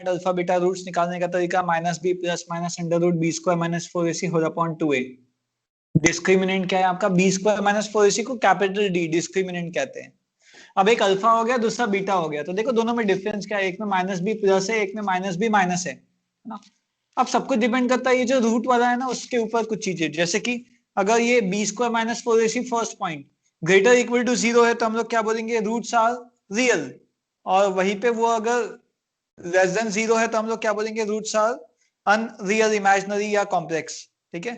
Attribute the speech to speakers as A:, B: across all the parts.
A: Alpha beta roots निकालने का तरीका minus B plus minus under root B square minus 4ac whole upon 2a। Discriminant क्या है आपका? बी स्क्वायर माइनस 4ac को कैपिटल डी डिस्क्रिमिनेंट कहते हैं। अब एक अल्फा हो गया, दूसरा बीटा हो गया, तो देखो दोनों में डिफरेंस क्या है, एक में माइनस बी प्लस है, एक में माइनस बी माइनस है ना। अब सब कुछ डिपेंड करता है ये जो रूट वाला है ना उसके ऊपर कुछ चीजें, जैसे कि अगर ये B square minus 4ac first point greater equal to 0 है तो हम लोग क्या बोलेंगे, रूट्स आर रियल। और वहीं पे वो अगर लेस देन 0 है तो हम लोग क्या बोलेंगे, रूट्स आर अनरियल, इमेजिनरी या कॉम्प्लेक्स। ठीक है।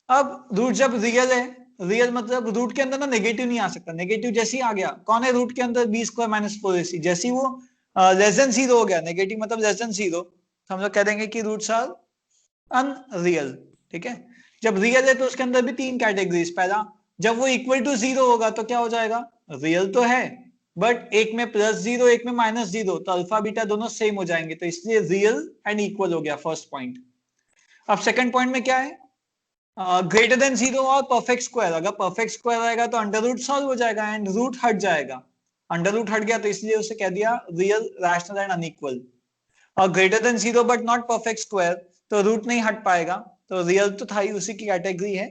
A: अब रूट जब रियल है, रियल मतलब रूट के अंदर ना नेगेटिव नहीं आ सकता, नेगेटिव जैसे ही आ गया, कौन है रूट के अंदर, बी स्क्वायर माइनस 4ac, जैसे ही वो लेस देन 0 हो गया, नेगेटिव मतलब लेस देन 0, तो हम लोग कह देंगे कि रूट्स आर अनरियल। ठीक है। जब रियल है तो उसके अंदर भी तीन कैटेगरीज, पहला जब वो इक्वल टू 0 होगा तो क्या हो जाएगा, रियल तो है बट एक में प्लस 0 एक में माइनस 0, तो अल्फा बीटा दोनों सेम हो जाएंगे, तो इसलिए रियल एंड इक्वल हो गया फर्स्ट पॉइंट। अब सेकंड पॉइंट में क्या है, ग्रेटर देन 0 और परफेक्ट स्क्वायर, अगर परफेक्ट स्क्वायर आएगा तो अंडर रूट सॉल्व हो जाएगा एंड रूट हट जाएगा, अंडर रूट हट गया तो इसलिए उसे कह दिया रियल, रैशनल एंड अनइक्वल। और greater than 0 but not perfect square, तो रूट नहीं हट पाएगा, तो रियल तो था ही, उसी की कैटेगरी है।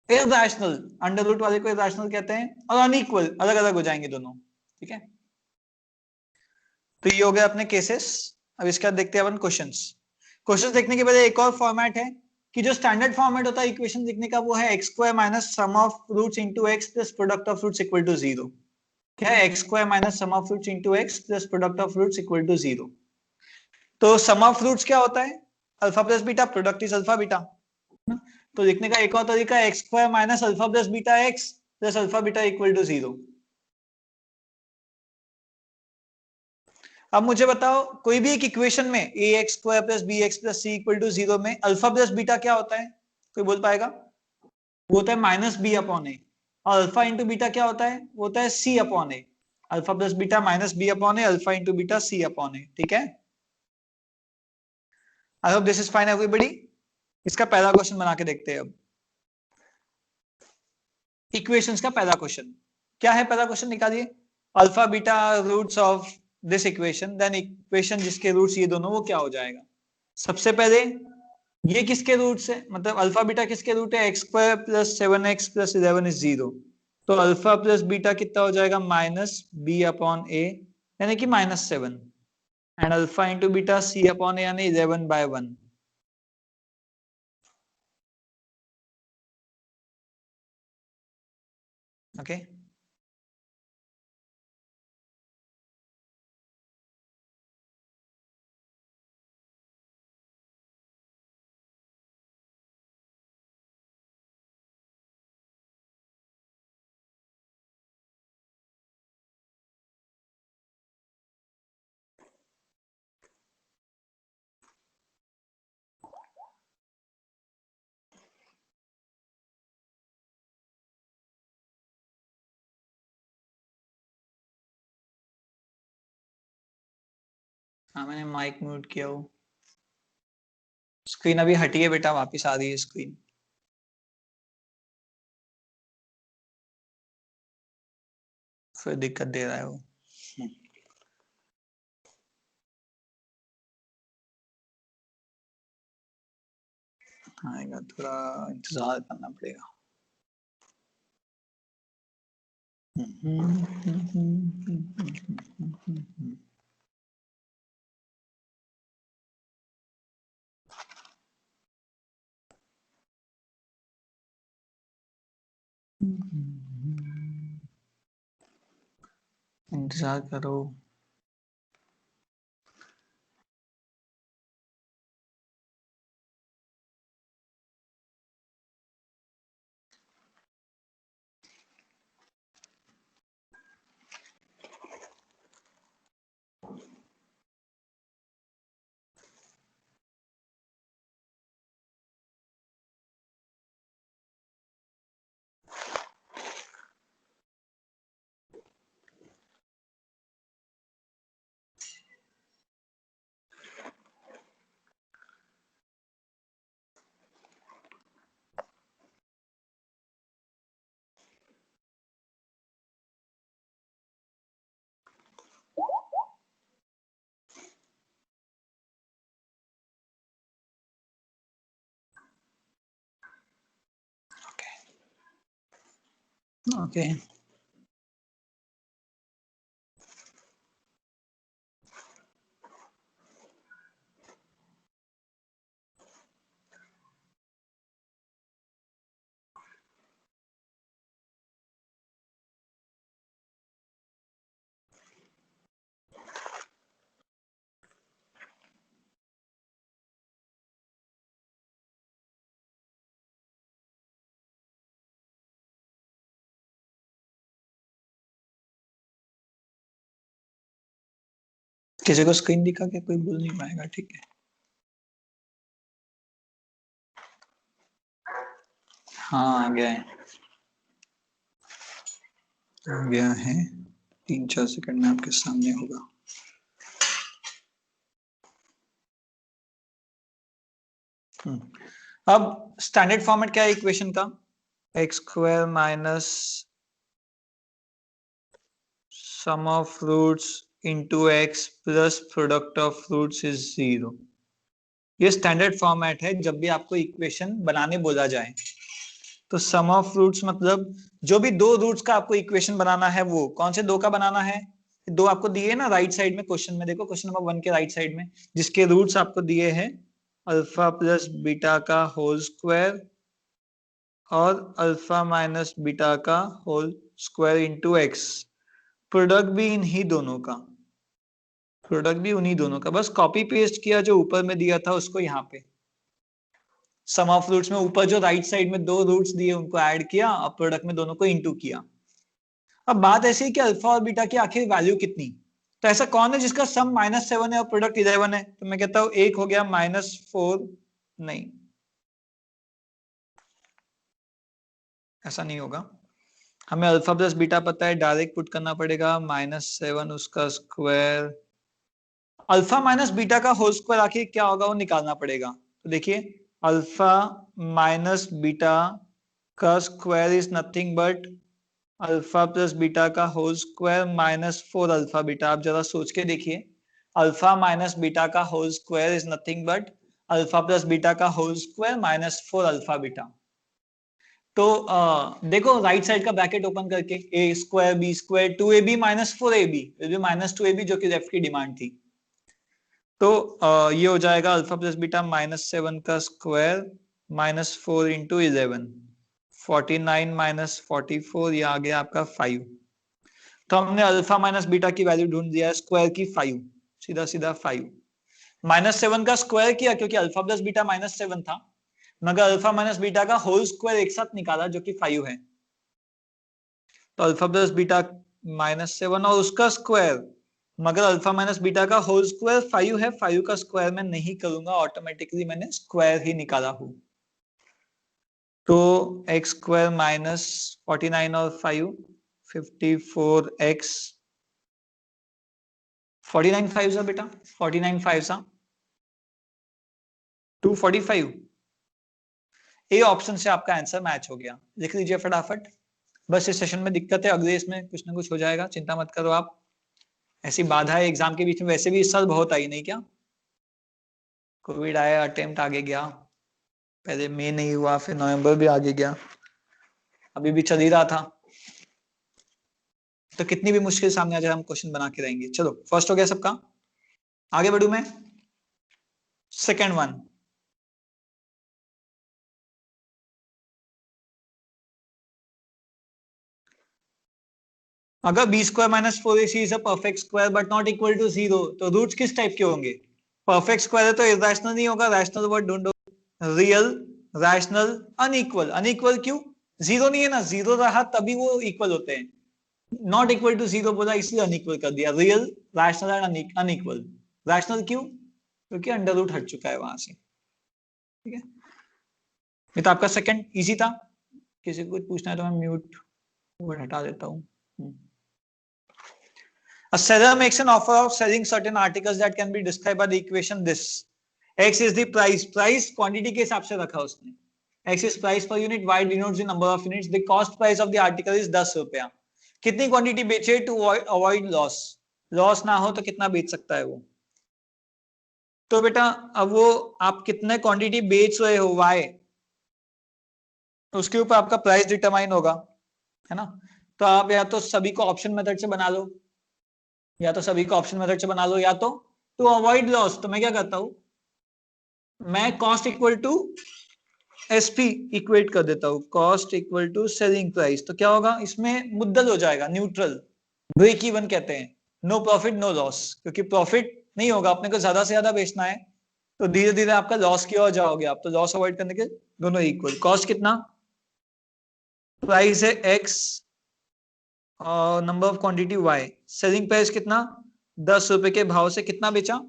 A: इरैशनल, अंडर रूट वाले को इरैशनल कहते हैं, और अनइक्वल अलग अलग हो जाएंगे दोनों। ठीक है। तो ये हो गया अपने केसेस। अब इसके बाद देखते हैं अपन क्वेश्चंस। क्वेश्चंस देखने के बाद एक और फॉर्मेट है कि जो स्टैंडर्ड फॉर्मेट होता है इक्वेशन लिखने का, वो है x square minus sum of roots into x plus product of roots equal to 0। क्या है, x square minus sum of roots into x plus product of roots equal to 0। तो sum of roots क्या होता है, alpha plus beta, product is alpha beta. तो लिखने का एक और तरीका है x square minus alpha plus beta x plus alpha beta equal to 0। अब मुझे बताओ कोई भी एक इक्वेशन में A X square plus B X plus C equal to 0 में अल्फा प्लस बीटा क्या होता है, कोई बोल पाएगा? वो होता है माइनस बी अपॉन ए। और अल्फा इंटू बीटा क्या होता है, वो होता है सी upon A. Alpha plus beta minus B upon A, alpha into beta C upon A. ठीक है। I hope this is fine everybody. इसका पहला क्वेश्चन बना के देखते हैं अब। इक्वेशंस का पहला क्वेश्चन क्या है, पहला क्वेश्चन निकालिए। Alpha beta roots of this equation, then equation जिसके रूट्स ये दोनों, वो क्या हो जाएगा। सबसे पहले ये किसके रूट्स है, मतलब अल्फा बीटा किसके रूट है, x square plus 7x plus 11 is 0। तो अल्फा प्लस बीटा कितना हो जाएगा, माइनस बी अपॉन ए यानी कि -7, and alpha into beta C upon ए यानी 11/1। ओके। हाँ मैंने माइक म्यूट किया हो। स्क्रीन अभी हटी है बेटा, वापिस आ रही है स्क्रीन। फिर दिक्कत दे रहा है वो। आएगा, थोड़ा इंतजार करना पड़ेगा। इंतजार करो। ओके किसी को स्क्रीन दिखा क्या? कोई बोल नहीं पाएगा, ठीक है। हाँ आ गया है, आ गया है, 3-4 सेकंड में आपके सामने होगा। अब स्टैंडर्ड फॉर्मेट क्या है इक्वेशन का? X square minus sum of roots into x plus product of roots is 0। ये स्टैंडर्ड फॉर्मेट है जब भी आपको इक्वेशन बनाने बोला जाए। तो सम ऑफ रूट्स मतलब जो भी दो रूट्स का आपको इक्वेशन बनाना है, वो कौन से दो का बनाना है? दो आपको दिए ना राइट साइड में क्वेश्चन में, देखो क्वेश्चन नंबर 1 के राइट साइड में, जिसके रूट्स आपको दिए हैं अल्फा प्लस बीटा का होल स्क्वायर और अल्फा माइनस बीटा का whole square into x. Product भी इन्हीं दोनों का, प्रोडक्ट भी उन्हीं दोनों का, बस कॉपी पेस्ट किया जो ऊपर में दिया था उसको यहाँ पे। सम ऑफ रूट्स में ऊपर जो राइट साइड में दो रूट्स दिए उनको ऐड किया और प्रोडक्ट में दोनों को इंटू किया। अब बात ऐसी है कि अल्फा और बीटा की आखिर वैल्यू कितनी? तो ऐसा कौन है जिसका सम -7 है और प्रोडक्ट 11 है? तो मैं कहता हूं एक हो गया -4, नहीं ऐसा नहीं होगा। हमें अल्फा प्लस बीटा पता है, डायरेक्ट पुट करना पड़ेगा, -7 उसका स्क्वायर, अल्फा माइनस बीटा का होल स्क्वायर आखिर क्या होगा वो निकालना पड़ेगा। तो देखिए अल्फा माइनस बीटा का square is nothing but alpha plus beta का होल स्क्वायर -4 अल्फा बीटा। आप जरा सोच के देखिए, अल्फा माइनस बीटा का whole square is nothing but alpha plus beta का होल स्क्वायर -4 अल्फा बीटा। तो देखो राइट साइड का ब्रैकेट ओपन करके, A square B square 2ab -4ab -2ab जो कि लेफ्ट की डिमांड थी। तो ये हो जाएगा अल्फा प्लस बीटा -7 का स्क्वायर -4 इंटू 11, 49 -44, ये आ गया आपका 5। तो हमने अल्फा माइनस बीटा की वैल्यू ढूंढ दिया है, स्क्वायर की 5, सीधा सीधा 5। -7 का स्क्वायर किया क्योंकि अल्फा प्लस बीटा -7 था, मगर अल्फा माइनस बीटा का होल स्क्वायर एक साथ निकाला जो कि 5 है। तो अल्फा प्लस बीटा -7 और उसका स्क्वायर, मगर अल्फा माइनस बीटा का होल स्क्वायर 5 है, 5 का स्क्वायर मैं नहीं करूंगा, ऑटोमेटिकली मैंने स्क्वायर ही निकाला हूं। तो एक्स स्क्वायर माइनस 49 और 5 54x, 49 5 सा बेटा, 49 5 सा 245। ए ऑप्शन से आपका आंसर मैच हो गया, लिख लीजिए फटाफट। बस इस सेशन में दिक्कत है, अगले इसमें कुछ ना कुछ हो जाएगा, चिंता मत करो आप। ऐसी बाधा है एग्जाम के बीच में, वैसे भी इस साल बहुत आई नहीं क्या? कोविड आया, अटेम्प्ट आगे गया, पहले मई नहीं हुआ, फिर नवंबर भी आगे गया, अभी भी चल ही रहा था। तो कितनी भी मुश्किल सामने आ जाए हम क्वेश्चन बना के रहेंगे। चलो फर्स्ट हो गया सबका, आगे बढ़ू मैं। सेकेंड वन, अगर B square minus 4ac is a perfect square but not equal to 0, तो रूट्स किस टाइप के होंगे? परफेक्ट स्क्वायर है तो इरैशनल नहीं होगा, रैशनल वर्ड ढूंढो। Real, rational, unequal. अनइक्वल क्यों? जीरो नहीं है ना, जीरो रहा तभी वो इक्वल होते हैं। नॉट इक्वल टू 0 बोला इसलिए अनइक्वल कर दिया। Real, rational and unequal. Rational क्यों? क्योंकि अंडर रूट हट चुका है वहां से। ठीक है, ये तो आपका सेकंड इजी था। किसी को कुछ पूछना है तो मैं म्यूट वर्ड हटा देता हूँ। A seller makes an offer of selling certain articles that can be described by the equation this. X is the price. Price quantity के हिसाब से रखा उसने. X is price per unit. Y denotes the number of units. The cost price of the article is 10 रुपया. कितनी quantity बेचे to avoid loss? Loss ना हो तो कितना बेच सकता है वो? तो बेटा अब वो आप कितने क्वांटिटी बेच रहे हो Y, उसके ऊपर आपका प्राइस डिटरमाइन होगा, है ना। तो आप या तो सभी को ऑप्शन मेथड से बना लो, या तो टू अवॉइड लॉस तो मैं क्या करता हूं, मैं cost equal to SP equate कर देता हूं, cost equal to selling price. तो क्या होगा, इसमें मुद्दल हो जाएगा, न्यूट्रल, ब्रेक इवन कहते हैं, नो प्रॉफिट नो लॉस, क्योंकि प्रॉफिट नहीं होगा, अपने को ज्यादा से ज्यादा बेचना है, तो धीरे धीरे आपका लॉस की ओर जाओगे आप, तो लॉस अवॉइड करने के दोनों इक्वल। कॉस्ट कितना, प्राइस है एक्स और number of quantity y, selling price कितना, 10 रुपए के भाव से कितना बेचा,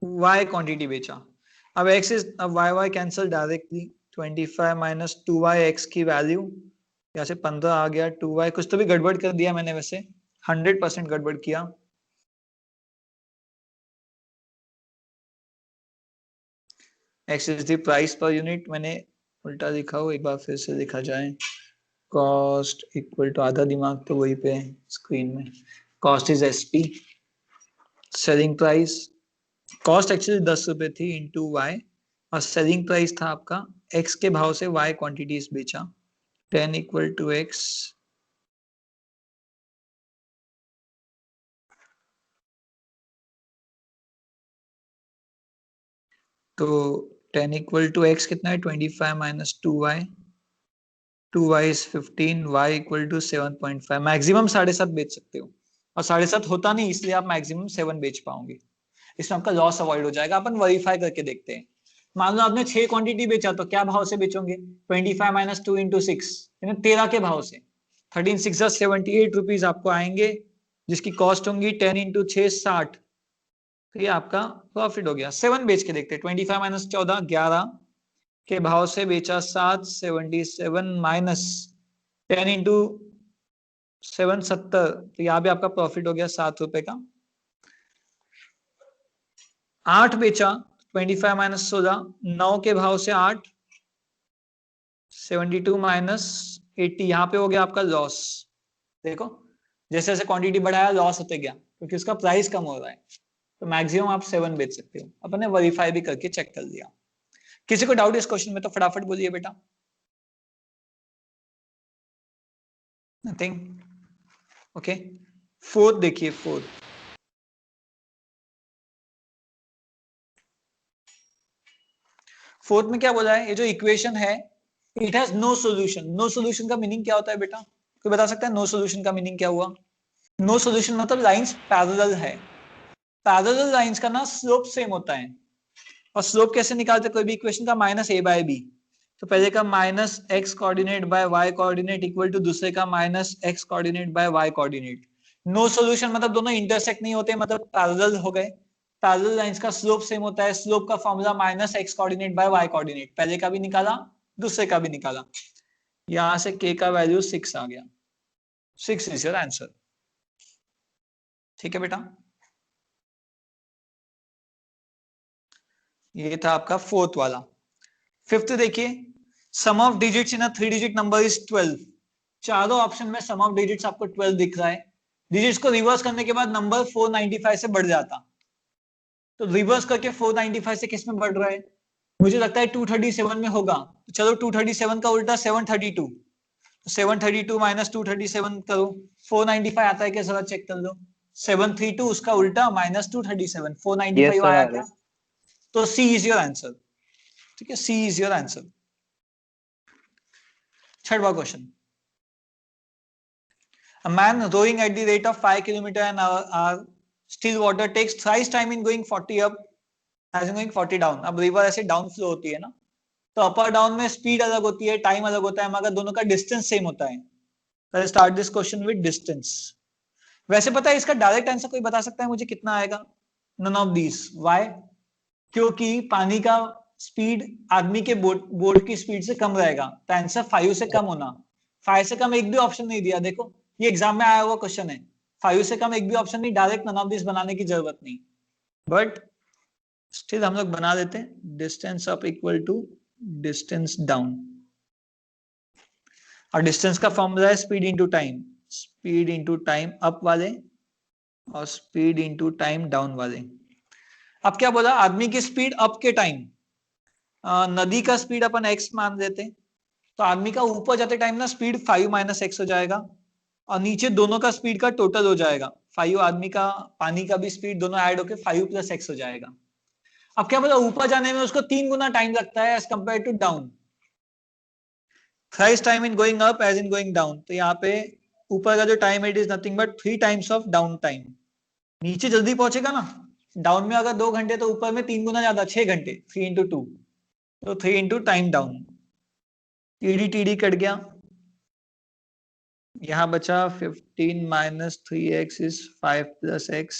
A: वाई क्वांटिटी बेचा। अब एक्स इज, अब y y cancel directly, 25 minus 2y x की वैल्यू यहाँ से 15 आ गया, 2y कुछ तो भी गड़बड़ कर दिया मैंने, वैसे 100% गड़बड़ किया। X is the price per unit, मैंने उल्टा लिखा हो, एक बार फिर से लिखा जाए, कॉस्ट इक्वल टू, आधा दिमाग तो वही पे स्क्रीन में, cost is SP, selling price, cost actually 10 रुपए थी इंटू वाई, और सेलिंग प्राइस था आपका एक्स के भाव से वाई क्वांटिटीज बेचा, 10 इक्वल टू एक्स, तो 10 इक्वल टू एक्स कितना है, 25 minus 2y, 2y is 15, y equal to 7.5, maximum 7.5 बेच सकते हो, और 7.5 होता नहीं, इसलिए आप मैक्सिमम 7 बेच पाओगे, इसमें आपका लॉस अवॉइड हो जाएगा। अपन वेरीफाई करके देखते हैं, मान लो आपने 6 क्वांटिटी बेचा, तो क्या भाव से बेचोगे, 25 माइनस 2 इंटू 6, 13 के भाव से, 13 6 78 रुपीज आपको आएंगे, जिसकी कॉस्ट होंगी 10 इंटू 6 60, तो ये आपका प्रॉफिट हो गया। 7 बेच के देखते हैं, 25 माइनस 14 11 के भाव से बेचा 7, 77 माइनस 10 इंटू 7 70, तो यहाँ भी आपका प्रॉफिट हो गया 7 रुपए का। 8 बेचा, 25 माइनस 16, 9 के भाव से 8, 72 माइनस 80, यहाँ पे हो गया आपका लॉस। देखो जैसे जैसे क्वांटिटी बढ़ाया लॉस होते गया, क्योंकि उसका प्राइस कम हो रहा है, तो मैक्सिमम आप 7 बेच सकते हो। अपन ने वेरीफाई भी करके चेक कर लिया। किसी को डाउट इस क्वेश्चन में तो फटाफट बोलिए बेटा। Nothing, okay. फोर्थ देखिए, फोर्थ में क्या बोला है, ये जो इक्वेशन है, it has no solution. No solution का मीनिंग क्या होता है बेटा, कोई बता सकता है नो सॉल्यूशन का मीनिंग क्या हुआ। नो सॉल्यूशन मतलब लाइंस पैरेलल है, पैरेलल लाइंस का ना स्लोप सेम होता है, और स्लोप कैसे निकालते कोई भी इक्वेशन का, माइनस ए बाय बी, तो पहले का minus x coordinate by y coordinate equal to दूसरे का minus x coordinate by y coordinate. No solution मतलब दोनों इंटरसेक्ट नहीं होते, मतलब पैरेलल हो गए। पैरेलल लाइंस का स्लोप सेम होता है, स्लोप का formula minus x coordinate by y coordinate, पहले का भी निकाला दूसरे का भी निकाला, यहां से k का वैल्यू 6 आ गया, 6 इज योर आंसर। ठीक है बेटा, ये था आपका फोर्थ वाला। फिफ्थ देखिए, sum of digits in a 3 digit number is 12। चारों ऑप्शन में सम ऑफ डिजिट्स आपको 12 दिख रहा है, डिजिट्स को रिवर्स करने के बाद नंबर 495 से बढ़ जाता, तो रिवर्स करके 495 से किस में बढ़ रहा है, मुझे लगता है 237 में होगा, तो चलो 237 का उल्टा 732, तो 732 माइनस 237 करो, 495 आता है क्या, जरा चेक कर लो, 732 उसका उल्टा माइनस 237, 495 आया क्या, तो सी इज योर आंसर। ठीक है, सी इज योर आंसर। छठवां question, a man rowing at the rate of 5 kilometer an hour, still water takes thrice time in going 40 up as in going 40 down। अब रिवर ऐसे down flow होती है ना, तो अपर down में स्पीड अलग होती है, टाइम अलग होता है, मगर दोनों का डिस्टेंस सेम होता है। Start this question with distance. वैसे पता है इसका डायरेक्ट आंसर कोई बता सकता है मुझे कितना आएगा, नन ऑफ दीस। व्हाई, क्योंकि पानी का स्पीड आदमी के बोट की स्पीड से कम रहेगा, तो आंसर 5 से कम होना। 5 से कम एक भी ऑप्शन नहीं दिया, देखो ये एग्जाम में आया हुआ क्वेश्चन है, 5 से कम एक भी ऑप्शन नहीं, डायरेक्ट नन ऑफ दिस बनाने की जरूरत नहीं, बट स्टिल हम लोग बना देते हैं, distance up equal to distance down, और डिस्टेंस का फॉर्मूला है speed into time, speed into time up वाले और स्पीड इंटू टाइम डाउन वाले। अब क्या बोला, आदमी की स्पीड अप के टाइम, नदी का स्पीड अपन x मान लेते, तो आदमी का ऊपर जाते टाइम ना स्पीड 5 माइनस एक्स हो जाएगा, और नीचे दोनों का स्पीड का टोटल हो जाएगा 5, आदमी का पानी का भी स्पीड दोनों ऐड होके 5 प्लस एक्स हो जाएगा। अब क्या पता ऊपर जाने में उसको 3 गुना टाइम लगता है as compare to down, thrice time in going up as in going down. तो यहाँ पे ऊपर का जो time it is nothing but 3 times of down time. नीचे जल्दी पहुंचेगा ना, डाउन में अगर 2 घंटे तो ऊपर में 3 गुना ज्यादा 6 घंटे, 3 into 2, तो 3 into time down. TD TD cut गया, यहां बचा 15 minus 3x is 5 plus x,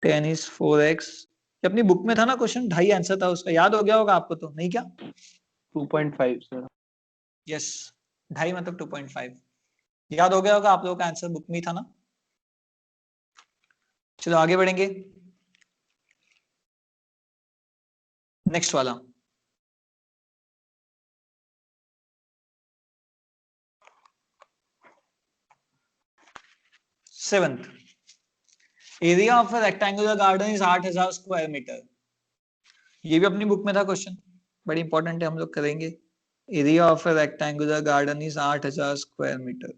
A: 10 is 4x। अपनी बुक में था ना क्वेश्चन, ढाई आंसर था उसका, याद हो गया होगा आपको तो, नहीं क्या?
B: 2.5 सर।
A: यस, ढाई मतलब 2.5 याद हो गया होगा आप लोगों का, आंसर बुक में था ना। चलो आगे बढ़ेंगे, नेक्स्ट वाला। Seventh, area of a rectangular garden is 8000 square metre. ये भी अपनी बुक में था क्वेश्चन, बड़ी इंपॉर्टेंट है, हम लोग करेंगे। Area of a rectangular garden is 8000 square metre.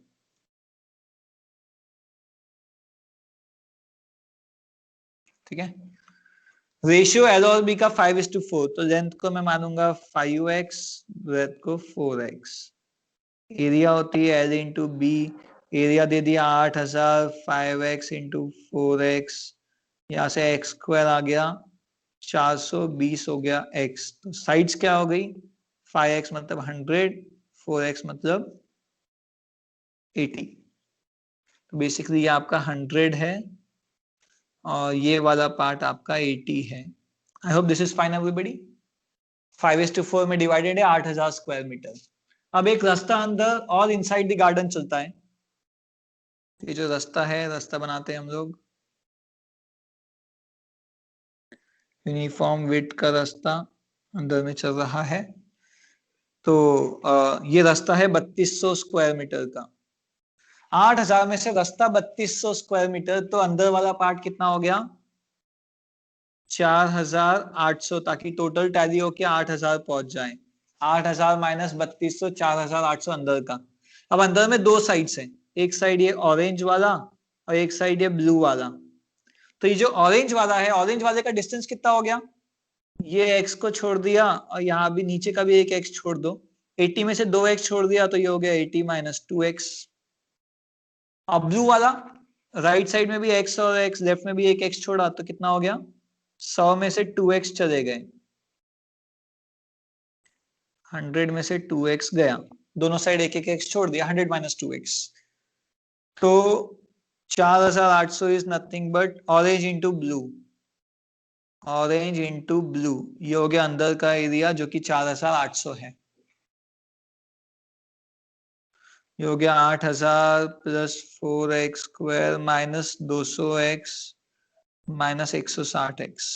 A: ठीक है, रेशियो एल और बी का 5:4, तो लेंथ को मैं मानूंगा 5x, ब्रेथ को 4x। एरिया होती है एल इंटू बी, एरिया दे दिया 8000, 5x इंटू 4x, यहाँ से x स्क्वायर आ गया 420 हो गया x। तो साइड्स क्या हो गई, 5x मतलब 100, 4x मतलब 80। तो बेसिकली ये आपका 100 है और ये वाला पार्ट आपका 80 है। I hope this is fine everybody. 5:4 में डिवाइडेड है 8000 स्क्वायर मीटर। अब एक रास्ता अंदर और इनसाइड द गार्डन चलता है। ये जो रास्ता है, रास्ता बनाते हैं हम लोग, यूनिफॉर्म विड्थ का रास्ता अंदर में चल रहा है। तो ये रास्ता है 3200 स्क्वायर मीटर का। 8000 में से रास्ता 3200 स्क्वायर मीटर, तो अंदर वाला पार्ट कितना हो गया, 4800, ताकि टोटल टैली होके 8000 पहुंच जाए। 8000 माइनस 3200, 4800 अंदर का। अब अंदर में दो साइड्स हैं, एक साइड ये ऑरेंज वाला और एक साइड ये ब्लू वाला। तो ये जो ऑरेंज वाला है, ऑरेंज वाले का डिस्टेंस कितना हो गया, ये x को छोड़ दिया और यहाँ भी नीचे का भी एक x छोड़ दो, 80 में से 2x छोड़ दिया तो ये हो गया 80 माइनस 2x। अब ब्लू वाला, राइट साइड में भी x और x, लेफ्ट में भी एक x छोड़ा, तो कितना हो गया, 100 में से 2x चले गए, 100 में से 2x गया, दोनों साइड एक एक x छोड़ दिया, 100 माइनस 2x। तो 4800 is nothing but orange into blue, orange into blue, ये हो गया अंदर का एरिया जो कि 4800 है। ये हो गया 8000 plus 4x square minus 200x minus 160x।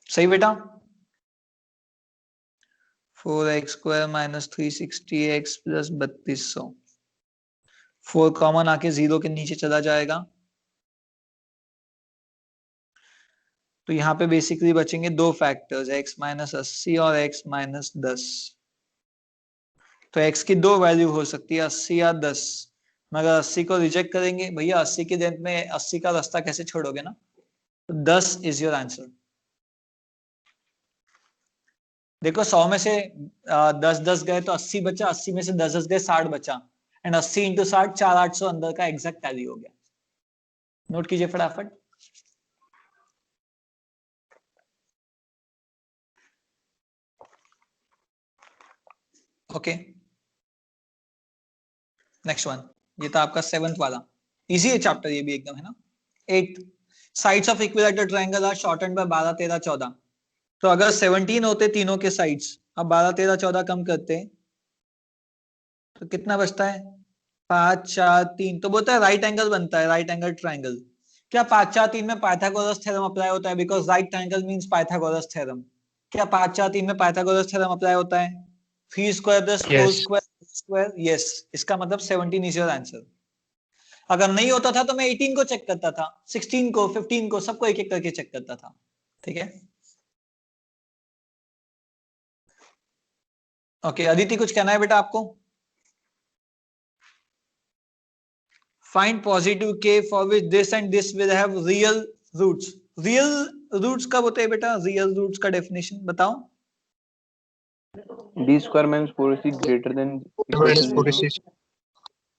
A: सही बेटा, 4x square minus 360x plus 3200। 4 common आके 0 के नीचे चला जाएगा, तो यहाँ पे बेसिकली बचेंगे दो फैक्टर्स, x माइनस 80 और x माइनस 10। तो x की दो वैल्यू हो सकती है, 80 या 10। मगर 80 को रिजेक्ट करेंगे भैया, 80 की लेंथ में 80 का रास्ता कैसे छोड़ोगे ना, तो 10 इज योर आंसर। देखो 100 में से 10-10 गए तो 80 बचा, 80 में से 10-10 गए 60 बचा, एंड 80 इंटू 60 4800 अंदर का एग्जैक्ट टैली हो गया। नोट कीजिए फटाफट। ओके, नेक्स्ट वन, ये था आपका 7th वाला, इजी है चैप्टर ये भी एकदम, है ना। 8th, sides of equilateral triangle are shortened by 12 13 14। तो अगर 17 होते तीनों के साइड्स, अब 12 13 14 कम करते तो कितना बचता है, 5 4 3, तो बोलता है राइट एंगल बनता है, राइट एंगल ट्रायंगल। क्या 5 4 3 में पाइथागोरस थ्योरम अप्लाई होता है, because right triangle means Pythagoras theorem. क्या 5 4 3 में पाइथागोरस थ्योरम अप्लाई होता है, 3 square plus 4
B: yes.
A: Square square, yes. इसका मतलब 17 इज योर आंसर। अगर नहीं होता था तो मैं 18 को चेक करता था, 16 को, 15 को, सबको एक एक करके चेक करता था। ठीक है, ओके अदिति कुछ कहना है बेटा आपको? Find positive K for which this and this will have real roots. Real roots कब होते हैं बेटा? रियल रूट्स का डेफिनेशन बताओ।
B: b square minus 4ac greater than equal to 0.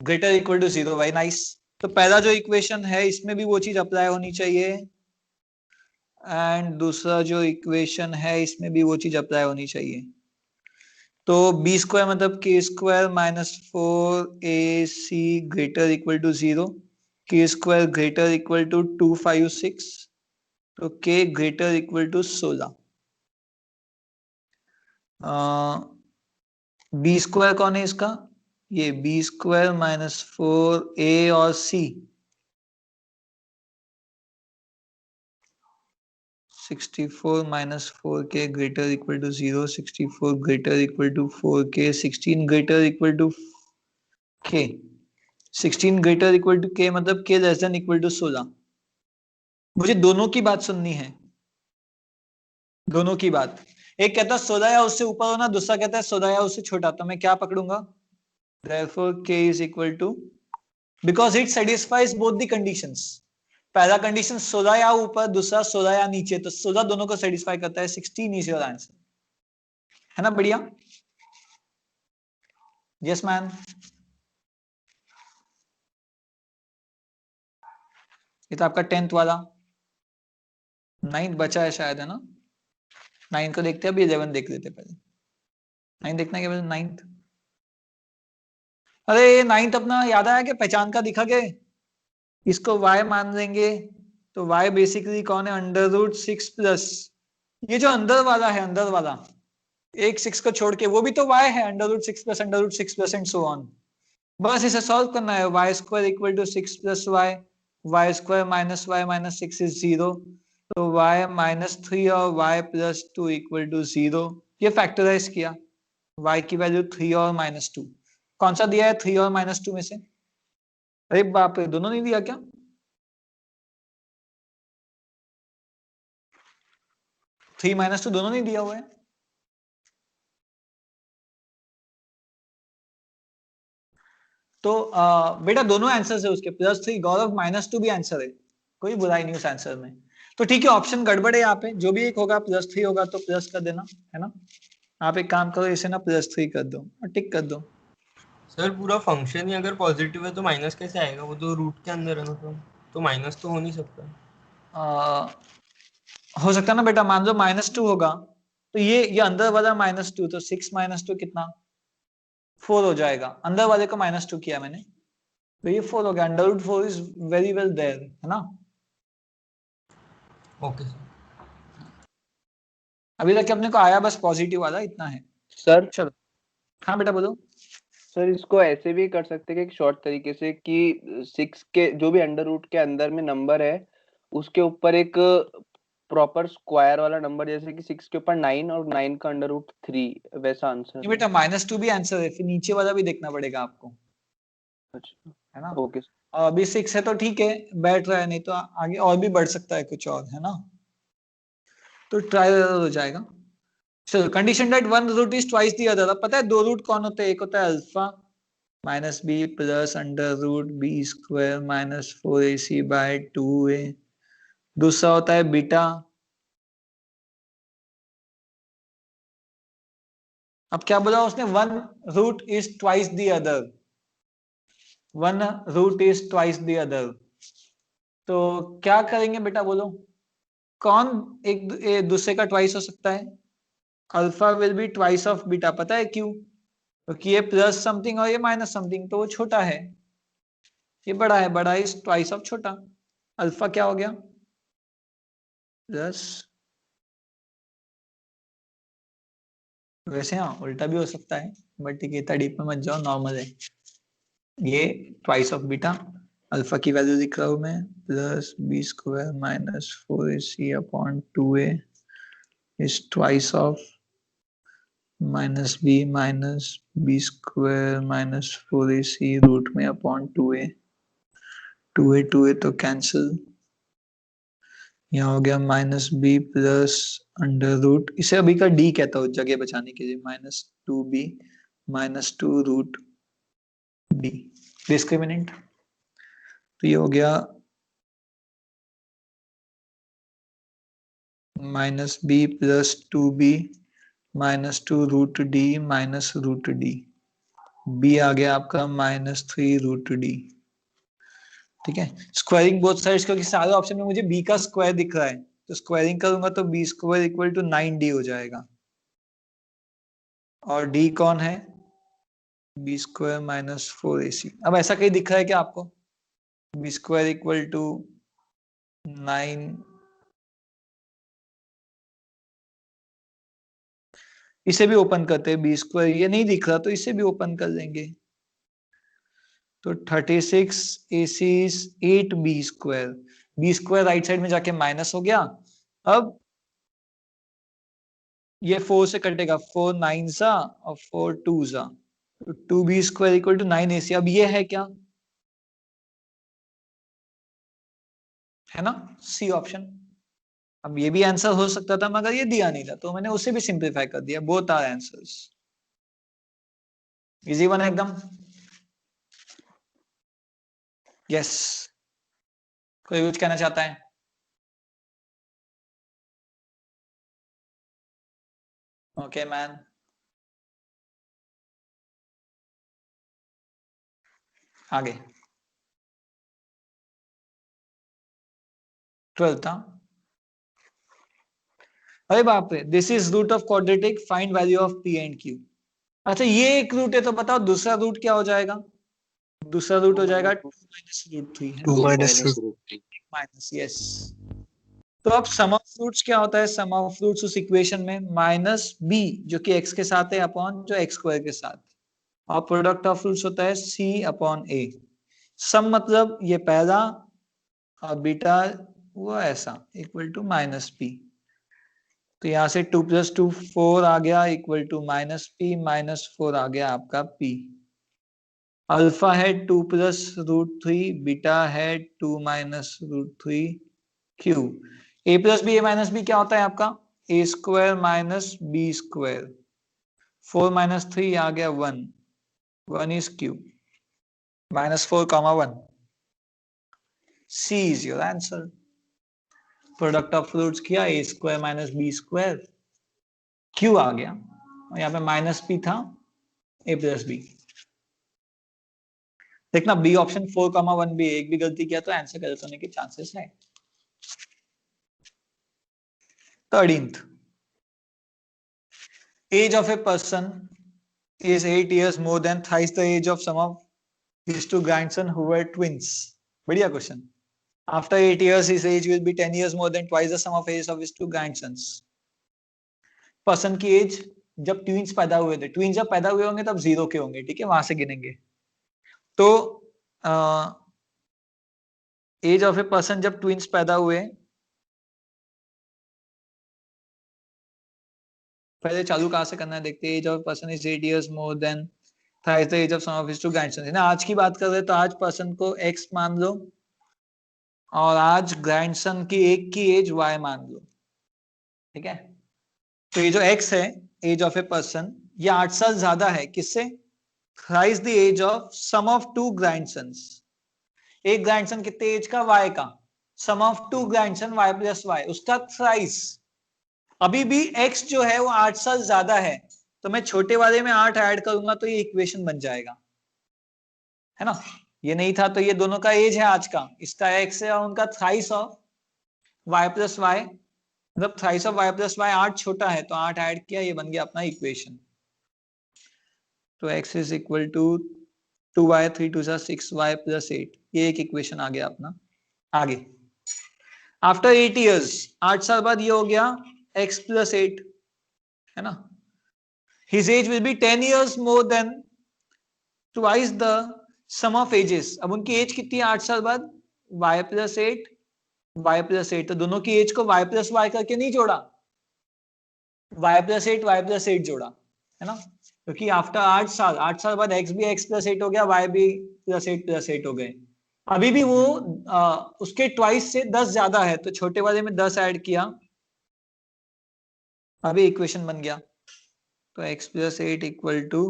A: Greater equal to 0। Very nice. तो पहला जो इक्वेशन है इसमें भी वो चीज अप्लाई होनी चाहिए, एंड दूसरा जो इक्वेशन है इसमें भी वो चीज अप्लाई होनी चाहिए। तो बी स्क्वायर मतलब K square minus 4ac greater equal to 0, K square greater equal to 256, तो K greater equal to 16। B square कौन है इसका? ये बी स्क्वायर माइनस 4a और c 64 minus 4k greater equal to 0, 64 greater equal to 4k, 16 greater equal to k, 16 greater equal to k मतलब k less than equal to 16। मुझे दोनों की बात सुननी है, दोनों की बात। एक कहता है 16 या उससे ऊपर होना, दूसरा कहता है 16 या उससे छोटा, तो मैं क्या पकड़ूंगा? Therefore k is equal to, because it satisfies both the conditions। पहला कंडीशन 16 या ऊपर, दूसरा 16 या नीचे, तो 16 दोनों को सेटिस्फाई करता है। 16 इज योर आंसर, है ना? बढ़िया। Yes man. ये तो आपका 10th वाला। 9th बचा है शायद, है ना? 9 को देखते हैं, अभी 11 देख लेते पहले। 9 देखना है क्या? 9th, अरे 9th अपना याद आया कि पहचान का दिखा के इसको y मान लेंगे, तो y बेसिकली कौन है? अंडर रूट 6 प्लस ये जो अंदर वाला है, अंदर वाला एक 6 को छोड़ के, वो भी तो y है, under root 6 plus under root 6 plus and so on. बस इसे सॉल्व करना है। Y square equal to 6 plus y, y square minus y minus 6 is 0, तो y माइनस 3 और y प्लस 2 इक्वल टू 0। ये फैक्टराइज किया, y की वैल्यू 3 और माइनस 2। कौन सा दिया है 3 और माइनस 2 में से? अरे बाप रे, दोनों नहीं दिया क्या? थ्री माइनस 2 दोनों नहीं दिया हुआ है। तो बेटा दोनों आंसर है उसके, +3 गौरव, -2 भी आंसर है, कोई बुराई नहीं उस आंसर में। तो ठीक है, ऑप्शन गड़बड़ है यहाँ पे, जो भी एक होगा +3 होगा तो प्लस कर देना, है ना? आप एक काम करो, इसे ना +3 कर दो और टिक कर दो।
C: सर पूरा फंक्शन ही अगर पॉजिटिव है तो माइनस कैसे आएगा? वो तो रूट के अंदर है ना, तो माइनस तो हो नहीं सकता।
A: हो सकता ना बेटा, मान लो -2 होगा, तो ये अंदर वाला -2, तो 6 माइनस 2 कितना? 4 हो जाएगा। अंदर वाले को -2 किया मैंने, तो ये 4 हो गया। √4 इज वेरी वेल देयर, है ना?
C: Okay sir.
A: अभी तक अपने को आया बस पॉजिटिव वाला, इतना है।
B: सर
A: चलो, हाँ बेटा बोलो।
B: सर इसको ऐसे भी कर सकते हैं कि शॉर्ट तरीके से कि 6 के जो भी अंडर रूट के अंदर में नंबर है उसके ऊपर एक प्रॉपर स्क्वायर वाला नंबर, जैसे कि 6 के ऊपर 9 और 9 का अंडर रूट 3, वैसा आंसर
A: नहीं बेटा, -2 भी आंसर है, फिर नीचे वाला भी देखना पड़ेगा आपको,
B: अच्छा
A: है ना?
B: ओके
A: और अभी 6 है तो ठीक है, बैठ रहा है, नहीं तो आगे और भी बढ़ सकता है कुछ और, है ना? तो ट्राई हो जाएगा। चलो, condition that one root is twice the other. अब पता है दो रूट कौन होते हैं? एक होता है alpha minus B plus under root B square minus 4ac by 2a, दूसरा होता है बीटा। अब क्या बोला उसने? One root is twice the other, one root is twice the other. तो क्या करेंगे बेटा बोलो? कौन एक दूसरे का ट्वाइस हो सकता है? Alpha will be twice of beta. पता है क्यों? क्योंकि ये प्लस समथिंग और ये माइनस समथिंग, तो वो छोटा है, ये बड़ा है, बड़ा इज ट्वाइस ऑफ छोटा। अल्फा क्या हो गया? प्लस, वैसे हाँ उल्टा भी हो सकता है, बट ठीक है, इतना डीप में मत जाओ, नॉर्मल है। ये ट्वाइस ऑफ बीटा, अल्फा की वैल्यू लिख रहा हूं मैं, plus B square minus 4ac upon 2a is twice of minus B square minus 4ac root में अपॉन 2a, 2a तो कैंसिल, यहाँ हो गया minus B plus under root, इसे अभी का डी कहता हूँ जगह बचाने के लिए, minus 2b minus 2 root D discriminant. तो ये हो गया minus B plus 2b minus 2 root D minus root D, B आ गया आपका माइनस 3 रूट डी। ठीक है, स्क्वायरिंग बोथ साइड्स, क्योंकि सारे ऑप्शन में मुझे b का स्क्वायर दिख रहा है, तो स्क्वायरिंग करूंगा तो B square equal to 9d हो जाएगा। और d कौन है, बी स्क्वायर माइनस 4ac। अब ऐसा कहीं दिख रहा है क्या आपको, बी स्क्वायर इक्वल टू 9, इसे भी ओपन करते हैं, बी स्क्वायर ये नहीं दिख रहा तो इसे भी ओपन कर लेंगे, तो 36 AC 8b square, B square right side में जाके माइनस हो गया। अब ये 4 से कटेगा, 4 9 सा और 4 2 सा, तो 2b square equal to 9ac। अब ये है क्या, है ना, सी ऑप्शन। अब ये भी आंसर हो सकता था मगर ये दिया नहीं था, तो मैंने उसे भी सिंप्लीफाई कर दिया, both are answers. Easy one एकदम। यस, कोई कुछ कहना चाहता है? ओके मैन, आगे 12th। अरे बाप रे, this is root of quadratic, find value of P and Q. अच्छा ये एक रूट है, तो बताओ दूसरा रूट क्या हो जाएगा, दूसरा रूट हो जाएगा 2 माइनस रूट 3 है,
D: 2 माइनस रूट 3
A: माइनस, यस। तो अब सम ऑफ फ्रूट्स क्या होता है, सम ऑफ फ्रूट्स उस इक्वेशन में माइनस बी जो कि एक्स के साथ है अपॉन जो एक्स स्क्वायर के साथ, और प्रोडक्ट ऑफ फ्रूट्स होता है सी अपॉन ए। सम मतलब ये पहला और बीटा वो ऐसा इक्वल टू माइनस पी, तो यहां से 2 + 2 4 आ गया equal to minus P minus 4 आ गया आपका पी। अल्फा है 2 + √3, बीटा है 2 minus √3 Q. A plus B, A minus B क्या होता है आपका, A square minus B square, 4 minus 3 आ गया 1, 1 is Q, -4, 1, C is your answer. Product of fruits किया, A square minus B square, Q आ गया, और यहाँ पे माइनस पी था, ए प्लस बी। देखना बी ऑप्शन 4, 1 भी, एक भी गलती किया तो आंसर गलत होने के चांसेस है। 13th, age of a person is 8 years more than thrice the age of some of his two grandsons who were twins. बढ़िया question. After 8 years, his age will be 10 years more than twice the sum of age of his two grandsons. Person की as जब twins पैदा हुए थे, twins जब पैदा हुए होंगे तब 0 के होंगे, ठीक है, वहां से गिनेंगे। तो एज ऑफ ए पर्सन जब ट्विंस पैदा हुए, पहले चालू कहां से करना है देखते हैं। Age of person is 8 years more than thrice the age of some of his two grandsons, है ना। आज की बात कर रहे हैं तो आज पर्सन को x मान लो, और आज ग्रैंडसन की एक की एज y मान लो, ठीक है। तो ये जो x है, एज ऑफ ए पर्सन, ये 8 साल ज्यादा है किससे, thrice the age of sum of two grandsons. एक ग्रैंडसन कितने एज का, y का, sum of two grandson y + y, उसका थ्राइस। अभी भी x जो है वो 8 साल ज्यादा है, तो मैं छोटे वाले में 8 ऐड करूंगा तो ये इक्वेशन बन जाएगा, है ना। ये नहीं था तो ये दोनों का एज है आज का, इसका x है और उनका थ्राइस ऑफ y + y, मतलब थ्राइस ऑफ y + y 8 छोटा है तो 8 ऐड किया, ये बन गया अपना इक्वेशन। तो x is equal to 2y 3 2 6y + 8, ये एक इक्वेशन आ गया अपना। आगे आफ्टर 8 years, 8 साल बाद ये हो गया x + 8, है ना। His age will be 10 years more than twice the sum of ages. अब उनकी एज कितनी है 8 साल बाद, y + 8 y + 8, तो दोनों की एज को y + y करके नहीं जोड़ा, y + 8 y + 8 जोड़ा, है ना। क्योंकि आफ्टर 8 साल बाद x भी x + 8 हो गया, y भी +8 + 8 हो गए, अभी भी वो उसके ट्वाइस से 10 ज्यादा है, तो छोटे वाले में 10 ऐड किया, अभी इक्वेशन बन गया। तो x plus 8 equal to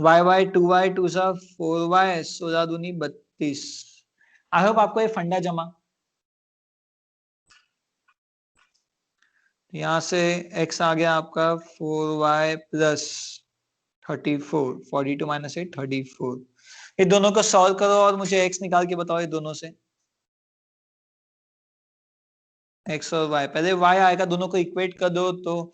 A: y 2 सा 4y 16 दूनी 32। आई होप आपको ये फंडा जमा। यहां से x आ गया आपका 4y प्लस 34, 42 माइनस 8 34। ये दोनों को सॉल्व करो और मुझे x निकाल के बताओ ये दोनों से, x और y। पहले y आएगा, दोनों को इक्वेट कर दो तो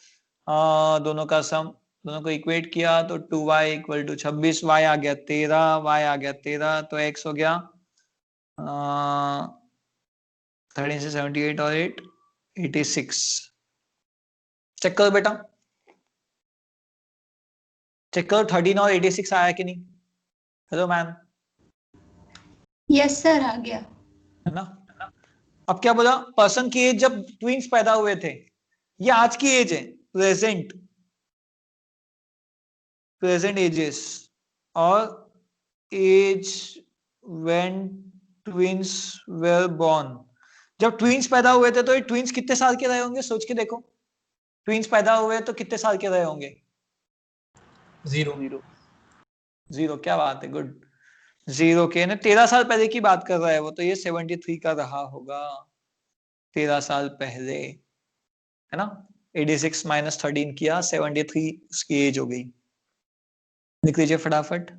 A: दोनों का सम, दोनों को इक्वेट किया तो 2y इक्वल टू 26, y आ गया 13, y आ गया 13, तो x हो गया 13 से 78 और 8 86। चेक करो बेटा, चेक करो 13 और 86 आया कि नहीं। हेलो मैम,
D: यस सर, आ गया।
A: है ना। अब क्या बोला, पर्सन की एज जब ट्विंस पैदा हुए थे, ये आज की एज है, प्रेजेंट प्रेजेंट एजेस, और age when twins were born. जब ट्विंस पैदा हुए थे तो ये ट्विंस कितने साल के रहे होंगे, सोच के देखो। ट्विंस पैदा हुए तो कितने साल के रहे होंगे?
C: 0
B: 0
A: 0, क्या बात है, गुड। 0 के ना 13 साल पहले की बात कर रहा है वो, तो ये 73 का रहा होगा 13 साल पहले, है ना। 86 माइनस 13 किया, 73 उसकी एज हो गई। लिख लीजिए फटाफट।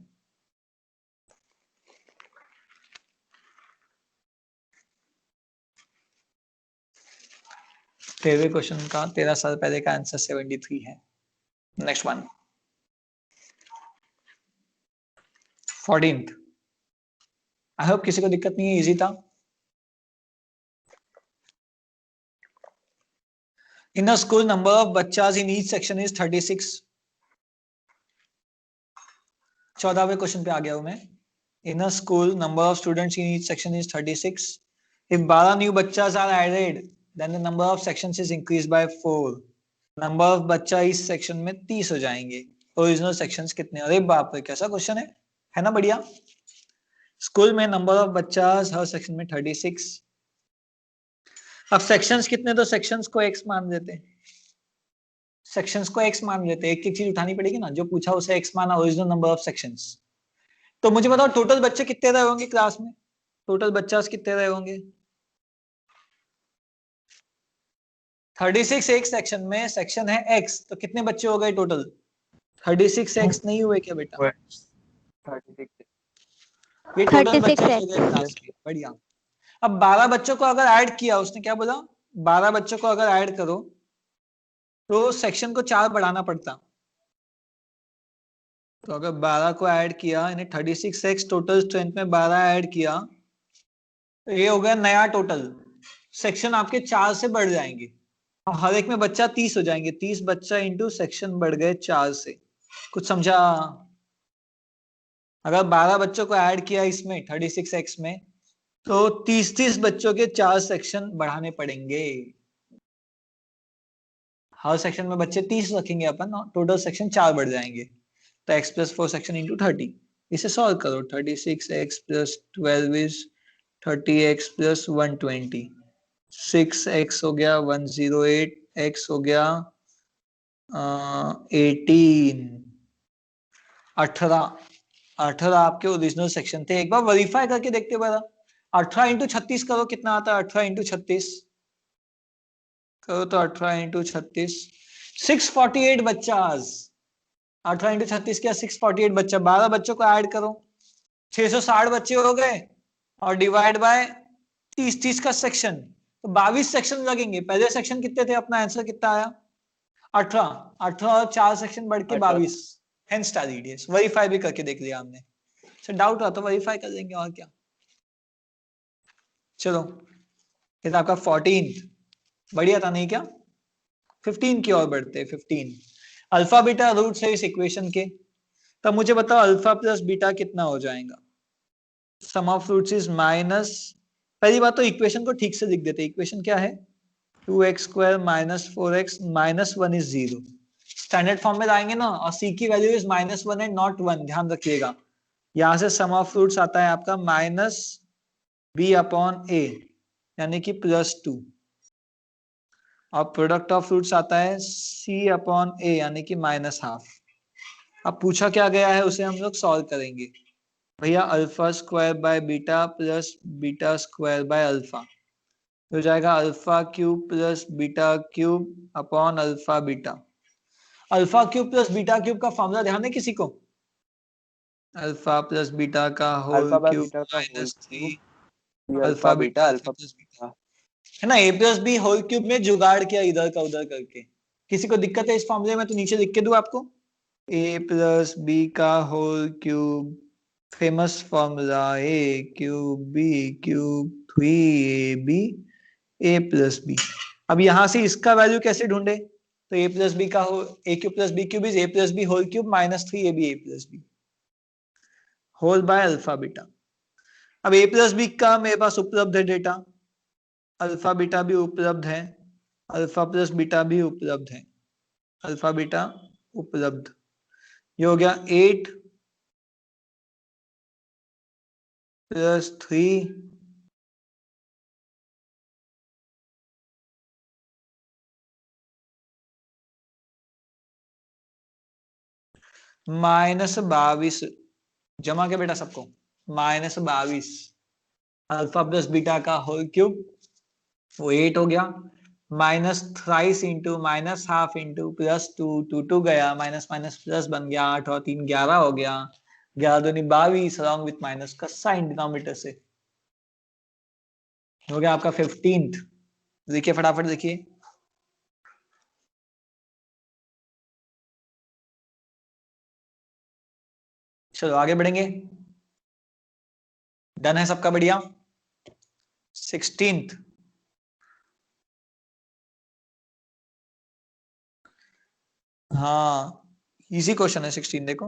A: तेरहवें क्वेश्चन का 13 साल पहले का आंसर 73 है। Next one 14th। I hope किसी को दिक्कत नहीं है, इजी था। In a school number of बच्चास इन ईच सेक्शन इज 36। 14वें क्वेश्चन पे आ गया हूं मैं। In a school number of students in each section is 36। If 12 new बच्चास are added then the number of sections is increase by 4। नंबर ऑफ बच्चा इस सेक्शन में 30 हो जाएंगे। ओरिजिनल सेक्शंस कितने? अरे बाप रे, कैसा क्वेश्चन है ना, बढ़िया। स्कूल में नंबर ऑफ बच्चास हर सेक्शन में 36। अब सेक्शंस कितने, तो सेक्शंस को x मान देते हैं, सेक्शंस को x मान लेते हैं। एक एक चीज उठानी पड़ेगी ना, जो पूछा उसे x माना, ओरिजिनल नंबर ऑफ सेक्शंस। तो मुझे बताओ टोटल बच्चे कितने रहे होंगे क्लास में, टोटल बच्चा कितने रहे होंगे? 36 एक सेक्शन में, सेक्शन है x, तो कितने बच्चे हो गए टोटल? 36x नहीं हुए क्या बेटा?
B: 36
A: ये टोटल
D: 36
A: बच्चे हो
D: x।
A: गए क्लास के, बढ़िया। अब 12 बच्चों को अगर ऐड किया, उसने क्या बोला, 12 बच्चों को अगर ऐड करो तो सेक्शन को 4 बढ़ाना पड़ता। तो अगर 12 को ऐड किया, यानी 36x टोटल स्ट्रेंथ में 12 ऐड किया, तो ये हो गया नया टोटल। सेक्शन आपके 4 से बढ़ जाएंगे और हर एक में बच्चा 30 हो जाएंगे। 30 बच्चा इंटू सेक्शन बढ़ गए 4 से। कुछ समझा? अगर 12 बच्चों को ऐड किया इसमें 36x में, तो 30 बच्चों के 4 सेक्शन बढ़ाने पड़ेंगे। हर सेक्शन में बच्चे 30 रखेंगे अपन, टोटल सेक्शन 4 बढ़ जाएंगे। तो x प्लस 4 सेक्शन इंटू 30। इसे सॉल्व करो। 36x plus 12 is 30x plus 120। 6x हो गया 108, x हो गया 18। 18 आपके ओरिजिनल सेक्शन थे। एक बार वेरीफाई करके देखते बड़ा। 18 इंटू 36 करो, कितना आता है? 18 इंटू 36 करो तो 18 इंटू 36 648 बच्चा। 18 इंटू 36 क्या? 648 बच्चा। 12 बच्चों को ऐड करो, 660 बच्चे हो गए, और डिवाइड बाय 30 का सेक्शन, तो 22 सेक्शन लगेंगे। पहले सेक्शन कितने थे? अपना आंसर कितना आया? 18। 18 और 4 सेक्शन बढ़ के 22। हेंस टाइडियस। वेरीफाई भी करके देख लिया हमने। सर डाउट रहा तो वेरीफाई कर देंगे, और क्या। चलो, ये था आपका 14th। बढ़िया था नहीं क्या? 15 की ओर बढ़ते। 15 अल्फा बीटा रूट्स है इस इक्वेशन के। तब मुझे बताओ अल्फा प्लस बीटा कितना हो जाएगा? सम ऑफ रूट्स इज माइनस, पहली बात तो इक्वेशन को ठीक से लिख देते। इक्वेशन क्या है? 2x square minus 4x minus 1 is 0। Standard form में लाएंगे ना, और c की वैल्यू इज -1 एंड नॉट 1, ध्यान रखिएगा। यहां से सम ऑफ रूट्स आता है आपका -1 बी अपॉन ए यानी कि +2 और प्रोडक्ट ऑफ फ्रूट्स आता है सी अपॉन ए यानी कि -12। अब पूछा क्या गया है उसे हम लोग सॉल्व करेंगे। भैया alpha square by beta plus beta square by alpha हो जाएगा alpha cube plus beta cube upon alpha beta. Alpha cube plus beta cube का फॉर्मूला ध्यान है किसी को? अल्फा प्लस बीटा का whole
B: alpha by
A: cube
B: beta का whole
A: -3
B: cube
A: alpha beta alpha
B: alpha
A: plus beta है ना। A plus B whole cube में जुगाड़ किया इधर का उधर करके। किसी को दिक्कत है इस फॉर्मूले में तो नीचे लिख के दूं आपको। ए प्लस बी का whole cube famous formula A cube B cube 3ab a plus B. अब यहां से इसका वैल्यू कैसे ढूंढे? तो ए प्लस बी का हो a cube plus b cube is a plus B whole cube -3ab a plus B whole by alpha beta. अब ए प्लस बी का मेरे पास उपलब्ध है डेटा, अल्फा बीटा भी उपलब्ध है, अल्फा प्लस बीटा भी उपलब्ध है, अल्फा बीटा उपलब्ध। ये हो गया 8 + 3 -22 जमा के बेटा सबको -22 अल्फा प्लस बीटा का होल क्यूब वो 8 हो गया -3 इंटू -12 इंटू +2 2 गया माइनस माइनस प्लस बन गया 8 और 3 11 हो गया 11 दूनी 22 अलॉन्ग विथ माइनस का साइन डिनोमिनेटर से हो गया आपका 15th। देखिए फटाफट देखिए चलो आगे बढ़ेंगे। डन है सबका बढ़िया। 16th हाँ इजी क्वेश्चन है 16 देखो।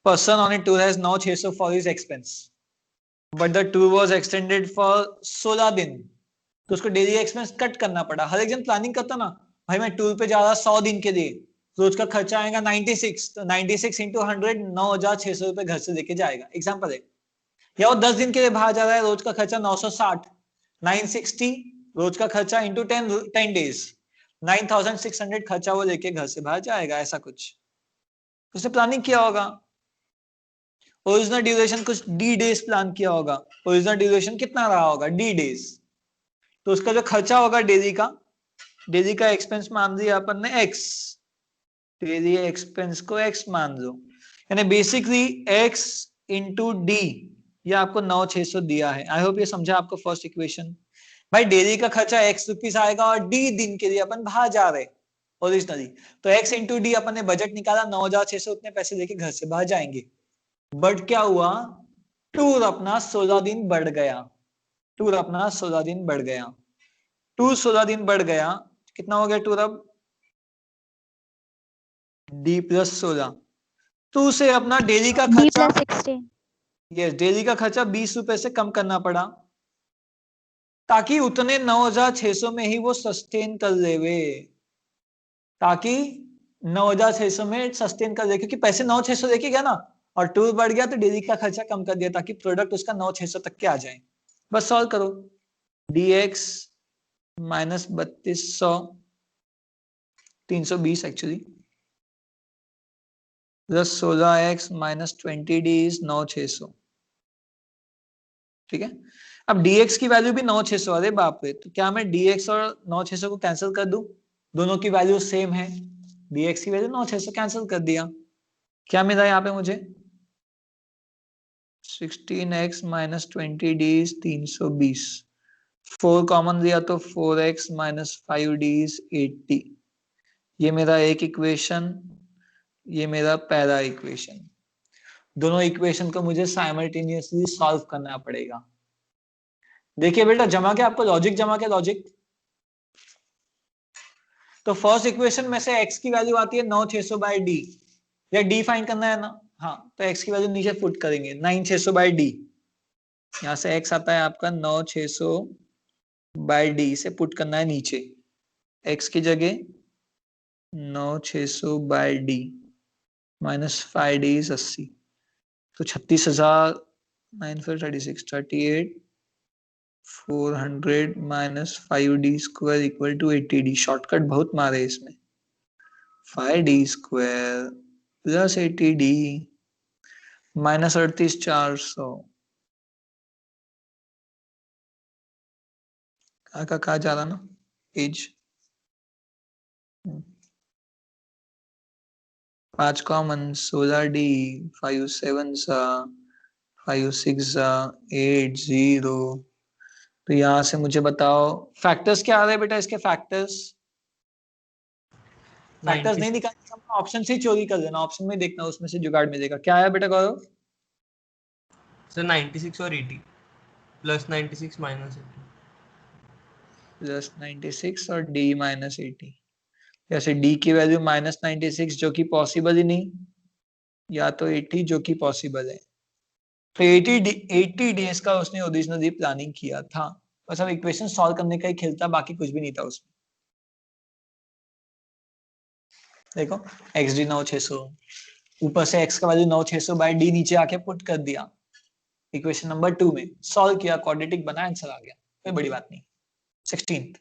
A: Person on A tour has now 600 for his expense but the tour was extended for 16 दिन। तो उसको डेली एक्सपेंस कट करना पड़ा। हर एक जन प्लानिंग करता ना भाई मैं टूर पे जा रहा 100 दिन के लिए रोज का खर्चा आएगा 96 तो 96 इंटू 100 9,600 रुपए घर से लेके जाएगा एग्जाम्पल है। या वो 10 दिन के लिए बाहर जा रहा है रोज का खर्चा 960 960 रोज का खर्चा इंटू 10 डेज 9600 खर्चा वो लेके घर से बाहर जाएगा ऐसा कुछ उसने प्लानिंग किया होगा। ओरिजिनल ड्यूरेशन कुछ डी डेज प्लान किया होगा। ओरिजिनल ड्यूरेशन कितना रहा होगा डी डेज। तो उसका जो खर्चा होगा डेली का एक्सपेंस मान दिया अपन ने एक्स डेली एक्सपेंस को एक्स मान लो यानी बेसिकली एक्स इंटू डी ये आपको 9,600 दिया है। आई होप ये समझा आपको फर्स्ट इक्वेशन। भाई डेली का खर्चा एक्स रुपीस आएगा और डी दिन के लिए अपन बाहर जा रहे ओरिजिनली तो एक्स इंटू डी अपन ने बजट निकाला 9,600 उतने पैसे लेके घर से बाहर जाएंगे। बट क्या हुआ टूर अपना 16 दिन बढ़ गया। टूर अपना 16 दिन बढ़ गया। टूर 16 दिन बढ़ गया कितना हो गया टूर अब डी प्लस 16 तो उसे अपना डेली का खर्चा यस डेली का खर्चा 20 रुपए से कम करना पड़ा ताकि उतने 9,600 में ही वो सस्टेन कर लेवे। ताकि 9,600 में सस्टेन कर ले क्योंकि पैसे 9,600 लेके गया ना और टूर बढ़ गया तो डेली का खर्चा कम कर दिया ताकि प्रोडक्ट उसका 9,600 तक के आ जाए। बस सॉल्व करो dx -3200 320 actually plus 16x -20d is 9,600 ठीक है। अब dx की वैल्यू भी 9,600 अरे बाप रे तो क्या मैं dx और 9,600 को कैंसिल कर दूं दोनों की वैल्यू सेम है dx की वैल्यू 9,600 कैंसिल कर दिया क्या मिला यहाँ पे मुझे 16x -20d इज 320 4 कॉमन दिया तो 4x -5d इज 80। ये मेरा एक इक्वेशन ये मेरा पहला इक्वेशन। दोनों इक्वेशन को मुझे साइमल्टेनियसली सॉल्व करना पड़ेगा। देखिए बेटा जमा के आपको लॉजिक जमा के लॉजिक तो फर्स्ट इक्वेशन में से x की वैल्यू आती है 9,600 बाई डी या डी फाइंड करना है ना हाँ तो x की वैल्यू नीचे पुट करेंगे 9,600 बाई डी यहाँ से x आता है आपका 9,600 बाई डी से पुट करना है नीचे x की जगह 9,600 बाई डी -5d 80 तो 36,000 9 4 36 38 400 minus 5d square equal to 80d। Shortcut बहुत मारे इसमें। 5d square plus 80d minus 38,400 कहा जा रहा ना एज। 5 common 16d 5 7 5 6 8 0। तो यहां से मुझे बताओ फैक्टर्स क्या आ रहे हैं बेटा इसके। फैक्टर्स नहीं
C: 96
A: निकालना, ऑप्शन से ही चोरी कर देना, ऑप्शन में देखना उसमें से जुगाड़ मिलेगा। क्या है बेटा गौरव?
C: सर 96 और 80 प्लस 96 माइनस 80।
A: प्लस 96 और d माइनस 80। जैसे d की वैल्यू माइनस 96 जो कि पॉसिबल ही नहीं, या तो 80 जो कि पॉसिबल है। तो 80 डेज का उसने ओरिजिनली प्लानिंग किया था। बस अब इक्वेशन सॉल्व करने का ही खेल था, बाकी कुछ भी नहीं था उसमें। देखो xd 9600, ऊपर से x का वैल्यू 9600 बाय d नीचे आके पुट कर दिया इक्वेशन नंबर 2 में, सॉल्व किया, क्वाड्रेटिक बना, आंसर आ गया। कोई बड़ी बात नहीं। 16th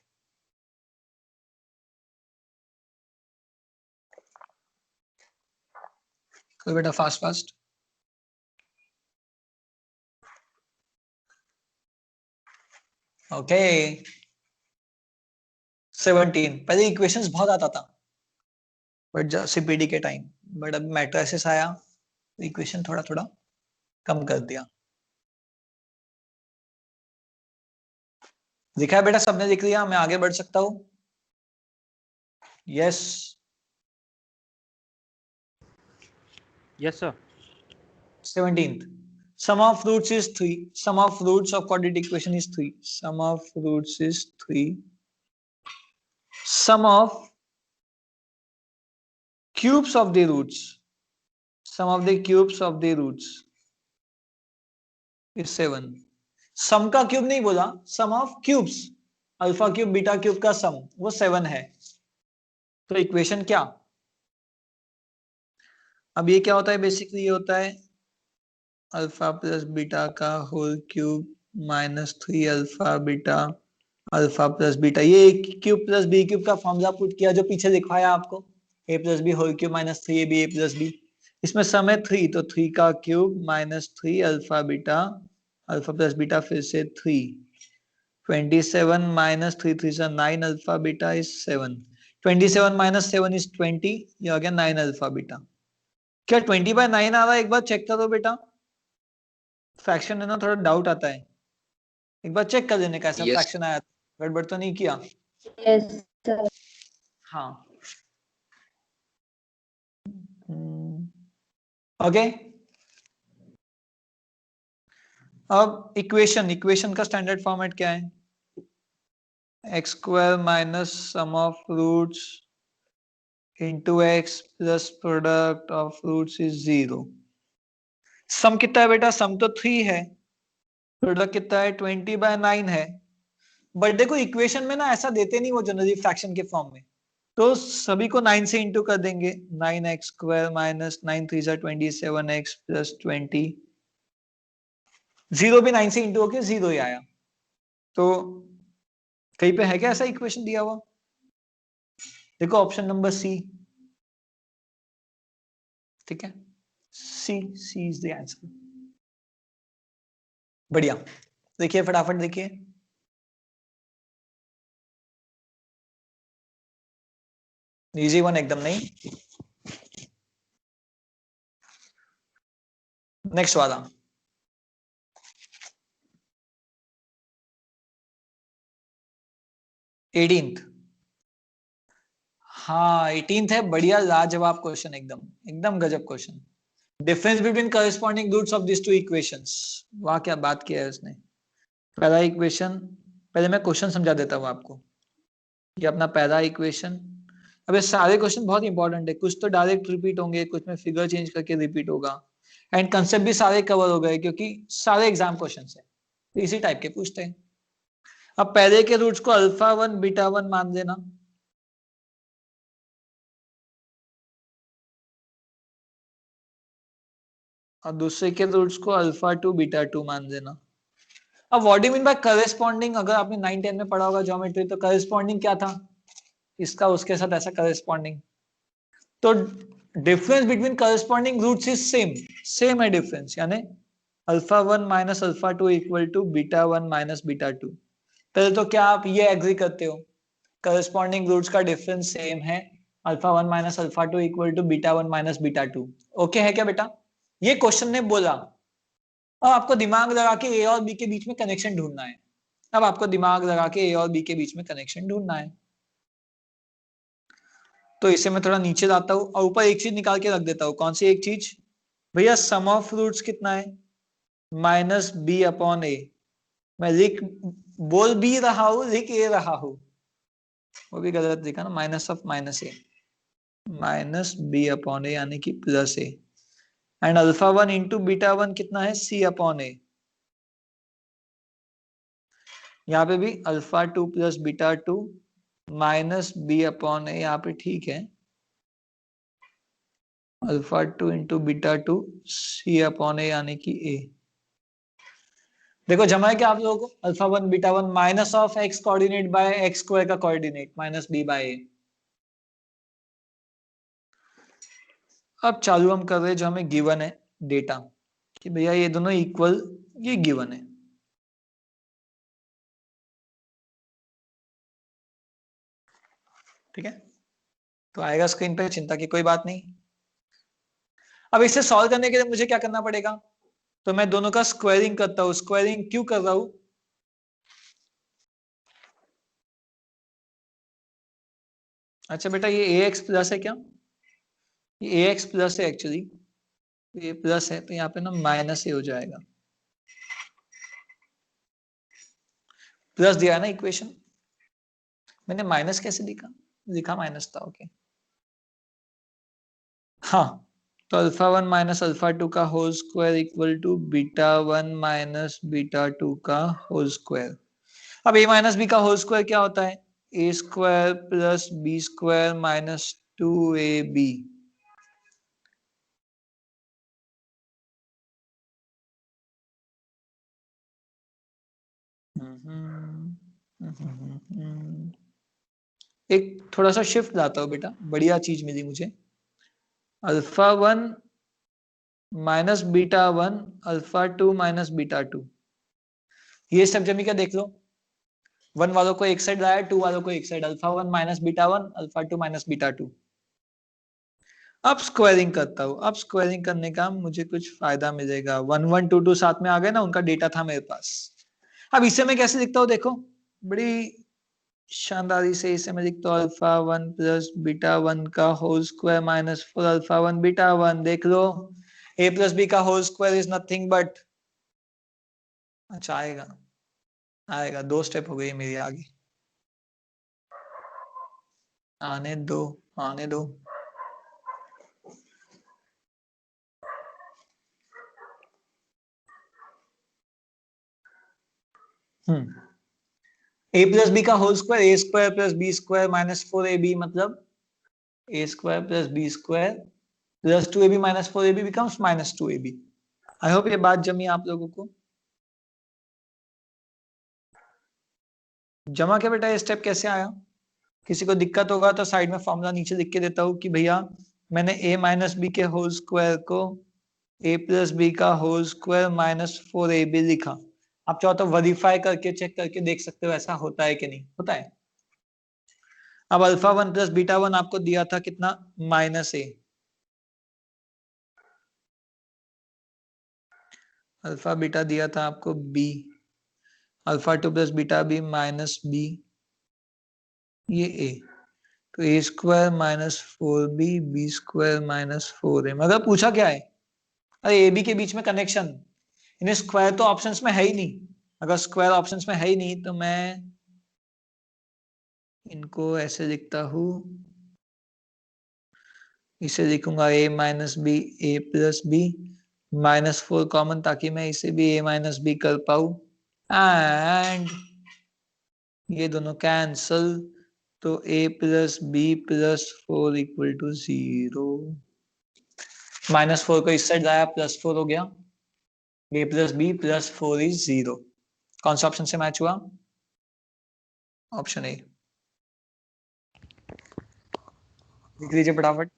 A: तो बेटा फास्ट फास्ट। ओके 17 पहले इक्वेशंस बहुत आता था बट सीपीडी के टाइम, बट अब मैट्रिसेस आया तो इक्वेशन थोड़ा थोड़ा कम कर दिया। लिखा है बेटा सबने? लिख लिया? मैं आगे बढ़ सकता हूँ? Yes
B: yes sir.
A: 17th sum of roots is 3, sum of roots of quadratic equation is 3, sum of roots is 3, sum of cubes of the roots, sum of the cubes of the roots is 7। Sum का cube नहीं बोला, sum of cubes, alpha cube beta cube का sum वो 7 है। तो equation क्या? अब ये क्या होता है? बेसिकली ये होता है अल्फा प्लस बीटा का whole cube minus 3 alpha beta alpha plus beta. ये a cube plus b cube का फॉर्मूला पुट किया जो पीछे लिखवाया आपको, a plus B whole cube minus 3 a b A plus b. इसमें सम है 3, तो 3 का cube minus 3 alpha beta alpha plus beta फिर से 3। 27 माइनस 3 3 से 9 alpha beta is 7। 27 minus 7 is 20, ये आ गया 9 अल्फा बीटा। क्या 20/9 आ रहा है? एक बार चेक करो बेटा, फ्रैक्शन है ना, थोड़ा डाउट आता है, एक बार चेक कर लेने कैसा फ्रैक्शन आया, गड़बड़ तो नहीं किया?
D: Yes sir.
A: हाँ ओके। अब इक्वेशन का स्टैंडर्ड फॉर्मेट क्या है? X square minus sum of roots into x plus product of roots is 0। Sum कितना है बेटा? सम तो 3 है, प्रोडक्ट कितना है? 20/9 है। बट देखो इक्वेशन में ना ऐसा देते नहीं वो जनरली फ्रैक्शन के फॉर्म में, तो सभी को 9 से इंटू कर देंगे। 9x² minus 9 3 27x plus 20। 0 भी 9 से इंटू होके 0 ही आया। तो कहीं पे है क्या ऐसा इक्वेशन दिया हुआ? देखो ऑप्शन नंबर सी, ठीक है, सी इज द आंसर। बढ़िया, देखिए फटाफट देखिए। इजी वन एकदम नहीं। नेक्स्ट वाला, एटीन्थ। हाँ 18th है, बढ़िया लाजवाब क्वेश्चन, एकदम एकदम गजब question. Difference between corresponding roots of this two equations. वाह क्या बात किया है उसने। पहला इक्वेशन, पहले मैं क्वेश्चन समझा देता हूँ आपको। ये अपना पहला इक्वेशन। अब ये सारे क्वेश्चन बहुत इंपॉर्टेंट है, कुछ तो डायरेक्ट रिपीट होंगे, कुछ में फिगर चेंज करके रिपीट होगा, एंड कंसेप्ट भी सारे कवर हो गए क्योंकि सारे एग्जाम क्वेश्चन है, तो इसी टाइप के पूछते हैं। अब पहले के रूट्स को अल्फा 1 बीटा 1 मान देना। और दूसरे के रूट्स को अल्फा 2 बीटा 2 मान देना। अब what do mean by corresponding? अगर आपने 9 10 में पढ़ा होगा ज्योमेट्री, तो करेस्पॉन्डिंग क्या था? इसका उसके साथ ऐसा करेस्पॉन्डिंग। तो difference between corresponding roots is same है डिफरेंस, यानी alpha 1 minus alpha 2 equal to beta 1 minus beta 2। पहले तो क्या आप ये एग्री करते हो करेस्पॉन्डिंग रूट्स का डिफरेंस सेम है, alpha 1 minus alpha 2 equal to beta 1 minus beta 2? Okay है क्या बेटा? ये क्वेश्चन ने बोला। अब आपको दिमाग लगा के ए और बी के बीच में कनेक्शन ढूंढना है। अब आपको दिमाग लगा के ए और बी के बीच में कनेक्शन ढूंढना है। तो इसे मैं थोड़ा नीचे लाता हूं और ऊपर एक चीज निकाल के रख देता हूं। कौन सी एक चीज भैया? सम ऑफ रूट्स कितना है? माइनस बी अपॉन ए। मैं बोल भी रहा हूं, लिख ए रहा हूं, वो भी गलत लिखा ना। Minus of minus a, minus B upon ए यानी कि plus a. And alpha 1 into beta 1 कितना है? सी अपॉन ए। यहाँ पे भी alpha 2 plus beta 2 minus B upon a, यहाँ पे ठीक है। Alpha 2 into beta 2 c upon ए यानी कि ए। देखो जमा है क्या आप लोगों को? Alpha 1 beta 1 minus of x coordinate by x square का coordinate minus B by A. अब चालू हम कर रहे हैं जो हमें गिवन है डेटा, कि भैया ये दोनों इक्वल, ये गिवन है। ठीक है, तो आएगा स्क्रीन पे, चिंता की कोई बात नहीं। अब इसे सॉल्व करने के लिए मुझे क्या करना पड़ेगा? तो मैं दोनों का स्क्वायरिंग करता हूं। स्क्वायरिंग क्यों कर रहा हूं? अच्छा बेटा, ये ए एक्स प्लस है क्या? ये ए एक्स प्लस है एक्चुअली, ये प्लस है तो यहाँ पे ना माइनस ए हो जाएगा। प्लस दिया है ना इक्वेशन, मैंने माइनस कैसे लिखा? लिखा माइनस था, ओके। हाँ, तो अल्फा 1 माइनस अल्फा 2 का whole square equal to beta 1 minus beta 2 का होल स्क्वायर। अब ए माइनस बी का होल स्क्वायर क्या होता है? A square plus B square minus 2ab। एक थोड़ा सा शिफ्ट लाता हूं बेटा, बढ़िया चीज मिली मुझे। Alpha 1 minus beta 1 alpha 2 minus beta 2। ये स्टेप जमी का देख लो, 1 वालों को एक साइड लाया, 2 वालों को एक side. Alpha 1 minus beta 1 alpha 2 minus beta 2। अब स्क्वायरिंग करता हूं। अब स्क्वायरिंग करने का मुझे कुछ फायदा मिलेगा। 1 1 2 2 साथ में आ गए ना, उनका डेटा था मेरे पास। अब इसे मैं कैसे लिखता हूँ? देखो बड़ी शानदारी से इसे मैं लिखता हूँ अल्फा 1 प्लस बीटा 1 का whole square minus 4 alpha 1 beta 1। देख लो, a प्लस बी का whole square is nothing but, अच्छा आएगा आएगा, 2 स्टेप हो गई मेरी आगे। आने दो, आने दो। ए प्लस बी का whole square, a square plus B square minus 4ab, मतलब a square plus B square plus 2ab minus 4ab becomes minus 2ab। I hope ये बात जमी आप लोगों को। जमा के बेटा ये स्टेप कैसे आया? किसी को दिक्कत होगा तो साइड में फॉर्मूला नीचे लिख के देता हूं कि भैया मैंने a माइनस बी के होल स्क्वायर को a प्लस बी का होल स्क्वायर माइनस 4ab लिखा। आप चाहो तो वेरीफाई करके चेक करके देख सकते हो ऐसा होता है कि नहीं होता है। अब अल्फा 1 प्लस बीटा 1 आपको दिया था कितना? माइनस ए। अल्फा बीटा दिया था आपको b, alpha 2 plus beta b minus b, ये a। तो a square minus 4b b square minus 4a। मगर पूछा क्या है? अरे ए बी के बीच में कनेक्शन, इन्हें स्क्वायर तो ऑप्शंस में है ही नहीं। अगर स्क्वायर ऑप्शंस में है ही नहीं तो मैं इनको ऐसे लिखता हूं, इसे लिखूंगा a minus B A plus B minus 4 common, ताकि मैं इसे भी a माइनस बी कर पाऊं। एंड ये दोनों कैंसल, तो a plus B plus 4 equal to 0। -4 को इस साइड लाया, +4 हो गया, a + b + 4 इज 0। कौन सा ऑप्शन से मैच हुआ? Option A. लिख लीजिए फटाफट।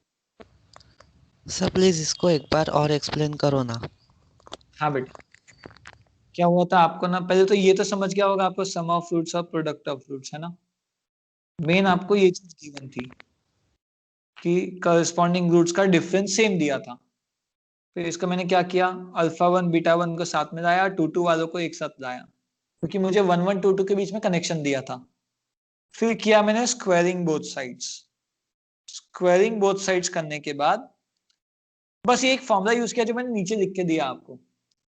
E: सर प्लीज इसको एक बार और एक्सप्लेन करो ना।
A: हाँ बेटा, क्या हुआ था आपको ना, पहले तो ये तो समझ गया होगा आपको, सम ऑफ फ्रूट्स और प्रोडक्ट ऑफ फ्रूट्स, है ना। मेन आपको ये चीज गिवन थी कि करस्पॉन्डिंग रूट्स का डिफरेंस सेम दिया था। फिर इसका मैंने क्या किया, α1 β1 को साथ में लाया, 2 वालों को एक साथ लाया, क्योंकि मुझे 1 1 2 2 के बीच में कनेक्शन दिया था। फिर किया मैंने squaring both sides. Squaring both sides करने के बाद बस ये एक फॉर्मूला यूज किया जो मैंने नीचे लिख के दिया आपको,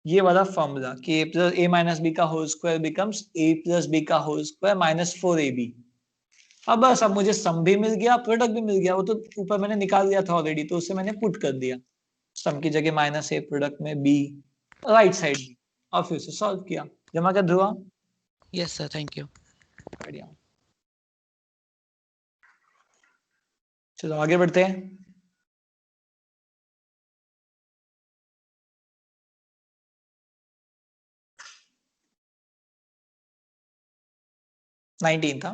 A: ये वाला फॉर्मूला कि a माइनस बी का whole square becomes a plus B का होल स्क्वायर -4ab। अब बस, अब मुझे सम भी मिल गया, प्रोडक्ट भी मिल गया, वो तो ऊपर मैंने निकाल दिया था ऑलरेडी, तो उसे मैंने पुट कर दिया, सम की जगह -a, प्रोडक्ट में b, राइट साइड भी, और फिर से सॉल्व किया। जमा कर Dhruva?
E: Yes sir, thank you.
A: बढ़िया। चलो आगे बढ़ते हैं। नाइनटीन था।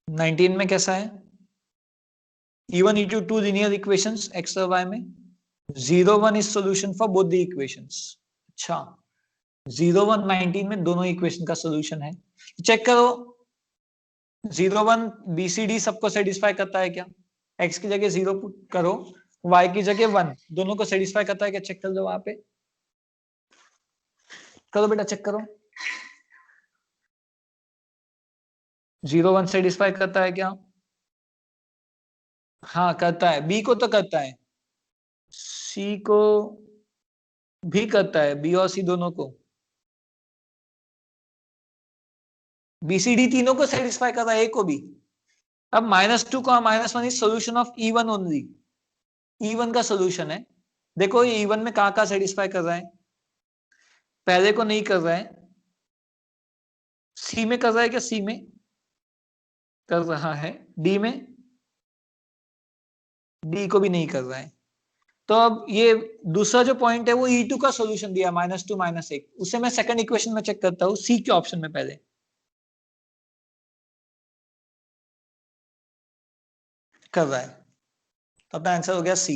A: नाइनटीन में कैसा है, E1 E2 2 linear equations x और y में 0 1 is solution for both the equations। अच्छा, 0 1 19 में दोनों इक्वेशन का सोल्यूशन है। चेक करो 0 1 BCD सबको सेटिस्फाई करता है क्या? x की जगह 0 पुट करो, y की जगह 1, दोनों को सेटिस्फाई करता है क्या? चेक कर दो, वहां पे करो बेटा, चेक करो 0 1 सेटिस्फाई करता है क्या? हाँ करता है। b को तो करता है, c को भी करता है, b और c दोनों को। BCD तीनों को सेटिस्फाई कर रहा है, a को भी। अब -2 का -1 is solution of E1 only, E1 का सोल्यूशन है। देखो ये E1 में कहां सेटिस्फाई कर रहा है, पहले को नहीं कर रहा है, C में कर रहा है क्या? C में कर रहा है, D में, D को भी नहीं कर रहा है। तो अब ये दूसरा जो पॉइंट है वो E2 का सोल्यूशन दिया -2 -1, उसे मैं सेकंड इक्वेशन में चेक करता हूँ, C के ऑप्शन में पहले कर रहा है, तो अपना आंसर हो गया C।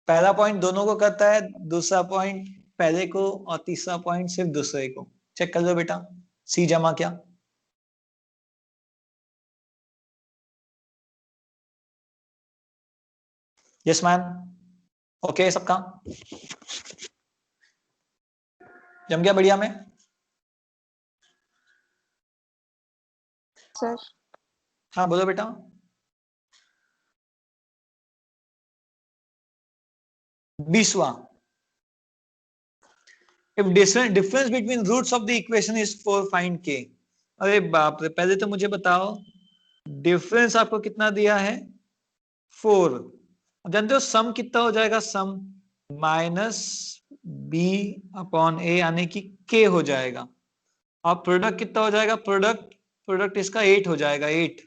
A: पहला पॉइंट दोनों को करता है, दूसरा पॉइंट पहले को, और तीसरा पॉइंट सिर्फ दूसरे को। चेक कर लो बेटा, C जमा क्या? यस मैन, ओके सबका जम गया बढ़िया में?
F: सर
A: हाँ बोलो बेटा। बीसवा, if difference between roots of the equation is 4 find k। अरे बाप रे, पहले तो मुझे बताओ डिफरेंस आपको कितना दिया है? 4। जानते हो सम कितना हो जाएगा? सम -b/a यानी कि k हो जाएगा, और प्रोडक्ट कितना हो जाएगा? प्रोडक्ट इसका 8 हो जाएगा, 8।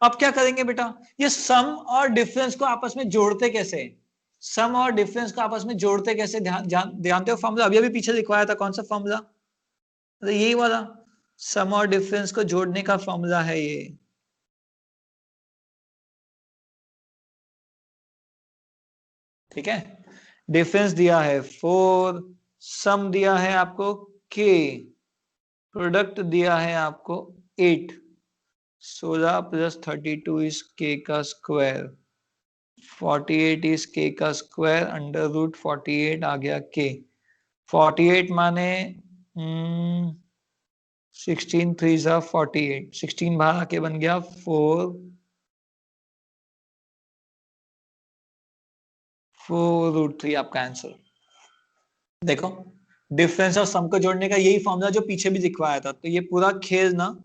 A: अब क्या करेंगे बेटा, ये सम और डिफरेंस को आपस में जोड़ते कैसे? सम और डिफरेंस को आपस में जोड़ते कैसे? ध्यान हो फॉर्मूला अभी अभी पीछे लिखवाया था, कौन सा फॉर्मूला? अरे यही वाला, सम और डिफरेंस को जोड़ने का फॉर्मूला है ये। ठीक है, डिफरेंस दिया है 4, सम दिया है आपको k, प्रोडक्ट दिया है आपको 8। 16 + 32 इज k का स्क्वायर, 48 इज k का स्क्वायर, √48 आ गया k। 48 माने 16 3 जा 48, 16 बाहर आके बन गया 4√3 आपका आंसर। देखो डिफरेंस और सम को जोड़ने का यही फॉर्मूला जो पीछे भी दिखवाया था, तो ये पूरा खेल ना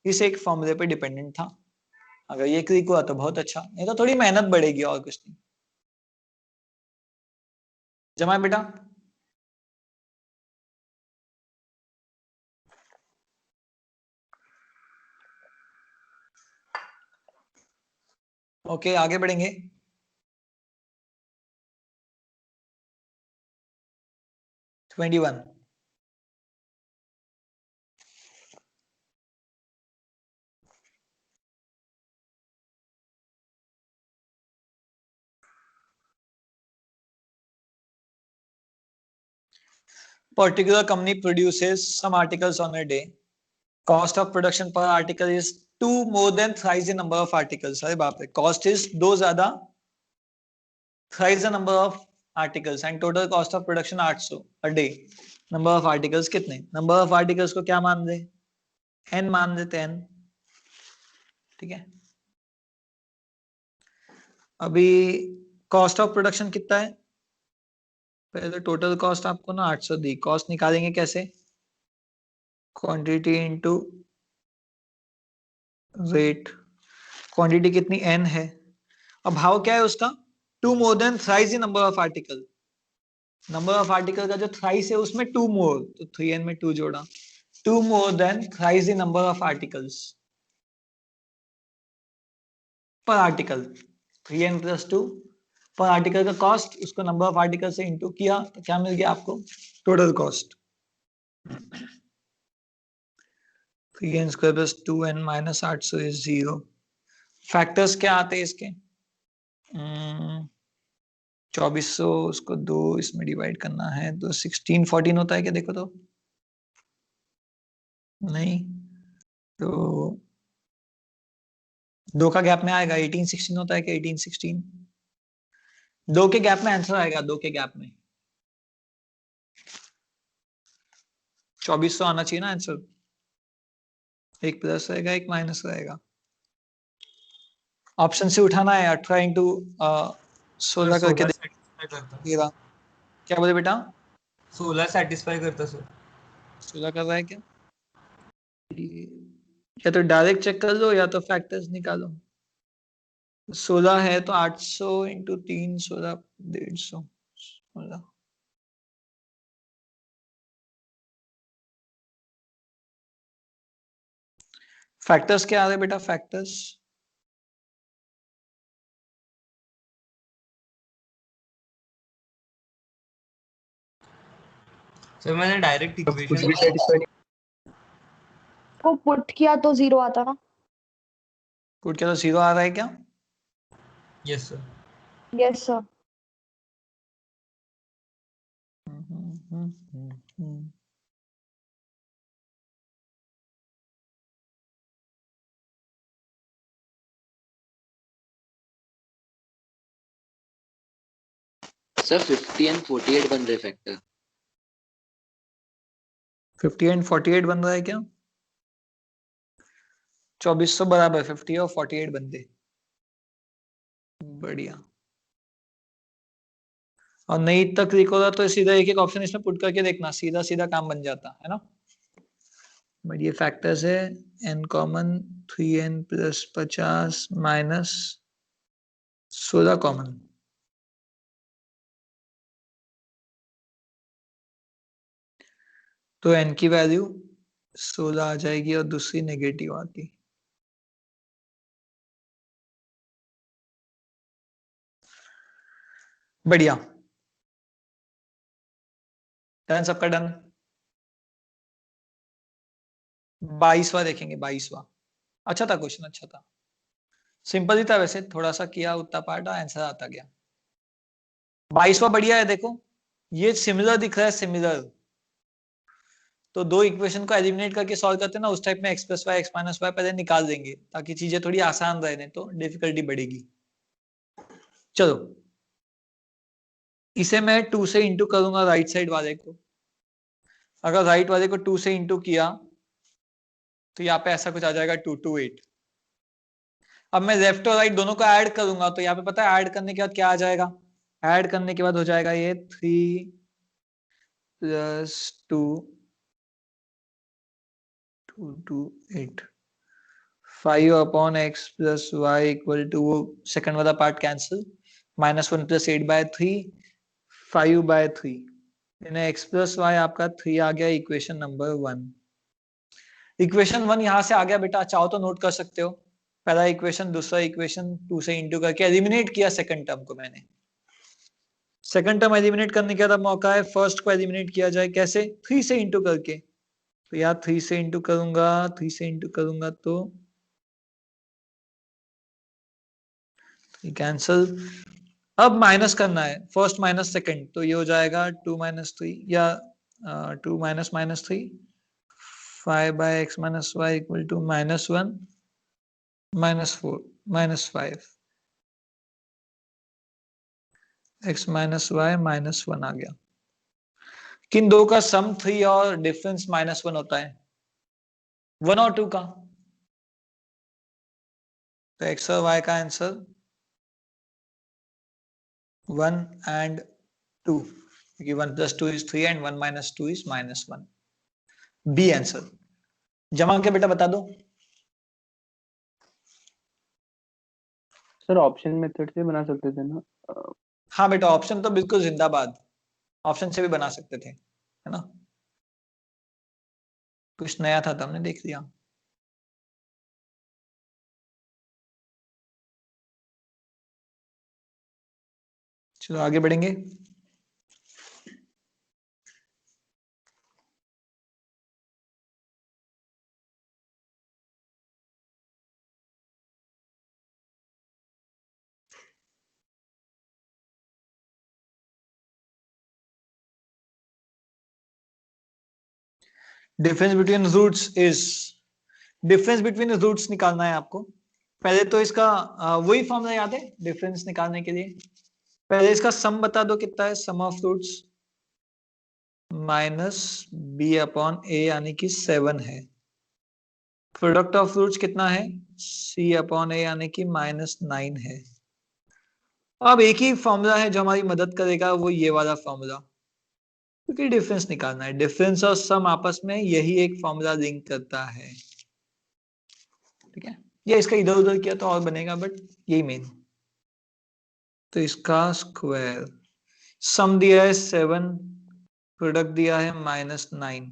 A: इस एक फॉर्मूले पे डिपेंडेंट था। अगर ये क्लिक हुआ तो बहुत अच्छा, नहीं तो थोड़ी मेहनत बढ़ेगी और कुछ नहीं। जमा बेटा? ओके आगे बढ़ेंगे। Twenty one. Particular company produces some articles on a day. Cost of production per article is 2 more than thrice the number of articles. अरे बाप रे, cost is 2 ज्यादा thrice the number of articles and total cost of production 800 a day. Number of articles कितने? Number of articles को क्या मान दे? n मान देते n, ठीक है। अभी कॉस्ट ऑफ प्रोडक्शन कितना है? पहले टोटल कॉस्ट आपको ना 800 दी, कॉस्ट निकालेंगे कैसे? Quantity into rate. क्वांटिटी कितनी n है, अब भाव क्या है उसका? 2 more than thrice the number of article. Number of article का जो थ्राइस है उसमें 2 मोर, तो 3n में 2 जोड़ा, 2 more than thrice the number of articles पर आर्टिकल। 3n प्लस 2 पर आर्टिकल का कॉस्ट, उसको नंबर ऑफ आर्टिकल से इंटू किया तो क्या मिल गया आपको? Total cost. 3n square plus 2n minus 800 is 0। Factors क्या आते हैं इसके? 2400 उसको 2 इसमें डिवाइड करना है तो 16 14 होता है क्या? देखो तो नहीं, तो 2 का गैप में आएगा 18 16 होता है क्या? 18 16 2 के गैप में आंसर आएगा, 2 के गैप में 2400 आना चाहिए ना आंसर। एक प्लस रहेगा एक माइनस रहेगा, ऑप्शन से उठाना है। 18 इंटू 16 करके देगा। क्या बोले बेटा?
C: 16 सेटिस्फाई करता सर।
A: 16 कर रहा है क्या? या तो डायरेक्ट चेक कर लो या तो फैक्टर्स निकालो। 16 है तो 800 इंटू 3 16 150 फैक्टर्स क्या आ रहे बेटा? फैक्टर्स
C: सर मैंने डायरेक्ट इक्वेशन
D: को पुट किया तो 0 आता ना।
A: पुट किया तो 0 आ रहा है क्या?
C: Yes sir.
D: Yes sir.
E: Sir 50 and 48 बन रहे फैक्टर।
A: 50 एंड 48 बन रहा है क्या? 2400 बराबर 50 और 48 बनते। बढ़िया। और नहीं तक लिख होगा तो सीधा एक एक ऑप्शन इसमें पुट करके देखना, सीधा सीधा काम बन जाता है ना। बट ये फैक्टर्स है n common 3n plus 50 minus 16 common. तो n की वैल्यू 16 आ जाएगी और दूसरी नेगेटिव आती। बढ़िया, डन, सबका डन। 22वां देखेंगे। 22वां अच्छा था, क्वेश्चन अच्छा था, सिंपल ही था वैसे, थोड़ा सा किया उतना पार्ट आंसर आता गया। 22वां बढ़िया है। देखो ये सिमिलर दिख रहा है, सिमिलर, तो दो इक्वेशन को एलिमिनेट करके सॉल्व करते हैं ना, उस टाइप में x plus y x minus y पहले निकाल देंगे ताकि चीजें थोड़ी आसान रहने, तो डिफिकल्टी बढ़ेगी। चलो इसे मैं 2 से इंटू करूंगा राइट साइड वाले को। अगर राइट वाले को 2 से इंटू किया तो यहाँ पे ऐसा कुछ आ जाएगा 228। अब मैं लेफ्ट और राइट दोनों को ऐड करूंगा तो यहाँ पे पता है ऐड करने के बाद क्या आ जाएगा? ऐड करने के बाद हो जाएगा ये 3 plus 2 228 5 upon x plus y equal to, वो सेकंड वाला part cancel, -1 plus 8/3 5/3 x plus y आपका 3 आ गया इक्वेशन नंबर 1। इक्वेशन 1 यहां से आ गया बेटा, चाहो तो नोट कर सकते हो। पहला इक्वेशन दूसरा इक्वेशन 2 से इंटू करके एलिमिनेट किया सेकंड टर्म को मैंने। सेकंड टर्म एलिमिनेट करने का मौका है, फर्स्ट को एलिमिनेट किया जाए कैसे, 3 से इंटू करके। तो यार 3 से इंटू करूंगा, 3 से इंटू करूंगा तो कैंसल। अब माइनस करना है, फर्स्ट माइनस सेकंड, तो ये हो जाएगा 2 माइनस 3 या 2 minus minus 3, 5 by x minus y equal to -1 -4 -5 x minus y -1 आ गया। किन दो का सम 3 और डिफरेंस -1 होता है, 1 और 2 का। तो x और y का आंसर 1 and 2, क्योंकि 1 + 2 is 3 and 1 - 2 is -1। B answer. जमा के बेटा बता दो।
B: सर ऑप्शन मेथड से बना सकते थे ना?
A: हाँ बेटा, ऑप्शन तो बिल्कुल जिंदाबाद, ऑप्शन से भी बना सकते थे, है ना। कुछ नया था तो हमने देख लिया। चलो आगे बढ़ेंगे। Difference between roots is, difference between roots निकालना है आपको। पहले तो इसका वही फॉर्मूला याद है डिफरेंस निकालने के लिए। पहले इसका सम बता दो कितना है, सम ऑफ रूट्स -b/a यानी कि 7 है। प्रोडक्ट ऑफ रूट्स कितना है, c/a यानी कि -9 है। अब एक ही फॉर्मूला है जो हमारी मदद करेगा, वो ये वाला फॉर्मूला, क्योंकि डिफरेंस निकालना है। डिफरेंस और सम आपस में यही एक फॉर्मूला लिंक करता है, ठीक है। ये इसका इधर उधर किया तो और बनेगा, बट यही मेन। तो इसका स्क्वायर, सम दिया है 7, प्रोडक्ट दिया है -9,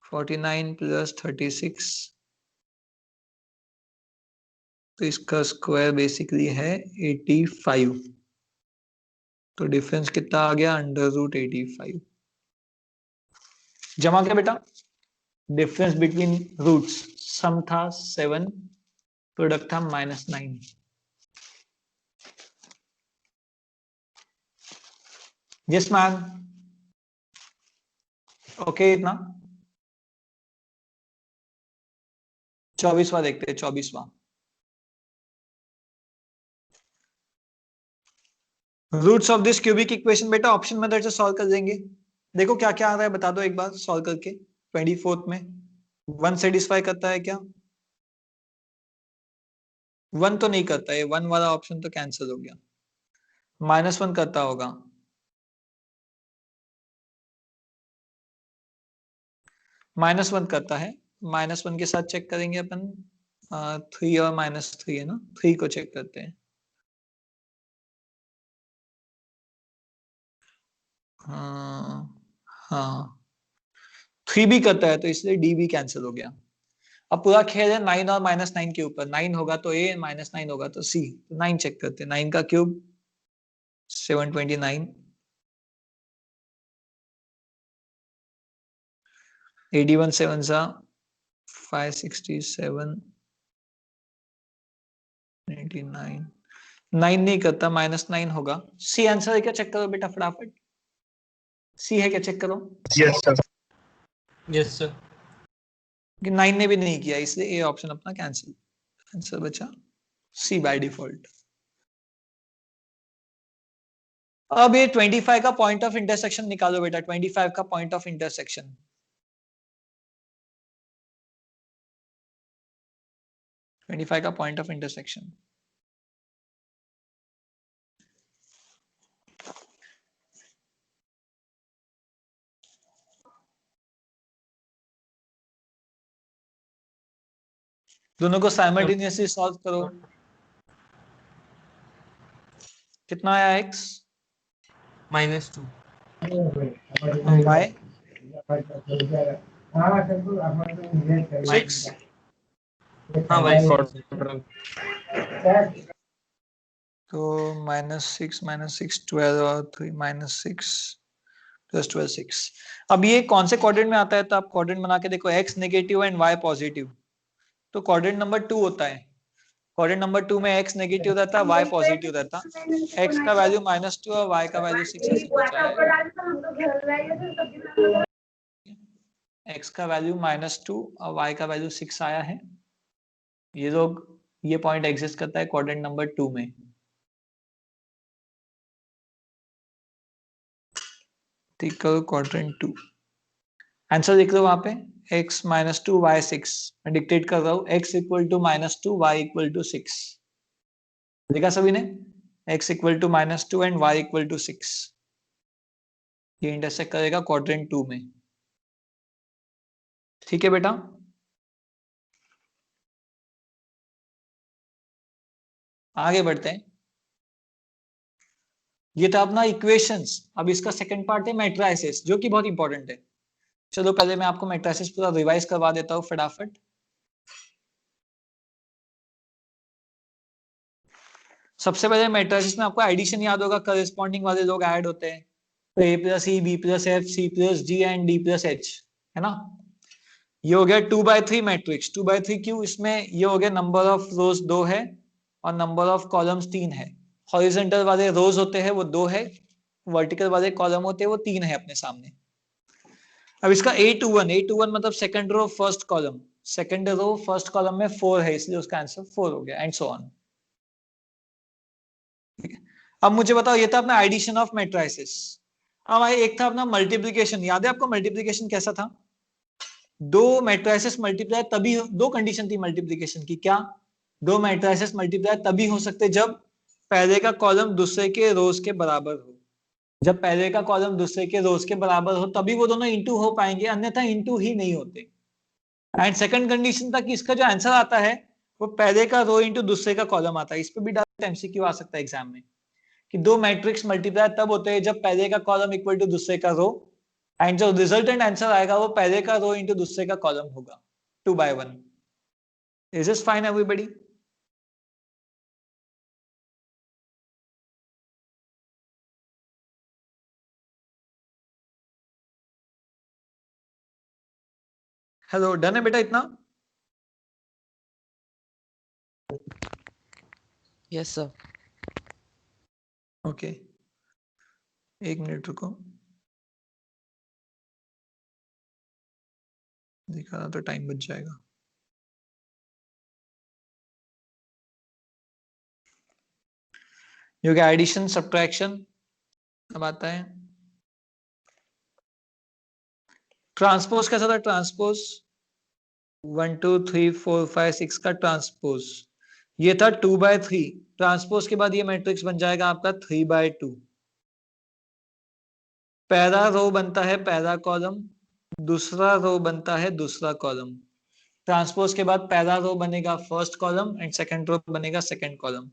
A: 49 + 36, तो इसका स्क्वायर बेसिकली है 85। तो डिफरेंस कितना आ गया, √85। जमा क्या बेटा, डिफरेंस बिटवीन रूट्स, सम था 7, प्रोडक्ट था -9। Yes ma'am, okay. इतना 24वां देखते हैं, 24वां। Roots of this cubic equation बेटा ऑप्शन मेथड से सॉल्व कर देंगे। देखो क्या क्या आ रहा है, बता दो एक बार सॉल्व करके। 24th में 1 सेटिस्फाई करता है क्या, 1 तो नहीं करता है, 1 वाला ऑप्शन तो कैंसिल हो गया। -1 करता होगा, -1 करता है। -1 के साथ चेक करेंगे अपन, 3 और -3 है ना, 3 को चेक करते हैं। हाँ 3 भी करता है, तो इसलिए डी भी कैंसिल हो गया। अब पूरा खेल है 9 और -9 के ऊपर। 9 होगा तो ए, -9 होगा तो सी। 9 चेक करते हैं, 9 का क्यूब 729, 81 7 सा 567, 89। 9 नहीं करता, -9 होगा। सी आंसर है क्या, चेक करो बेटा फटाफट। सी है क्या, चेक करो।
C: Yes sir, yes sir.
A: 9 ने भी नहीं किया, इसलिए ए ऑप्शन अपना कैंसिल। आंसर बचा सी बाय डिफॉल्ट। अब ये 25 का पॉइंट ऑफ इंटरसेक्शन निकालो बेटा, 25 का पॉइंट ऑफ इंटरसेक्शन। का पॉइंट ऑफ इंटरसेक्शन दोनों को साइमल्टेनियसली सॉल्व करो। कितना आया x,
C: -2,
A: y 6,
C: हाँ भाई क्वाड्रेंट।
A: तो -6 -6 12 और 3 -6 + 12 6। अब ये कौन से क्वाड्रेंट में आता है, तो आप क्वाड्रेंट बना के देखो, x negative and y positive, तो क्वाड्रेंट नंबर 2 होता है। क्वाड्रेंट नंबर 2 में x नेगेटिव रहता है, y पॉजिटिव रहता है। x का वैल्यू -2 और y का वैल्यू 6 ऐसे कुछ आया है। x का वैल्यू -2 और y का वैल्यू 6 आया है। ये लोग, ये पॉइंट एग्जिस्ट करता है क्वाड्रेंट नंबर 2 में। ठीक करो क्वाड्रेंट 2, आंसर लिख लो वहां पे, x -2 y 6। मैं डिक्टेट कर रहा हूँ, x = -2 y = 6। देखा सभी ने, x = -2 एंड y = 6। ये इंटरसेक्ट करेगा क्वाड्रेंट 2 में। ठीक है बेटा, आगे बढ़ते हैं। ये था अपना इक्वेशंस। अब इसका सेकंड पार्ट है मैट्रिसेस, जो कि बहुत इंपॉर्टेंट है। चलो पहले मैं आपको मैट्रिसेस पूरा रिवाइज करवा देता हूँ फटाफट। सबसे पहले मैट्रिसेस में आपको एडिशन याद होगा, करस्पॉन्डिंग वाले लोग ऐड होते हैं, तो a + e b + f c + g and d + h, है ना। ये हो गया 2/3 मैट्रिक्स। 2/3 क्यों, इसमें ये हो गया नंबर ऑफ रोज 2 है और नंबर ऑफ कॉलम्स 3 है। हॉरिजॉन्टल वाले रोज होते हैं वो 2 है, वर्टिकल वाले कॉलम होते हैं वो 3 है अपने सामने। अब इसका A21 मतलब second row first column, second row first column में 4 है, इसलिए उसका आंसर 4 हो गया, एंड सो ऑन। अब मुझे बताओ, ये था अपना एडिशन ऑफ मैट्रिसेस। अब एक था अपना मल्टीप्लिकेशन, याद है आपको मल्टीप्लिकेशन कैसा था? दो मैट्रिसेस मल्टीप्लाई तभी, दो कंडीशन थी मल्टीप्लिकेशन की, क्या? दो मैट्रिसेस मल्टीप्लाई तभी हो सकते जब पहले का कॉलम दूसरे के रोज के बराबर हो। जब पहले का कॉलम दूसरे के रोज के बराबर हो तभी वो दोनों इंटू हो पाएंगे, अन्यथा इंटू ही नहीं होते। एंड सेकंड कंडीशन था कि इसका जो आंसर आता है वो पहले का रो इंटू दूसरे का कॉलम आता है। इस पे भी डायरेक्ट एमसीक्यू आ सकता है एग्जाम में, कि दो मैट्रिक्स मल्टीप्लाई तब होते हैं जब पहले का कॉलम इक्वल टू दूसरे का रो, एंड जो रिजल्टेंट आंसर आएगा वो पहले का रो इंटू दूसरे का कॉलम होगा, 2/1। Is this fine everybody? Hello, done है बेटा इतना?
E: Yes, sir.
A: ओके, एक मिनट रुको, दिखा रहा तो टाइम बच जाएगा। जो कि एडिशन सब्ट्रैक्शन अब आता है। ट्रांसपोज कैसा था? ट्रांसपोज 1 2 3 4 5 6 का ट्रांसपोज, ये था 2/3। ट्रांसपोज के बाद ये मैट्रिक्स बन जाएगा आपका 3/2। पहला रो बनता है पहला कॉलम, दूसरा रो बनता है दूसरा कॉलम। ट्रांसपोज के बाद पहला रो बनेगा first column and second row बनेगा सेकंड कॉलम।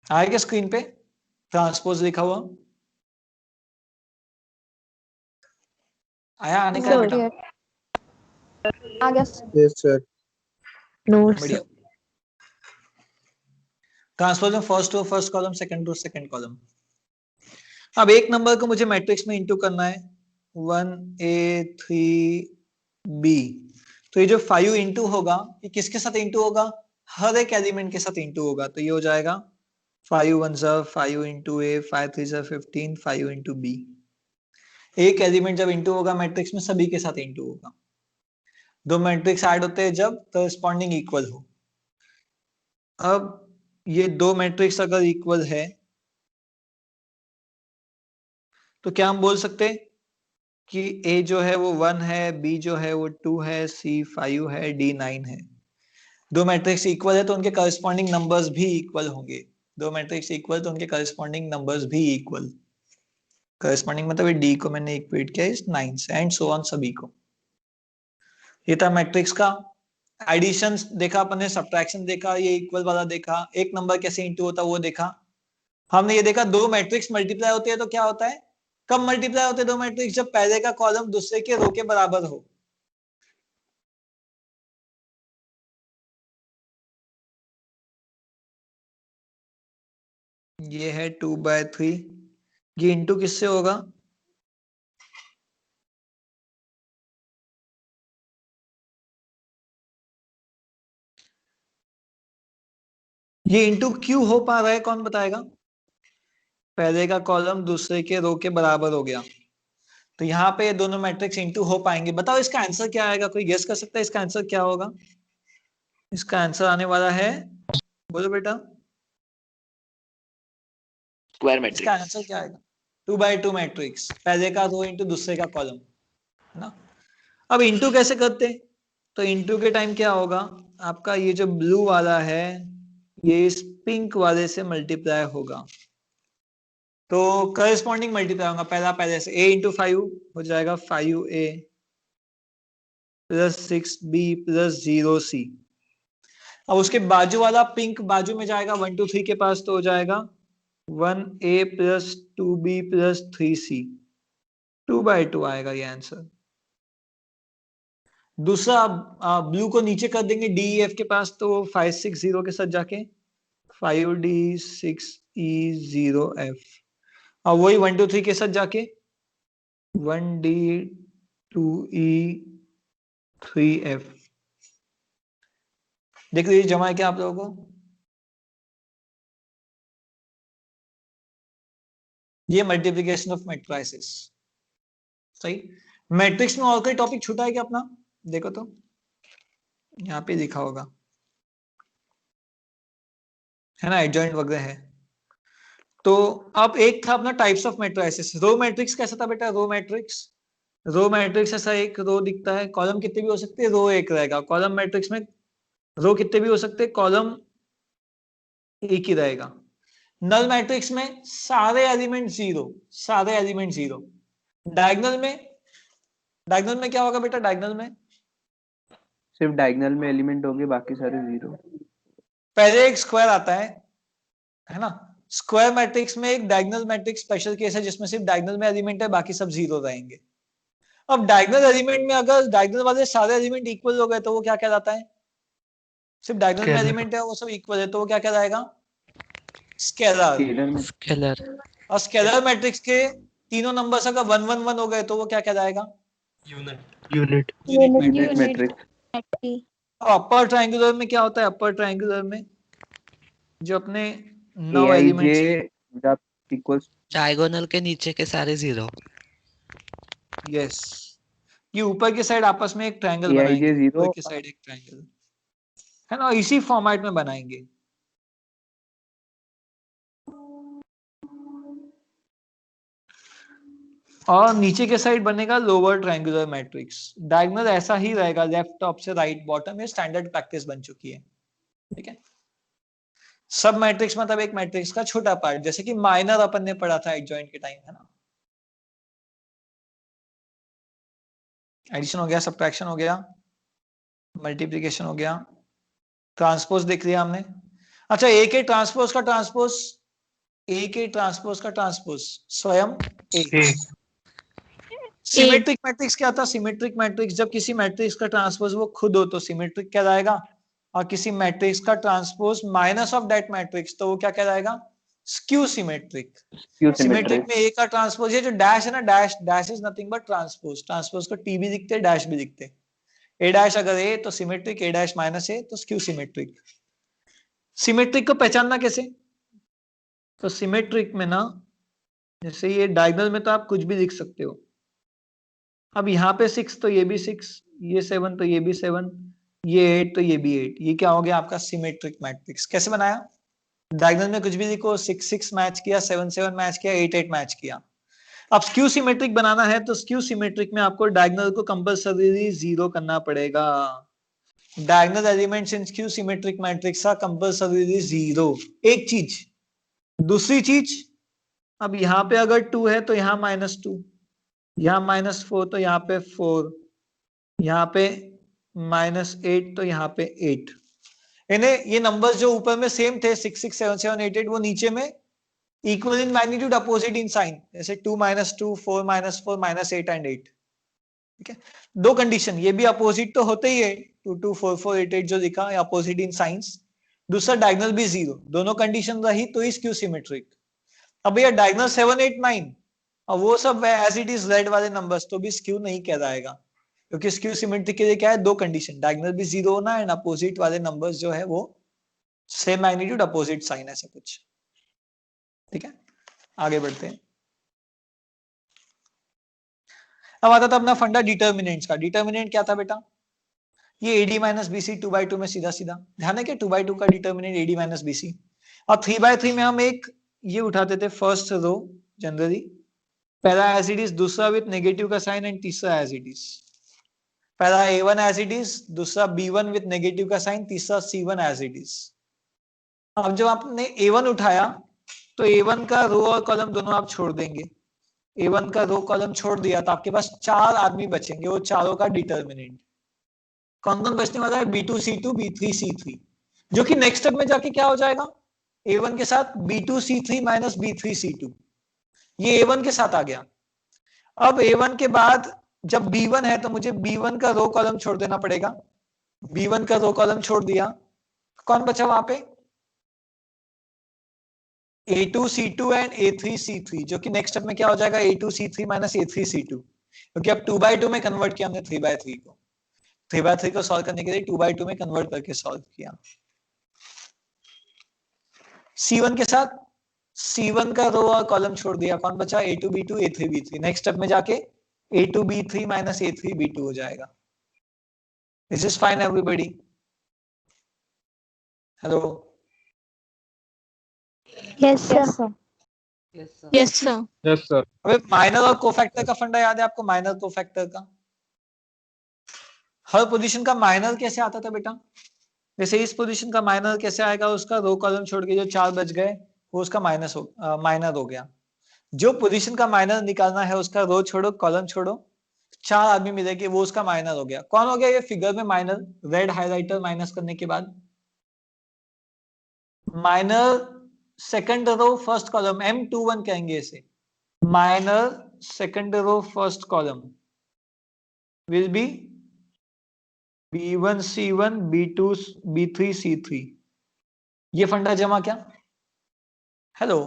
A: आएगा स्क्रीन पे ट्रांसपोज लिखा हुआ? आया? आने का बेटा?
D: आ गया।
B: Yes sir.
A: बढ़िया। ट्रांसपोज में first row first column, second row second column. अब एक नंबर को मुझे मैट्रिक्स में इंटू करना है, 1a 3b। तो ये जो 5 इंटू होगा ये किसके साथ इंटू होगा? हर एक एलिमेंट के साथ इंटू होगा। तो ये हो जाएगा 5 1 5 इंटू a, 5 3 15, 5 इंटू b। एक एलिमेंट जब इंटू होगा मैट्रिक्स में सभी के साथ इंटू होगा। दो मैट्रिक्स ऐड होते हैं जब करस्पॉन्डिंग इक्वल हो। अब ये दो मैट्रिक्स अगर इक्वल है तो क्या हम बोल सकते हैं कि A जो है वो 1 है, B जो है वो 2 है, C 5 है, D 9 है। दो मैट्रिक्स इक्वल है तो उनके करस्पॉन्डिंग नंबर्स भी इक्वल होंगे। दो मैट्रिक्स इक्वल तो उनके करस्पॉन्डिंग नंबर्स भी इक्वल। करस्पॉन्डिंग मतलब D को मैंने इक्वेट किया इस 9 से, एंड सो ऑन सभी को। ये था मैट्रिक्स का एडिशन देखा अपन ने, सब्ट्रैक्शन देखा, ये इक्वल वाला देखा, एक नंबर कैसे इंटू होता वो देखा। हमने ये देखा दो मैट्रिक्स मल्टीप्लाई होते हैं तो क्या होता है, कब मल्टीप्लाई होते हैं दो मैट्रिक्स, जब पहले का कॉलम दूसरे के रो के बराबर हो। ये है 2/3, ये इंटू किससे होगा, ये इंटू क्यों हो पा रहा है कौन बताएगा, पहले का कॉलम दूसरे के रो के बराबर हो गया, तो यहाँ पे ये दोनों मैट्रिक्स इंटू हो पाएंगे। बताओ इसका आंसर क्या आएगा, कोई गेस कर सकता है इसका आंसर क्या होगा, इसका आंसर आने वाला है, बोलो बेटा
F: स्क्वायर
A: इसका
F: मैट्रिक्स।
A: आंसर क्या आएगा, 2/2 मैट्रिक्स, पहले का रो इंटू दूसरे का कॉलम, है ना। अब इंटू कैसे करते हैं, तो इंटू के टाइम क्या होगा, आपका ये जो ब्लू वाला है ये इस पिंक वाले से मल्टीप्लाई होगा, तो करस्पॉन्डिंग मल्टीप्लाई होगा, पहला पहले से a इंटू 5 हो जाएगा 5a plus 6b plus 0c। अब उसके बाजू वाला पिंक बाजू में जाएगा 1 2 3 के पास, तो हो जाएगा 1a plus 2b plus 3c, 2/2 आएगा ये आंसर। दूसरा ब्लू को नीचे कर देंगे डी ई एफ के पास, तो 5 6 0 के साथ जाके 5d 6e 0f, और वही 1 2 3 के साथ जाके 1d 2e 3f। देख लीजिए जमा है क्या आप लोगों को, ये मल्टीप्लिकेशन ऑफ मैट्रिसेस। सही, मैट्रिक्स में और कोई टॉपिक छूटा है क्या अपना, देखो तो यहाँ पे लिखा होगा, है ना, एडजॉइंट वगैरह है। तो अब एक था अपना types of matrices, row matrix कैसा था बेटा, रो मैट्रिक्स ऐसा एक रो दिखता है, कॉलम कितने भी हो सकते हैं, रो एक रहेगा, कॉलम मैट्रिक्स में रो कितने भी हो सकते हैं, कॉलम एक ही रहेगा। नल मैट्रिक्स में सारे एलिमेंट जीरो, डायगोनल में क्या होगा बेटा, डायगोनल में
B: सिर्फ डायगोनल में एलिमेंट होंगे, बाकी सारे जीरो।
A: पहले एक स्क्वायर आता है ना, स्क्वायर मैट्रिक्स में एक डायगोनल मैट्रिक्स स्पेशल केस है जिसमें सिर्फ डायगोनल में एलिमेंट है, बाकी सब जीरो रहेंगे। अब डायगोनल एलिमेंट में अगर डायगोनल वाले सारे एलिमेंट इक्वल हो गए तो वो क्या कहलाता है, सिर्फ डायगोनल में एलिमेंट है वो सब इक्वल है तो वो क्या कहलाएगा, स्केलर।
E: स्केलर।
A: और स्केलर मैट्रिक्स के तीनों नंबर्स अगर 1 1 1 हो गए तो वो क्या कहलाएगा,
C: unit.
B: Unit matrix.
A: Upper triangular में क्या होता है, अपर ट्रायंगुलर में जो अपने 9
B: AIJ
A: एलिमेंट्स,
B: जब इक्वल्स
E: डायगोनल के नीचे के सारे जीरो।
A: यस, ये ऊपर की साइड आपस में एक ट्रायंगल
B: AIJ
A: बनाएंगे,
B: जीरो
A: ऊपर की साइड एक ट्रायंगल, है ना, इसी फॉर्मेट में बनाएंगे। और नीचे के साइड बनेगा लोअर ट्रायंगुलर मैट्रिक्स, डायगोनल ऐसा ही रहेगा, लेफ्ट टॉप से राइट बॉटम, ये स्टैंडर्ड प्रैक्टिस बन चुकी है, ठीक है। सब मैट्रिक्स मतलब एक मैट्रिक्स का छोटा पार्ट, जैसे कि माइनर अपन ने पढ़ा था एडजॉइंट के टाइम, है ना, एडिशन हो गया, सब्ट्रैक्शन हो गया, मल्टीप्लिकेशन हो गया, ट्रांसपोज देख लिया हमने। अच्छा, ए के ट्रांसपोज का ट्रांसपोज, ए के ट्रांसपोज का ट्रांसपोज स्वयं ए। सिमेट्रिक मैट्रिक्स क्या था, सिमेट्रिक मैट्रिक्स जब किसी मैट्रिक्स का ट्रांसपोज वो खुद हो तो सिमेट्रिक कहलाएगा, और किसी मैट्रिक्स का transpose minus of that matrix तो वो क्या कहलाएगा, स्क्यू सिमेट्रिक। सिमेट्रिक में ए का ट्रांसपोज, ये जो डैश है ना, dash is nothing but transpose को टी भी लिखते हैं, डैश भी लिखते हैं, ए डैश अगर ए तो सिमेट्रिक, ए डैश माइनस ए तो स्क्यू सिमेट्रिक। सिमेट्रिक को पहचानना कैसे, तो सिमेट्रिक में ना, जैसे ये डायगोनल में तो आप कुछ भी लिख सकते हो, अब यहाँ पे 6 तो ये भी 6, ये 7 तो ये भी 7, ये 8 तो ये भी 8, ये क्या हो गया आपका सिमेट्रिक मैट्रिक्स। कैसे बनाया, डायगोनल में कुछ भी लिखो, 6 6 मैच किया, 7 7 मैच किया, 8 8 मैच किया। अब स्क्यू सिमेट्रिक बनाना है तो स्क्यू सिमेट्रिक में आपको डायगोनल को कंपल्सरी जीरो करना पड़ेगा, diagonal elements in skew symmetric matrix are compulsory zero, एक चीज। दूसरी चीज, अब यहाँ पे अगर 2 है तो यहाँ -2, यहाँ -4 तो यहाँ पे 4, यहाँ पे -8 तो यहाँ पे 8, इन्हें ये नंबर्स जो ऊपर में सेम थे 6 6 7 7 8 8 वो नीचे में equal in magnitude opposite in sign, जैसे 2 - 2 4 - 4 -8 एंड 8। ठीक है, दो कंडीशन, ये भी अपोजिट तो होते ही है, 2 2 4 4 8 8 जो लिखा है अपोजिट इन साइंस, दूसरा डायगोनल भी 0, दोनों कंडीशन रही तो ही स्क्यू सिमेट्रिक। अब भैया डायगोनल 7 8 9 और वो सब एज इट इज रेड वाले नंबर्स तो भी स्क्यू नहीं कहलाएगा, क्योंकि स्क्यू सिमेट्रिक के लिए क्या है, दो कंडीशन, डायगोनल भी 0 होना एंड अपोजिट वाले नंबर्स जो है वो सेम मैग्नीट्यूड अपोजिट साइन, ऐसा कुछ। ठीक है, आगे बढ़ते हैं। अब आता था अपना फंडा डिटर्मिनेंट्स का। डिटर्मिनेंट क्या था बेटा, ये AD - BC 2/2 में सीधा सीधा, ध्यान है कि 2/2 का डिटर्मिनेंट AD - BC, और 3/3 में हम एक ये उठाते थे फर्स्ट रो जनरली, पहला एज इट इज, दूसरा विथ नेगेटिव का साइन एंड तीसरा एज इट इज। पहला A1 एज इट इज, दूसरा B1 विथ नेगेटिव का साइन, तीसरा C1 एज इट इज। अब जब आपने A1 उठाया तो A1 का रो और कॉलम दोनों आप छोड़ देंगे, A1 का रो कॉलम छोड़ दिया तो आपके पास 4 आदमी बचेंगे, वो चारों का डिटर्मिनेंट कौन कौन बचने वाला है, B2 C2 B3 C3, जो कि नेक्स्ट स्टेप में जाके क्या हो जाएगा, A1 के साथ B2 C3 - B3 C2, ये A1 के साथ आ गया। अब A1 के बाद जब B1 है तो मुझे B1 का रो कॉलम छोड़ देना पड़ेगा, B1 का रो कॉलम छोड़ दिया, कौन बचा वहां पे, A2 C2 and A3 C3, जो कि नेक्स्ट स्टेप में क्या हो जाएगा, A2 C3 - A3 C2, क्योंकि अब 2/2 में कन्वर्ट किया हमने 3/3 को, 3/3 को सॉल्व करने के लिए 2/2 में कन्वर्ट करके सॉल्व किया। C1 के साथ C1 का रो और कॉलम छोड़ दिया, कौन बचा, A2 B2 A3 B3, next step में जाके A2 B3 - A3 B2 हो जाएगा। This is fine everybody, hello,
D: yes sir.
F: Yes sir.
A: अबे माइनर और कोफैक्टर का फंडा याद है आपको, माइनर कोफैक्टर का, हर पोजीशन का माइनर कैसे आता था बेटा, जैसे इस पोजीशन का माइनर कैसे आएगा, उसका रो कॉलम छोड़ के जो 4 बच गए वो उसका माइनर हो गया। जो पोजीशन का माइनर निकालना है उसका रो छोड़ो कॉलम छोड़ो, 4 आदमी मिलेंगे, वो उसका माइनर हो गया। कौन हो गया ये फिगर में माइनर, रेड हाइलाइटर माइनस करने के बाद, minor second row first column, M21 कहेंगे इसे, minor second row first column will be B1 C1 B2 B3 C3, ये फंडा जमा क्या, hello,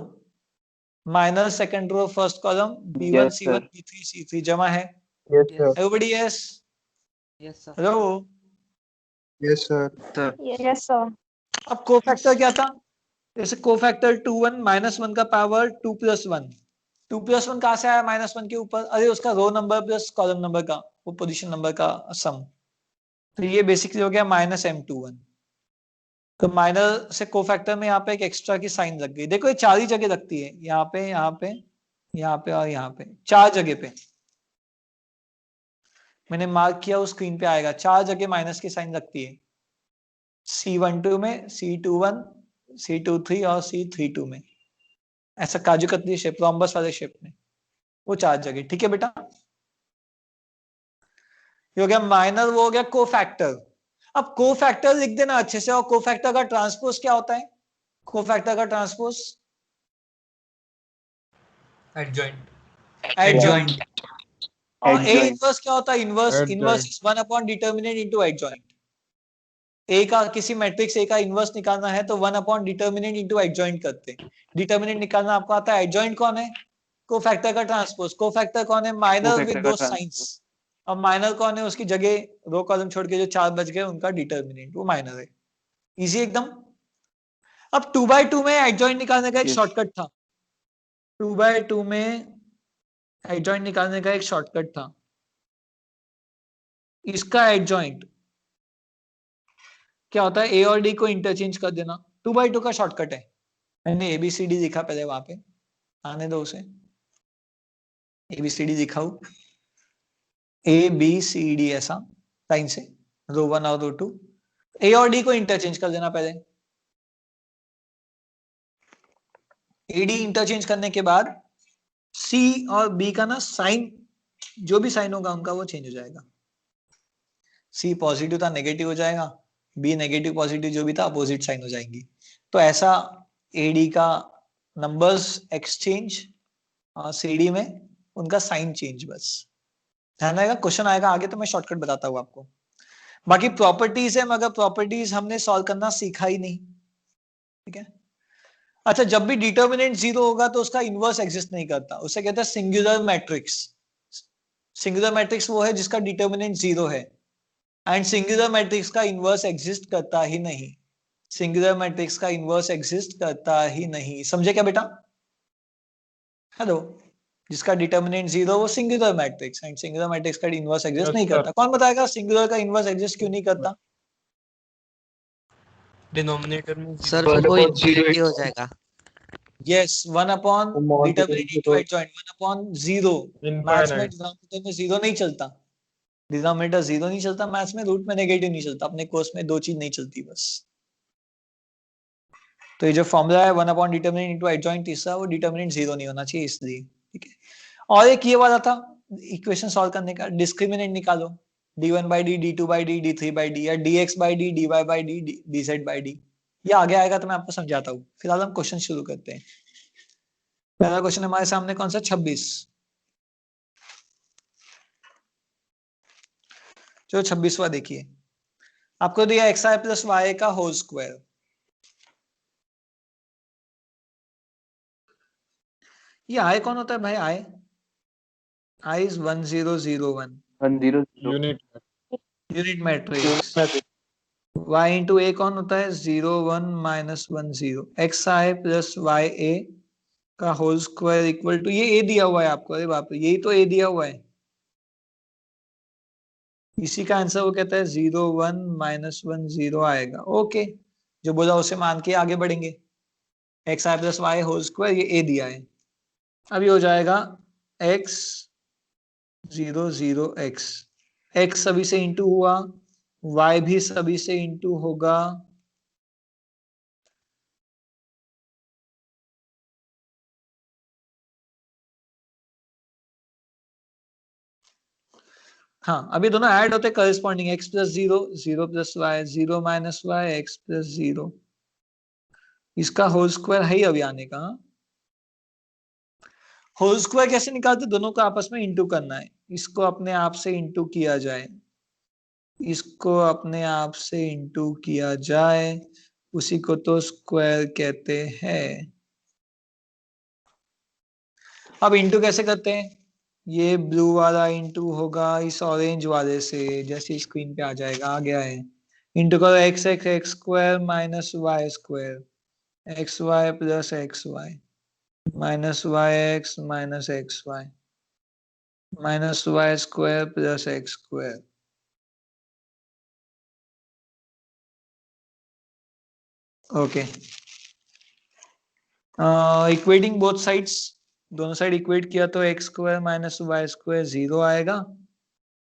A: minor second row first column B1
B: Yes,
A: C1
B: sir.
A: B3 C3 जमा है,
F: yes
A: everybody yes,
E: Yes, sir.
A: Hello.
F: Yes sir.
D: Yes sir.
A: अब cofactor क्या था, जैसे कोफैक्टर 2 1 -1 का पावर 2 + 1, 2 + 1 कहां से आया -1 के ऊपर, अरे उसका row number plus column number का, वो पोजीशन नंबर का सम, तो ये बेसिकली हो गया -M21। तो माइनर से कोफैक्टर में यहाँ पे एक एक्स्ट्रा की साइन लग गई, देखो ये 4 ही जगह लगती है, यहाँ पे यहाँ पे यहाँ पे और यहाँ पे, 4 जगह पे मैंने मार्क किया, उस स्क्रीन पे आएगा, 4 जगह माइनस की साइन लगती है, C12 में, C21 C23 और C32 में, ऐसा काजू कतली शेप, रोम्बस वाले शेप में, वो 4 जगह। ठीक है बेटा, ये हो गया माइनर, वो हो गया कोफैक्टर। अब कोफैक्टर लिख देना अच्छे से, और कोफैक्टर का ट्रांसपोज क्या होता है, कोफैक्टर का ट्रांसपोज
C: एडजॉइंट
A: एडजॉइंट, और A
B: Adjoint.
A: इनवर्स क्या होता है, inverse,
F: Adjoint.
A: Inverse is 1 determinant into adjoint. A का किसी मैट्रिक्स A का इनवर्स निकालना है तो 1 डिटर्मिनेंट इनटू एडजॉइंट करते हैं, डिटर्मिनेंट निकालना आपको आता है, एडजॉइंट कौन है, कोफैक्टर का ट्रांसपोज, कोफैक्टर कौन है, माइनर विद
B: Cofactor का
A: दो
B: transpose.
A: साइंस, अब माइनर कौन है, उसकी जगह रो कॉलम छोड़ के जो 4 बच गए उनका डिटर्मिनेंट, वो माइनर है, इजी एकदम। अब 2/2 में एडजॉइंट निकालने का एक
B: Yes.
A: शॉर्टकट था, 2/2 में एडजॉइंट निकालने का एक शॉर्टकट था, इसका एडजॉइंट क्या होता है, A और D को इंटरचेंज कर देना, 2/2 का शॉर्टकट है, मैंने ABCD लिखा पहले वहां पे, आने दो उसे, ABCD लिखा हूं, ABCD ऐसा लाइन से, रो 1 और रो 2, A और D को इंटरचेंज कर देना पहले, AD इंटरचेंज करने के बाद C और B का ना साइन, जो भी साइन होगा उनका वो चेंज हो जाएगा, C पॉजिटिव था नेगेटिव हो जाएगा, B नेगेटिव पॉजिटिव जो भी था अपोजिट साइन हो जाएंगी, तो ऐसा AD का नंबर्स एक्सचेंज सीडी में, उनका साइन चेंज, बस ध्यान रहेगा। क्वेश्चन आएगा आगे तो मैं शॉर्टकट बताता हूँ आपको। बाकी प्रॉपर्टीज है, मगर प्रॉपर्टीज हमने सॉल्व करना सीखा ही नहीं, ठीक है। अच्छा, जब भी डिटर्मिनेंट जीरो होगा तो उसका इनवर्स एग्जिस्ट नहीं करता, उसे कहते हैं सिंगुलर मैट्रिक्स। सिंगुलर मैट्रिक्स वो है जिसका डिटर्मिनेंट जीरो है, एंड सिंगुलर मैट्रिक्स का इनवर्स एग्जिस्ट करता ही नहीं। सिंगुलर मैट्रिक्स का इनवर्स एग्जिस्ट करता ही नहीं, समझे क्या बेटा? हेलो, जिसका डिटर्मिनेंट जीरो वो singular matrix, and singular matrix का इनवर्स एग्जिस्ट नहीं करता। कौन बताएगा सिंगुलर का इनवर्स एग्जिस्ट क्यों नहीं करता?
C: डिनोमिनेटर में
E: सर फिर वो इन्फिनिटी हो जाएगा।
A: Yes, 1 upon determinant into adjoint, 1 upon zero. Maths में डिनोमिनेटर में जीरो नहीं चलता, डिनोमिनेटर जीरो नहीं चलता मैथ्स में, रूट में नेगेटिव नहीं चलता। अपने कोर्स में दो चीज नहीं चलती बस। तो ये जो फॉर्मूला है 1 अपॉन डिटर्मिनेंट इनटू एडजॉइंट तीसरा, वो डिटर्मिनेंट जीरो नहीं होना चाहिए इसलिए, ठीक है। और एक ये वाला था इक्वेशन सॉल्व करने का, डिस्क्रिमिनेंट निकालो, d1 by d, d2 by d, d3 by d, या dx by d, dy by d, dz by d। ये आगे आएगा तो मैं आपको समझाता हूँ। फिलहाल हम क्वेश्चन शुरू करते हैं। पहला क्वेश्चन हमारे सामने कौन सा? 26। जो 26वां देखिए, आपको दिया xi प्लस वाई का होल स्क्वायर। ये i कौन होता है भाई? i is 1001 unit matrix. y into a कौन होता है? 0 1 माइनस 1 0। xi प्लस वाई ए का होल स्क्वायर इक्वल टू, ये a दिया हुआ है आपको, अरे बाप रे, यही तो a दिया हुआ है, इसी का आंसर वो कहता है 0 1 माइनस 1 0 आएगा। ओके, जो बोला उसे मान के आगे बढ़ेंगे। xi plus y whole square, ये a दिया है। अभी हो जाएगा x 0 0 x सभी से इंटू हुआ, y भी सभी से इंटू होगा, हाँ अभी दोनों ऐड होते corresponding, x plus 0 0 plus y 0 minus y x plus 0, इसका होल स्क्वायर है ही अभी आने का। होल स्क्वायर कैसे निकालते? दोनों को आपस में इंटू करना है, इसको अपने आप से इंटू किया जाए, इसको अपने आप से इंटू किया जाए, उसी को तो स्क्वायर कहते हैं। अब इंटू कैसे करते हैं? ये ब्लू वाला इंटू होगा इस ऑरेंज वाले से, जैसे स्क्रीन पे आ जाएगा, आ गया है। इंटू करो x x x square minus y square, x y plus x y minus y x minus x y minus y square plus x square. Okay, equating both sides, दोनों side equate किया तो x square minus y square 0 आएगा,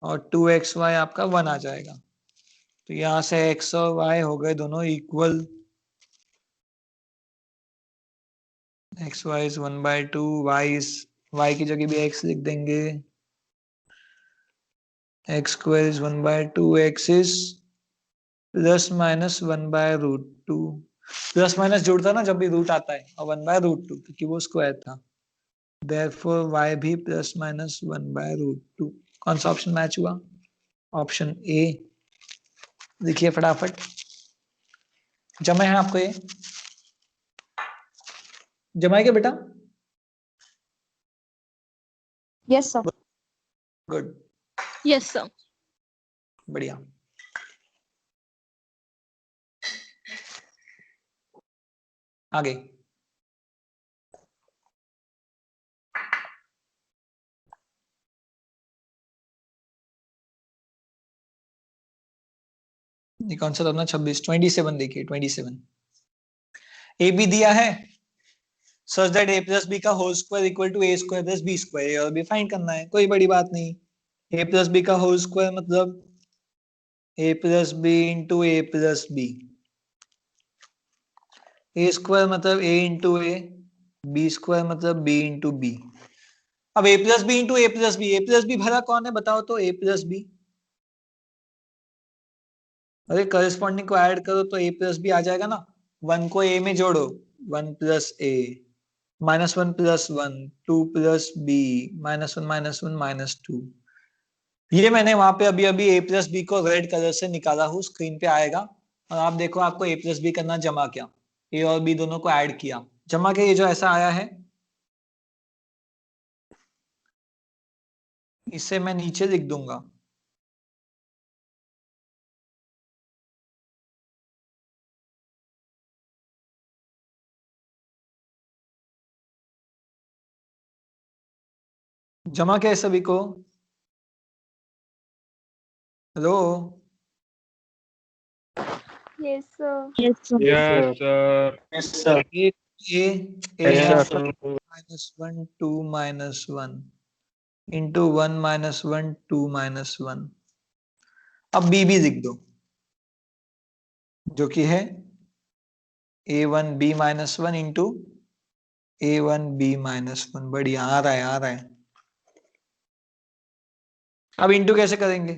A: और 2xy आपका 1 आ जाएगा। तो यहां से x और y हो गए दोनों इक्वल, xy इज 1/2, y की जगह भी x लिख देंगे, x square is 1/2, x is plus minus 1/√2। Plus minus जुड़ता ना जब भी रूट आता है, और 1/√2 क्योंकि वो स्क्वायर था, देयरफॉर y भी प्लस माइनस 1/√2। कौन सा ऑप्शन मैच हुआ? Option A. देखिए फटाफट, जमा है आपको ये, जमा है क्या बेटा?
D: Yes sir.
A: Good,
G: yes sir.
A: बढ़िया। आगे ये कौन सा था अपना? 26 27 देखिए, 27 ए बी दिया है, such that a plus B का whole square equal to a square plus B square, और भी फाइंड करना है, कोई बड़ी बात नहीं। a प्लस बी का होल स्क्वायर मतलब a plus b into a plus B, a square मतलब a into a, b square मतलब b इंटू बी। अब a plus b into a plus B, A plus b भरा कौन है बताओ तो? a plus b. अरे करस्पॉन्डिंग को ऐड करो तो a प्लस बी आ जाएगा ना, 1 को a में जोड़ो 1 प्लस ए, -1 + 1, 2 + b, -1 -1 -2। ये मैंने वहां पे अभी अभी a + b को रेड कलर से निकाला हूँ, स्क्रीन पे आएगा। और आप देखो, आपको a + b करना, जमा किया, a और b दोनों को ऐड किया, जमा के ये जो ऐसा आया है, इसे मैं नीचे लिख दूंगा। जमा क्या है सभी को? Hello?
D: Yes, sir.
F: Yes, sir.
C: Yes, sir.
A: a
F: Yes, sir.
A: -1 2 -1 into 1 -1 2 -1। अब b भी लिख दो, जो कि है a1b -1 इंटू a1b -1। बढ़िया, आ रहा है, आ रहा है। अब इंटू कैसे करेंगे?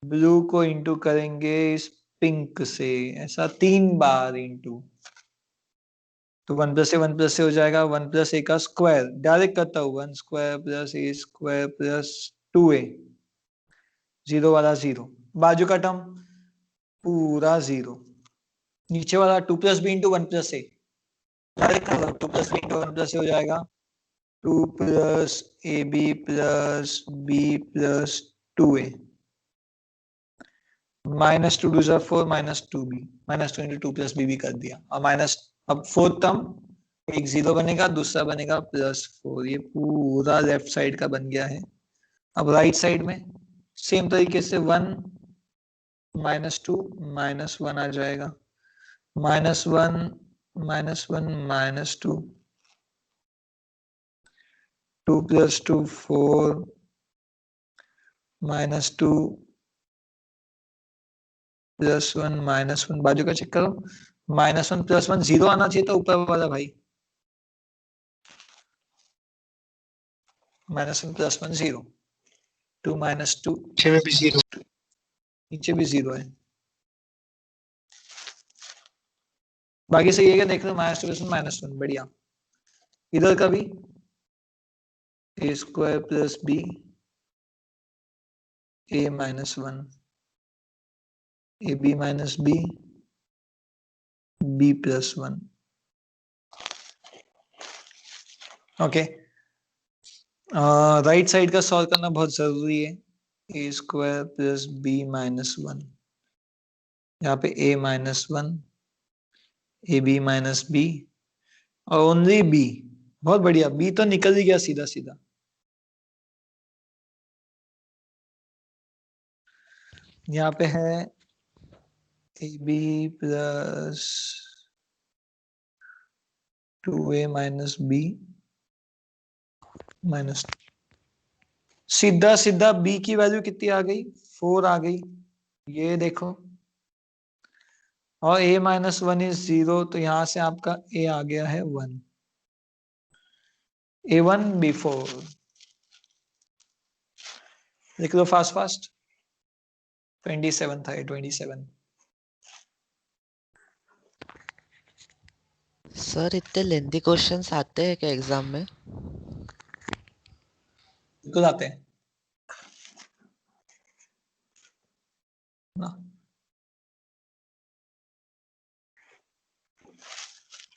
A: ब्लू को इंटू करेंगे इस पिंक से, ऐसा 3 बार इंटू। तो 1 + a 1 + a हो जाएगा, 1 + a का स्क्वायर डायरेक्ट करता हूँ, 1 स्क्वायर + a स्क्वायर + 2a, 0 वाला 0, बाजू का टर्म पूरा 0, नीचे वाला 2 + b इंटू 1 + a, डायरेक्ट कर रहा हूँ, 2 + b इंटू 1 + a हो जाएगा 2 + ab + b + 2a, -2 2 4 -2b, -2 into 2 + b भी कर दिया, और माइनस, अब फोर्थ टर्म, एक 0 बनेगा, दूसरा बनेगा +4, ये पूरा लेफ्ट साइड का बन गया है। अब राइट साइड में सेम तरीके से 1 -2 -1 आ जाएगा, -1 -1 -2, 2 + 2 4, -2 +1 -1, बाजू का चेक करो, -1 +1 0 आना चाहिए था ऊपर वाला भाई, -1 +1 0, 2 -2,
F: नीचे में भी 0।
A: नीचे भी 0 है, बाकी सही है क्या? देख लो, -2 + 1 बढ़िया। इधर का भी a² + b a -1 ab - b b + 1। Okay, right side का सॉल्व करना बहुत जरूरी है। a² + b -1, यहाँ पे a -1 ab - b और ओनली b, बहुत बढ़िया, b तो निकल ही गया सीधा सीधा। यहाँ पे है ab + 2a - b -, सीधा सीधा b की वैल्यू कितनी आ गई? 4 आ गई, ये देखो, और a -1 इज 0, तो यहां से आपका a आ गया है 1, a1 b4। लिख लो फास्ट फास्ट, 27 था, 27।
E: सर इतने लेंथी क्वेश्चंस आते हैं क्या एग्जाम में?
A: बिल्कुल आते हैं ना,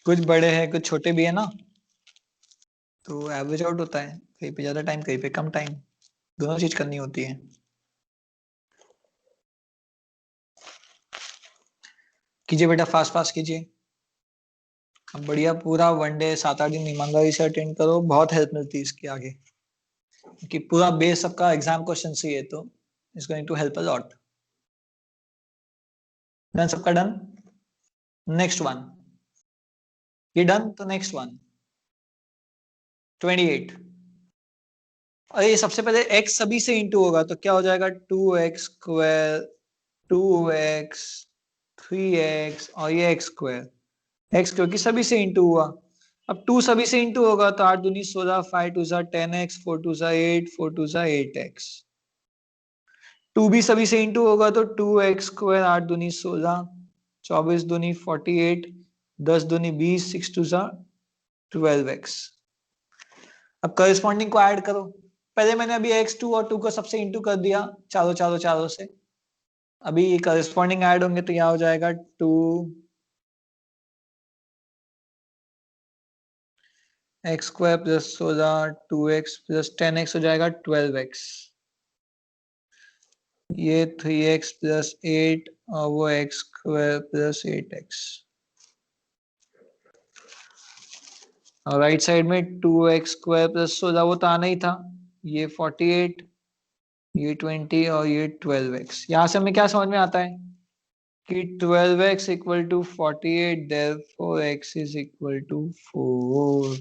A: कुछ बड़े हैं कुछ छोटे भी है ना, तो एवरेज आउट होता है, कहीं पे ज्यादा टाइम, कहीं पे कम टाइम, दोनों चीज करनी होती है। कीजिए बेटा, फास्ट फास्ट कीजिए। अब बढ़िया, पूरा 1 डे 7-8 दिन ईमानदारी से अटेंड करो, बहुत हेल्प मिलती है इसके आगे, कि पूरा बेस सबका एग्जाम क्वेश्चन से है, तो it's going to help a lot. Done, सबका डन? नेक्स्ट वन, ये डन, तो नेक्स्ट वन 28। और ये सबसे पहले x सभी से इंटू होगा, तो क्या हो जाएगा? 2x², 2x, 3x और ये x², x क्योंकि सभी से इंटू हुआ। अब 2 सभी से इंटू होगा, तो 8 दूनी 16, 5 2 10x, 4 2 8, 4 2 8x। 2 भी सभी से इंटू होगा, तो 2x², 8 दूनी 16, 24 दूनी 48, 10 दूनी 20, 6 2 12x। अब करस्पॉन्डिंग को ऐड करो। पहले मैंने अभी x2 और 2 को सबसे इंटू कर दिया, चारों चारों चारों से। अभी ये करस्पॉन्डिंग ऐड होंगे तो यहाँ हो जाएगा 2 x square plus 16 2x plus 10x हो जाएगा 12x। ये 3x प्लस 8 और वो x स्क्वायर प्लस 8x। और राइट साइड में 2x स्क्वायर प्लस 16 वो तो आना ही था। ये 48, ये 20 और ये 12x। यहां से हमें क्या समझ में आता है कि 12x equal to 48, therefore x is equal to 4।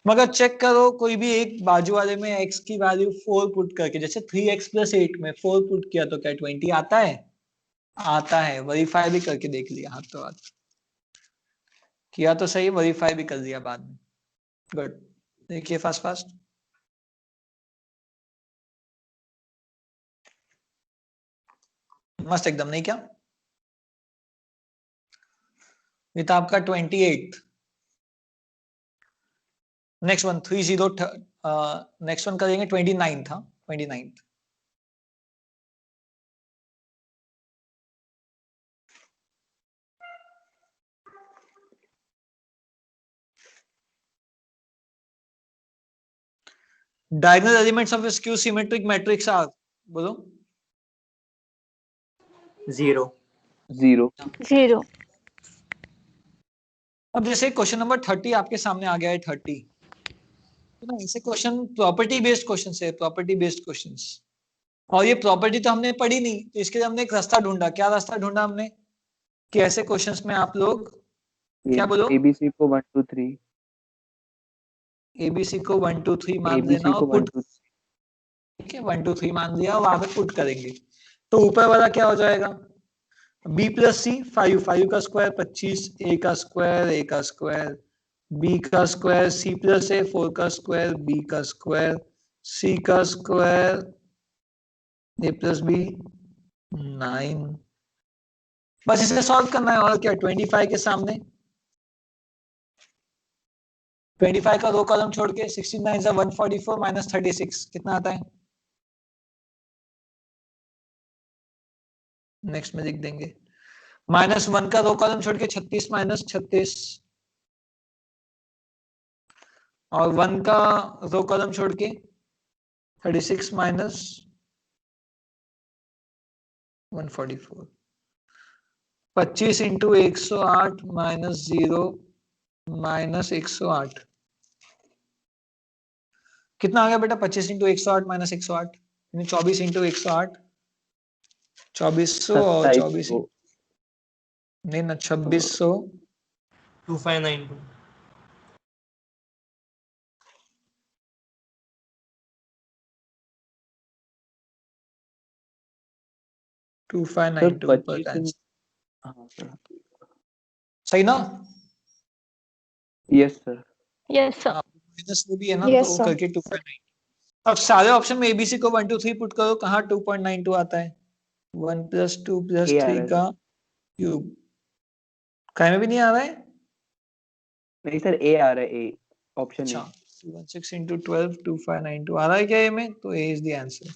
A: मगर चेक करो कोई भी एक बाजू वाले में x की वैल्यू 4 पुट करके, जैसे 3x प्लस 8 में 4 पुट किया तो क्या 20 आता है? आता है। वेरीफाई भी करके देख लिया, हाथ तो हाथ किया तो सही, वेरीफाई भी कर लिया बाद में। गुड। देखिए फास्ट फास्ट। मस्त एकदम, नहीं क्या? ये था आपका 28। नेक्स्ट वन 30, नेक्स्ट वन करेंगे 29 था, 29। Diagonal elements of skew symmetric matrix are, बोलो।
F: 0
B: 0
D: 0
A: अब जैसे क्वेश्चन नंबर 30 आपके सामने आ गया है 30, तो ना ऐसे क्वेश्चन प्रॉपर्टी बेस्ड क्वेश्चन है, प्रॉपर्टी बेस्ड क्वेश्चंस। और ये प्रॉपर्टी तो हमने पढ़ी नहीं, तो इसके लिए हमने एक रास्ता ढूंढा। क्या रास्ता ढूंढा हमने कि ऐसे क्वेश्चंस में आप लोग क्या बोलो,
B: ABC को 1 2 3
A: एबीसी को 1 2 3 मान
B: ABC
A: लेना
B: को
A: और
B: 1
A: पुट।
B: 2
A: ठीक है, 1 2 3 मान लिया और वहां पे पुट करेंगे तो ऊपर वाला क्या हो जाएगा? b प्लस सी 5, 5 का स्क्वायर 25, a का स्क्वायर, a का स्क्वायर, b का स्क्वायर, c प्लस ए 4 का स्क्वायर, b का स्क्वायर, c का स्क्वायर, a प्लस बी 9। बस इसे सॉल्व करना है और क्या। 25 के सामने 25 का रो कॉलम छोड़ के 69 से 144 माइनस 36 कितना आता है? नेक्स्ट में लिख देंगे। -1 का रो कॉलम छोड़ के 36 माइनस 36 और 1 का रो कॉलम छोड़ के 36 माइनस 144। 25 इंटू 108 माइनस 0 माइनस 108 कितना आ गया बेटा? 25 इंटू 108 माइनस 108 यानी 24 इंटू 108 2400 और 24 नहीं ना 2600
C: 2592
A: 2592 पर
B: 25
A: आंसर।
B: हाँ सर,
A: सही ना?
B: Yes sir.
D: Yes sir
A: minus वो भी है ना,
D: Yes,
A: तो
D: sir.
A: करके 2.9। अब सारे ऑप्शन में एबीसी को 1 2 3 पुट करो, कहाँ 2.92 आता है? 1 प्लस 2 प्लस
B: A आ
A: 3
B: रहा है
A: का क्यूब। कहीं में भी नहीं आ रहा है?
B: नहीं सर, A आ रहा है, A ऑप्शन
A: अच्छा,
B: A।
A: 16 into 12 2592 आ रहा है क्या ए में? तो ए इज द आंसर।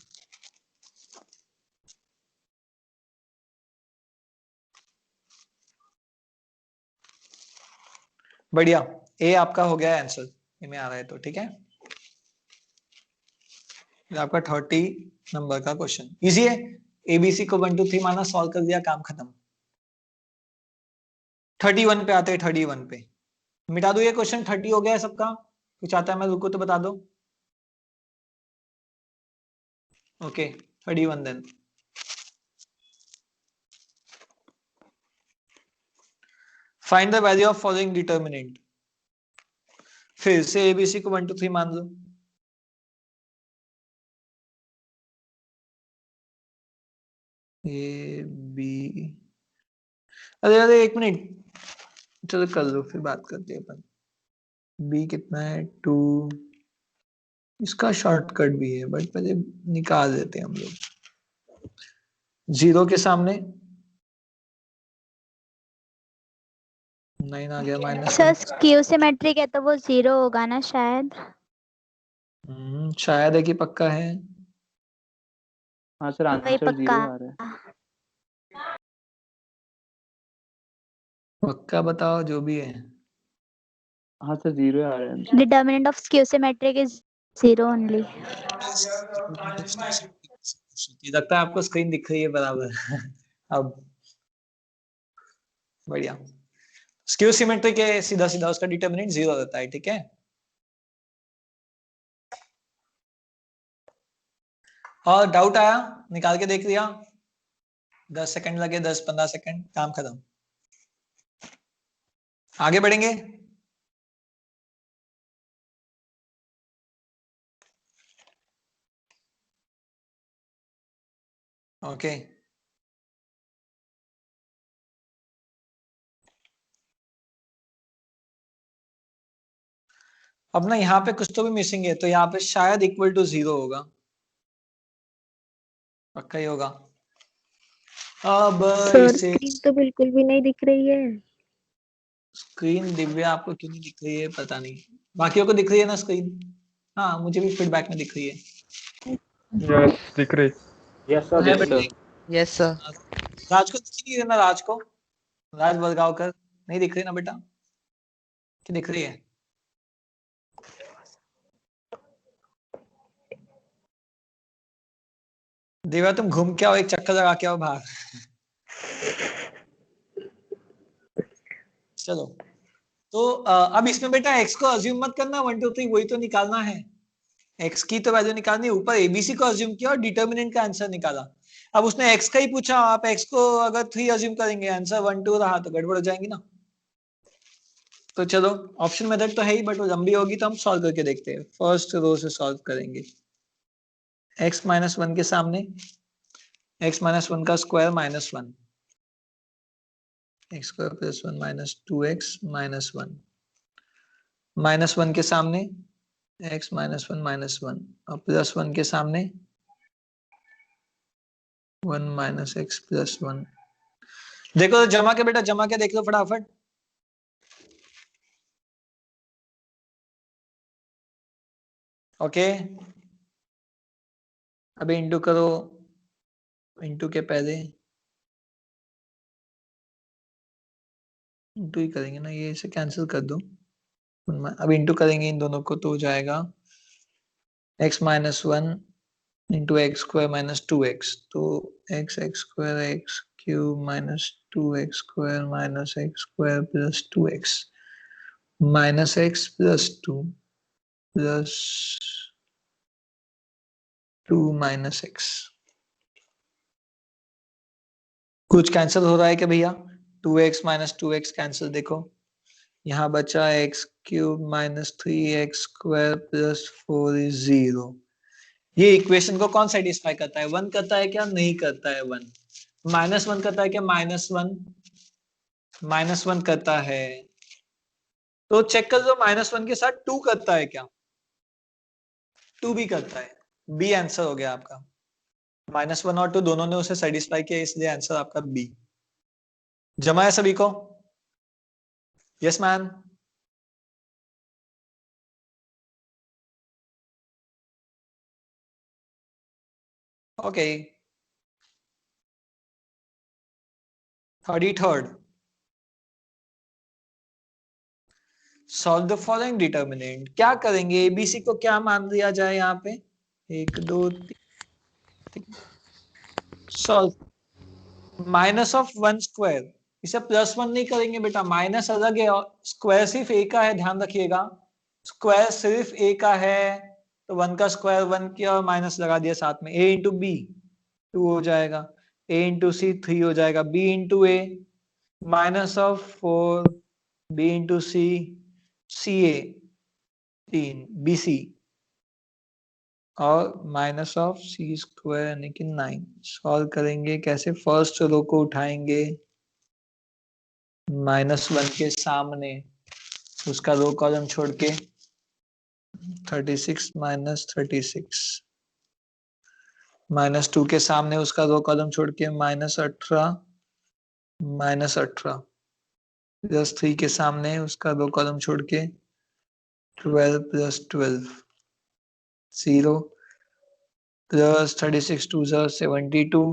A: बढ़िया, ए आपका हो गया आंसर, ए में आ रहा है तो ठीक है। ये आपका 30 नंबर का क्वेश्चन इजी है। एबीसी को 1 2 3 माना, सॉल्व कर दिया, काम खत्म। 31 पे आते हैं, 31 पे मिटा दो ये क्वेश्चन। 30 हो गया है सबका, कुछ आता है मैं रुको तो बता दो। Okay 31 then. Find the value of following determinant. फिर से एबीसी को 1 2 3 मान लो। ए बी, अरे अरे एक मिनट, चलो कर लो फिर बात करते हैं अपन। बी कितना है 2, इसका शॉर्टकट भी है बट पहले निकाल देते हैं हम लोग। 0 के सामने 9 आ गया माइनस
G: सर स्क्यू सिमेट्रिक है तो वो 0 होगा ना शायद।
A: शायद है कि पक्का है?
B: हाँ सर,
G: वही
B: आंसर
G: पक्का।
B: 0 आ रहा है।
A: पक्का बताओ जो भी है।
B: हाँ सर, 0 आ रहा है।
G: Determinant of skew symmetric is 0 only.
A: लगता है आपको स्क्रीन दिख रही है बराबर। अब बढ़िया। स्क्यू सिमेट्रिक है, सीधा सीधा उसका डिटर्मिनेंट 0 रहता है, ठीक है। और डाउट आया, निकाल के देख लिया, 10 सेकंड लगे, 10-15 सेकंड, काम खत्म। आगे बढ़ेंगे। ओके अब ना यहाँ पे कुछ तो भी मिसिंग है, तो यहाँ पे शायद इक्वल टू 0 होगा, पक्का ही होगा। अब
D: सर
A: इसे
D: स्क्रीन तो बिल्कुल भी नहीं दिख रही है।
A: स्क्रीन दिव्या आपको क्यों नहीं दिख रही है पता नहीं, बाकियों को दिख रही है ना स्क्रीन? हाँ मुझे भी फीडबैक में दिख रही है।
H: यस दिख रही।
F: यस सर,
E: Yes,
F: दिख रही
E: sir. Yes, sir.
A: राज को दिख रही है ना? राज को, राज बलगावकर नहीं दिख रही ना बेटा, कि दिख रही है? दिव्या तुम घूम के आओ, एक चक्कर लगा के आओ बाहर। चलो तो अब इसमें बेटा x को अज्यूम मत करना, 1 2 3 वही तो निकालना है, x की तो वैल्यू निकालनी है, ऊपर एबीसी को अज्यूम किया और डिटर्मिनेंट का आंसर निकाला। अब उसने x का ही पूछा, आप x को अगर 3 अज्यूम करेंगे, आंसर 1 2 रहा तो गड़बड़ हो जाएंगी ना। तो चलो ऑप्शन मेथड तो है ही, बट वो लंबी होगी तो हम सॉल्व करके देखते हैं। फर्स्ट रो से सॉल्व करेंगे। x माइनस 1 के सामने x माइनस 1 का square minus 1, x square plus 1 minus 2x minus 1, minus 1 के सामने x माइनस 1 माइनस 1 और प्लस 1 के सामने 1 माइनस x प्लस 1। देखो तो जमा के बेटा, जमा के देख लो फटाफट। ओके अभी इंटू करो, इंटू के पहले इंटू ही करेंगे ना, ये इसे कैंसिल कर दो। अब इंटू करेंगे इन दोनों को तो हो जाएगा x minus 1 into x square minus 2x, तो x x square x cube minus 2x square minus x square plus 2x minus x plus 2 plus 2 minus x। कुछ कैंसिल हो रहा है क्या भैया? 2x माइनस 2x कैंसिल, देखो यहाँ बचा x cube minus 3x square plus 4 is 0। ये इक्वेशन को कौन सेटिस्फाई करता है? 1 करता है क्या? नहीं करता है 1। माइनस 1 करता है क्या? माइनस 1 करता है। तो चेक कर लो माइनस 1 के साथ 2 करता है क्या? 2 भी करता है। बी आंसर हो गया आपका। माइनस 1 और 2 दोनों ने उसे सेटिस्फाई किया, इसलिए आंसर आपका बी। जमा है सभी को? Yes man. Okay 33rd solve the following determinant. क्या करेंगे? एबीसी को क्या मान लिया जाए यहाँ पे? 1 2 3 सॉल्व माइनस ऑफ 1 स्क्वायर, इसे प्लस 1 नहीं करेंगे बेटा, माइनस अलग है और स्क्वायर सिर्फ ए का है, ध्यान रखिएगा। स्क्वायर सिर्फ ए का है तो 1 का स्क्वायर 1 किया और माइनस लगा दिया साथ में। ए इंटू बी 2 हो जाएगा, ए इंटू सी 3 हो जाएगा, b into a minus of 4, b into c c a 3 b c और माइनस ऑफ सी स्क्वायर यानी कि 9। सॉल्व करेंगे कैसे? फर्स्ट रो को उठाएंगे, -1 के सामने उसका रो कॉलम छोड़ के 36 माइनस 36, -2 के सामने उसका रो कॉलम छोड़ के -18 माइनस 18, प्लस 3 के सामने उसका 2 कॉलम छोड़ के 12 प्लस 12 0 प्लस 36 2 72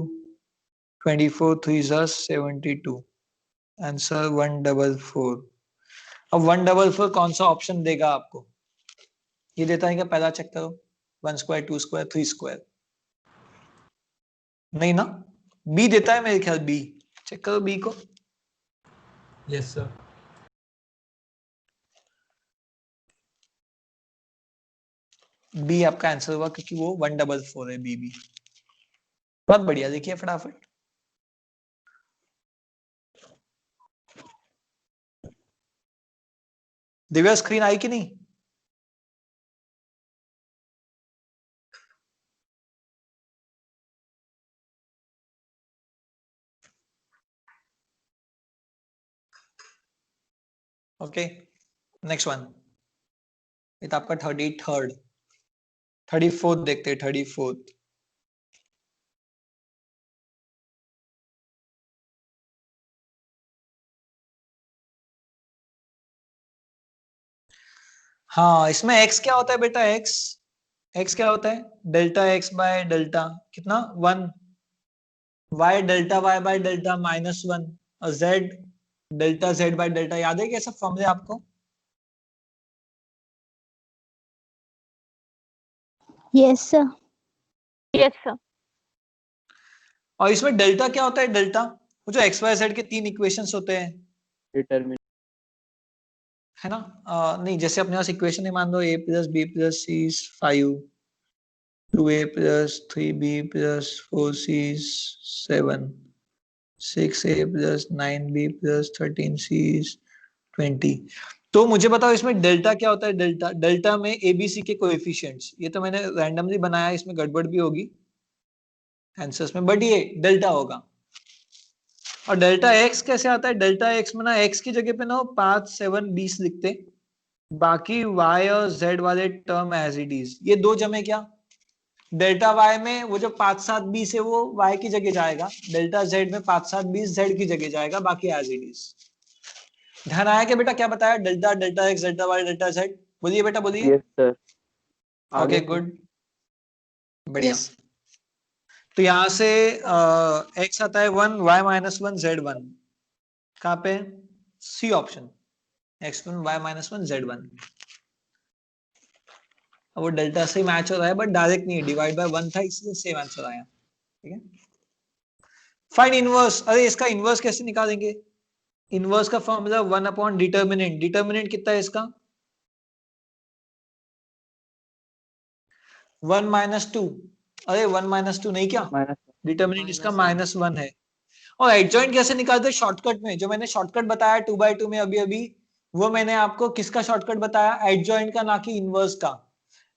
A: 24 3 72 आंसर 144। अब 144 कौन सा ऑप्शन देगा आपको? ये देता है क्या? पहला चेक करो, 1 स्क्वायर 2 स्क्वायर 3 स्क्वायर, नहीं ना, बी देता है मेरे ख्याल, बी चेक करो बी को।
C: Yes sir.
A: बी आपका आंसर होगा क्योंकि वो 144 है, बी। बहुत बढ़िया, देखिए फटाफट। दिव्या स्क्रीन आई कि नहीं? Okay, next one. ये तो आपका 34th देखते हैं, 34th। हाँ, इसमें x क्या होता है बेटा? x क्या होता है? डेल्टा x बाय डेल्टा कितना 1, y delta y by delta -1 और z delta z by delta. याद है क्या सब फॉर्मूले आपको?
G: Yes, sir.
H: Yes sir.
A: और इसमें डेल्टा क्या होता है? डेल्टा वो जो x y z के 3 इक्वेशंस होते हैं,
B: डिटरमिनेंट
A: है ना? नहीं, जैसे अपने पास इक्वेशन है, मान लो a plus b plus c is 5, 2a plus 3b plus 4c is 7, 6a plus 9b plus 13c is 20। तो मुझे बताओ इसमें डेल्टा क्या होता है? डेल्टा में एबीसी के कोएफिशिएंट्स, ये तो मैंने रैंडमली बनाया, इसमें गड़बड़ भी होगी आंसर्स में, बट ये डेल्टा होगा। और डेल्टा एक्स कैसे आता है? डेल्टा एक्स में ना एक्स की जगह पे ना 5 7 20 लिखते, बाकी y और z वाले टर्म एज इट इज। ये दो जमे क्या? डेल्टा y में वो जो 5 7 20 है वो y की जगह जाएगा, डेल्टा z में 5 7 20 z की जगह जाएगा, बाकी एज इट इज। ध्यान आया क्या बेटा? क्या बताया? Delta, delta x, delta y, delta z. बोलिए बेटा, बोलिए।
B: Yes sir.
A: ओके, गुड, बढ़िया। तो यहां से x आता है 1, y -1 z1, कहाँ पे? C option, x1 y -1 z1। अब वो डेल्टा से मैच हो रहा है, बट डायरेक्ट नहीं, डिवाइड बाय 1 था इसलिए सेम आंसर आया। ठीक है, फाइंड इनवर्स। अरे इसका इनवर्स कैसे निकालेंगे? इनवर्स का फॉर्मूला 1 अपॉन डिटर्मिनेंट। डिटर्मिनेंट कितना है इसका? 1 -2। अरे 1 -2 नहीं क्या?
B: माइनस
A: डिटर्मिनेंट इसका
E: -1।
A: -1 है। और एडजॉइंट कैसे निकालते हैं? शॉर्टकट में, जो मैंने शॉर्टकट बताया 2/2 में अभी अभी, वो मैंने आपको किसका शॉर्टकट बताया? एडजॉइंट का, ना कि इनवर्स का।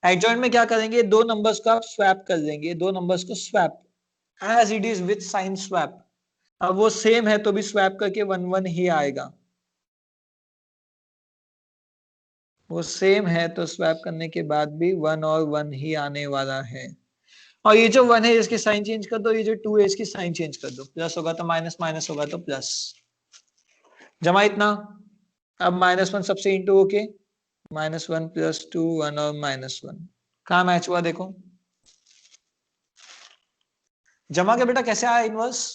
A: एडजॉइंट में क्या करेंगे? दो नंबर्स को आप स्वैप कर देंगे, दो नंबर्स को swap as it is with sign swap. अब वो सेम है तो भी स्वैप करके 1 1 ही आएगा, वो सेम है तो स्वैप करने के बाद भी 1 और 1 ही आने वाला है। और ये जो 1 है इसकी साइन चेंज कर दो, ये जो 2 है इसकी साइन चेंज कर दो, प्लस होगा तो माइनस, माइनस होगा तो प्लस, जमा इतना। अब -1 सबसे इंटू होके -1 + 2 1 और -1, कहाँ मैच हुआ देखो। जमा के बेटा कैसे आया इनवर्स?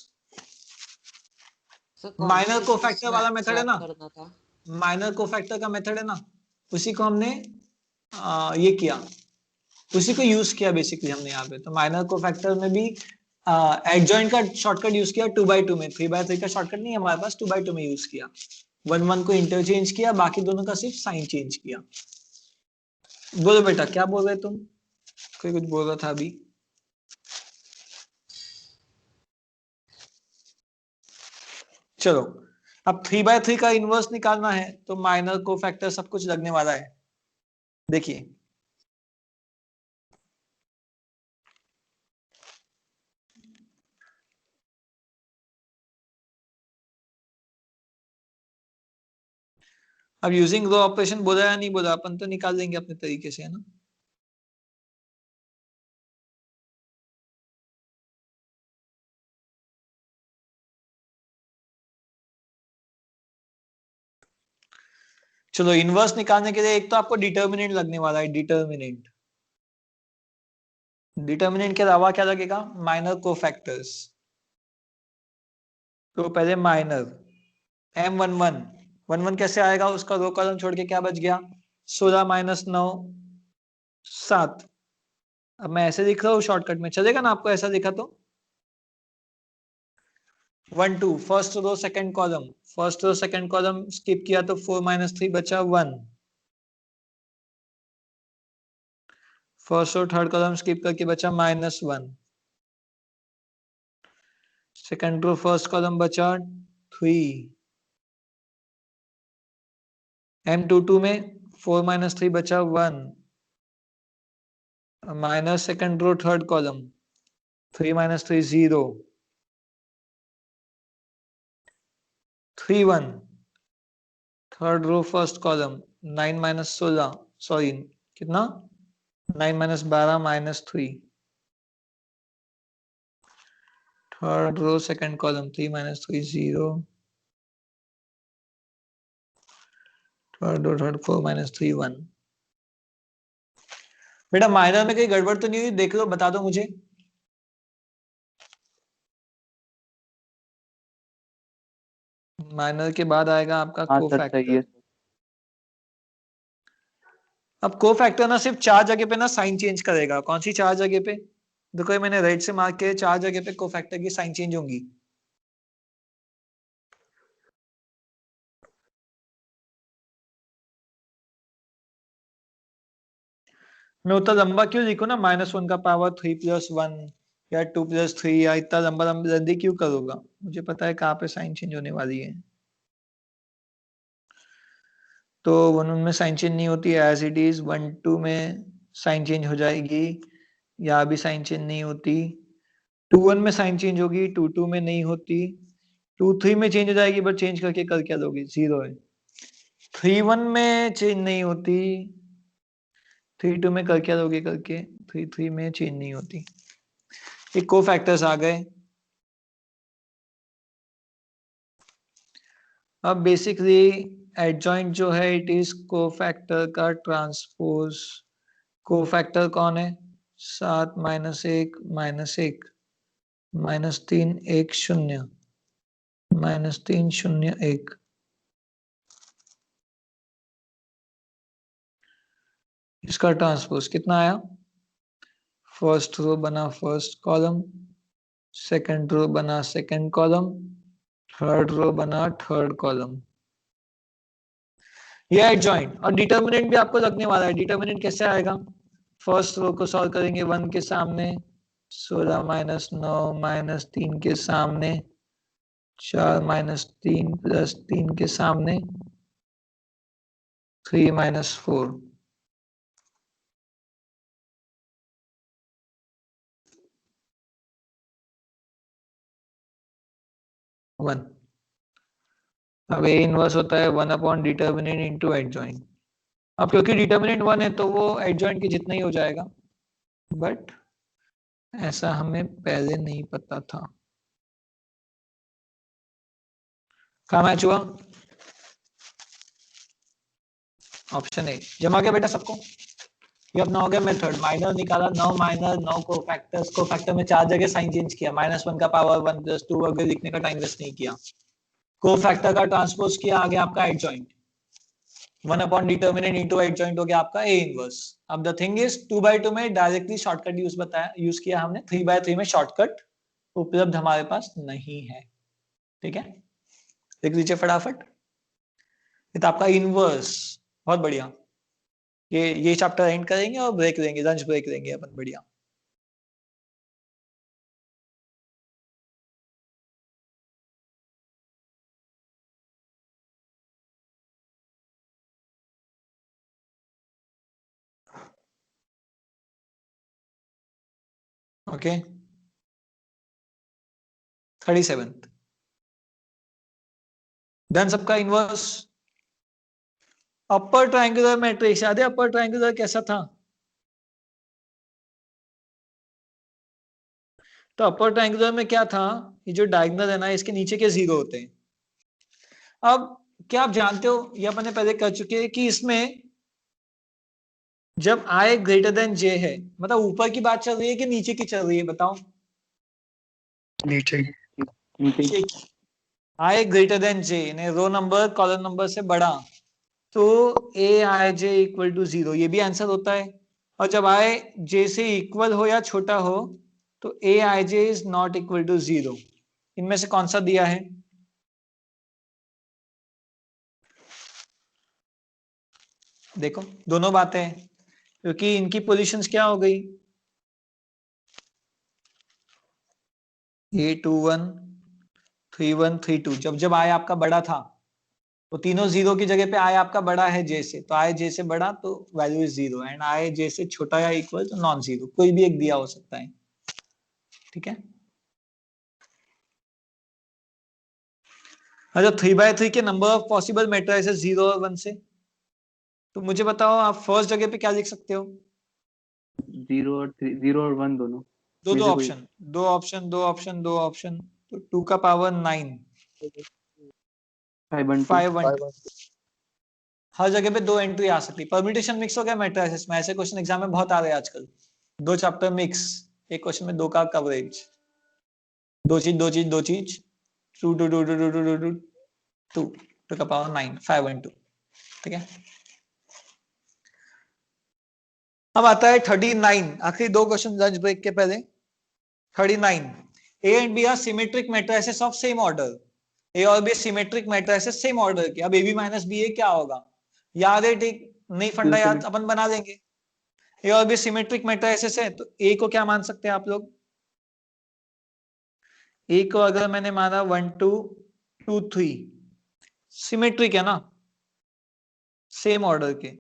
E: सर कौन
A: माइनर
E: सी
A: कोफैक्टर वाला मेथड है
E: स्वैप
A: ना,
E: करना था?
A: माइनर कोफैक्टर का मेथड है ना, उसी को हमने ये किया, उसी को यूज किया बेसिकली हमने यहाँ पे। तो माइनर कोफैक्टर में भी एडजॉइंट का शॉर्टकट यूज किया 2/2 में, 3/3 का शॉर्टकट नहीं है हमारे पास, 2/2 में यूज किया। 1 1 को इंटरचेंज किया, बाकी दोनों का सिर्फ साइन चेंज किया। बोलो बेटा, क्या बोल रहे तुम? कोई कुछ बोल रहा था अभी। चलो, अब 3/3 का इनवर्स निकालना है तो माइनर कोफैक्टर सब कुछ लगने वाला है। देखिए, अब यूजिंग रो ऑपरेशन बोला या नहीं बोला? अपन तो निकाल देंगे अपने तरीके से, है ना। चलो इनवर्स निकालने के लिए एक तो आपको डिटर्मिनेंट लगने वाला है, डिटर्मिनेंट। डिटर्मिनेंट के अलावा क्या लगेगा, माइनर कोफैक्टर्स। तो पहले माइनर M11 कैसे आएगा, उसका रो कॉलम छोड़ के क्या बच गया, 16 माइनस 9 7। अब मैं ऐसे लिख रहा हूँ शॉर्टकट में, चलेगा ना आपको ऐसा लिखा तो। 1 2 first row second column, first row second column skip किया तो 4 माइनस 3 बचा 1। First row third column skip करके बचा -1। सेकंड रो फर्स्ट कॉलम बचा 3। M22 में 4 माइनस 3 बचा 1 minus second row third column 3 minus 3 0 3 1। Third row first column 9 minus 16 sorry कितना 9 minus 12 minus 3। Third row second column 3 minus 3 0। Third row third 4 minus 3 1। बेटा minor में कहीं गड़बड़ तो नहीं हुई, देख लो बता दो मुझे। माइनर के बाद आएगा आपका
B: हाँ सर सही है।
A: कोफैक्टर। अब कोफैक्टर ना सिर्फ 4 जगह पे ना साइन चेंज करेगा। कौन सी 4 जगह पे, देखो ये मैंने रेड से मार्क किया, 4 जगह पे कोफैक्टर की साइन चेंज होंगी। मैं उतना लंबा क्यों लिखूं ना, -1 का पावर 3 + 1 या 2 + 3 या इतना लंबा जल्दी क्यों करूंगा, मुझे पता है कहाँ पे साइन चेंज होने वाली है। तो 1 1 में साइन चेंज नहीं होती एज इट इज, 1 2 में साइन चेंज हो जाएगी, यहाँ भी साइन चेंज नहीं होती। 2 1 में साइन चेंज होगी, 2 2 में नहीं होती, 2 3 में चेंज हो जाएगी, बट चेंज करके कर क्या दोगे, 0 है। 3 1 में चेंज नहीं होती, 3 2 में कर क्या दोगे करके, 3 3 में चेंज नहीं होती। ये कोफैक्टर्स आ गए। अब बेसिकली एडजॉइंट जो है इट इज कोफैक्टर का ट्रांसपोज। कोफैक्टर कौन है, 7 -1 -1 -3 1 0 -3 0 1। इसका ट्रांसपोज कितना आया, फर्स्ट रो बना फर्स्ट कॉलम, सेकंड रो बना सेकंड कॉलम, थर्ड रो बना थर्ड कॉलम। ये एडजॉइंट। और डिटर्मिनेंट भी आपको लगने वाला है। डिटर्मिनेंट कैसे आएगा, फर्स्ट रो को सॉल्व करेंगे 1 के सामने, 16 - 9 - 3 के सामने, 4 - 3 + 3 के सामने, 3 - 4। वन। अब ए इनवर्स होता है 1 / डिटर्मिनेंट इंटू एडजॉइंट। अब क्योंकि डिटर्मिनेंट 1 है तो वो एडजॉइंट की जितना ही हो जाएगा, बट ऐसा हमें पहले नहीं पता था। कहाँ मैच हुआ, ऑप्शन ए। जमा गया बेटा सबको, ये अपना हो गया मेथड। माइनर निकाला, 9 माइनर 9 को फैक्टर्स को फैक्टर में 4 जगह साइन चेंज किया, -1 का पावर 1 + 2 वगैरह लिखने का टाइम वेस्ट नहीं किया। को फैक्टर का ट्रांसपोज किया, आ गया आपका एडजॉइंट। 1 / डिटर्मिनेंट इंटू एडजॉइंट हो गया आपका ए इनवर्स। अब द थिंग इज 2/2 में डायरेक्टली शॉर्टकट यूज किया हमने, 3/3 में शॉर्टकट उपलब्ध हमारे पास नहीं है। ठीक है, लिख लीजिए फटाफट। ये तो आपका इनवर्स, बहुत बढ़िया। ये चैप्टर एंड करेंगे और ब्रेक लेंगे, लंच ब्रेक लेंगे अपन, बढ़िया। ओके 37 डन सबका। इनवर्स अपर ट्रायंगुलर मैट्रिक्स याद है, अपर ट्रायंगुलर कैसा था, तो अपर ट्रायंगुलर में क्या था, ये जो डायगोनल है ना इसके नीचे के 0 होते हैं। अब क्या आप जानते हो, ये अपन ने पहले कर चुके हैं कि इसमें जब i ग्रेटर देन j है, मतलब ऊपर की बात चल रही है कि नीचे की चल रही है, बताओ।
F: नीचे
A: नीचे की। i ग्रेटर देन j यानी रो नंबर कॉलम नंबर से बड़ा, तो a i j equal to 0, ये भी आंसर होता है। और जब i j से इक्वल हो या छोटा हो तो a i j is not equal to 0। इनमें से कौन सा दिया है? देखो दोनों बातें हैं, क्योंकि इनकी पोजीशंस क्या हो गई, A21 31 32। जब जब i आपका बड़ा था तो तीनों जीरो की जगह पे i आपका बड़ा है j से, तो i j से बड़ा तो value is 0, and i j से छोटा या इक्वल तो नॉन जीरो, कोई भी एक दिया हो सकता है। ठीक है। अच्छा 3/3 के नंबर ऑफ पॉसिबल मैट्रिसेस 0 और 1 से, तो मुझे बताओ आप फर्स्ट जगह पे क्या लिख सकते हो?
B: 0 और 1 दोनों
A: दो
B: में
A: दो
B: से कोई
A: ऑप्शन, दो ऑप्शन, दो ऑप्शन, दो ऑप्शन, तो 2 का पावर 9
B: 512
A: 512। हर जगह पे दो एंट्री आ सकती है। परम्यूटेशन मिक्स हो गया मैट्रिसेस में, ऐसे क्वेश्चन एग्जाम में बहुत आ रहे हैं आजकल। दो चैप्टर मिक्स, एक क्वेश्चन में दो का कवरेज, दो चीज दो चीज दो चीज, 2 2 2 2 2 2 2 2 2 का पावर 9 512। ठीक है। अब आता है 39, आखिरी दो क्वेश्चन लंच ब्रेक के पहले। 39, a and b are symmetric matrices of same order. A और b symmetric matrices same order के। अब a b minus B a क्या होगा? याद है? ठीक नहीं, फंडा याद अपन बना देंगे। ए और बी सिमेट्रिक मैट्रिसेस है तो ए को क्या मान सकते हैं आप लोग? ए को अगर मैंने माना 1 2 2 3, सिमेट्रिक है ना, सेम ऑर्डर के।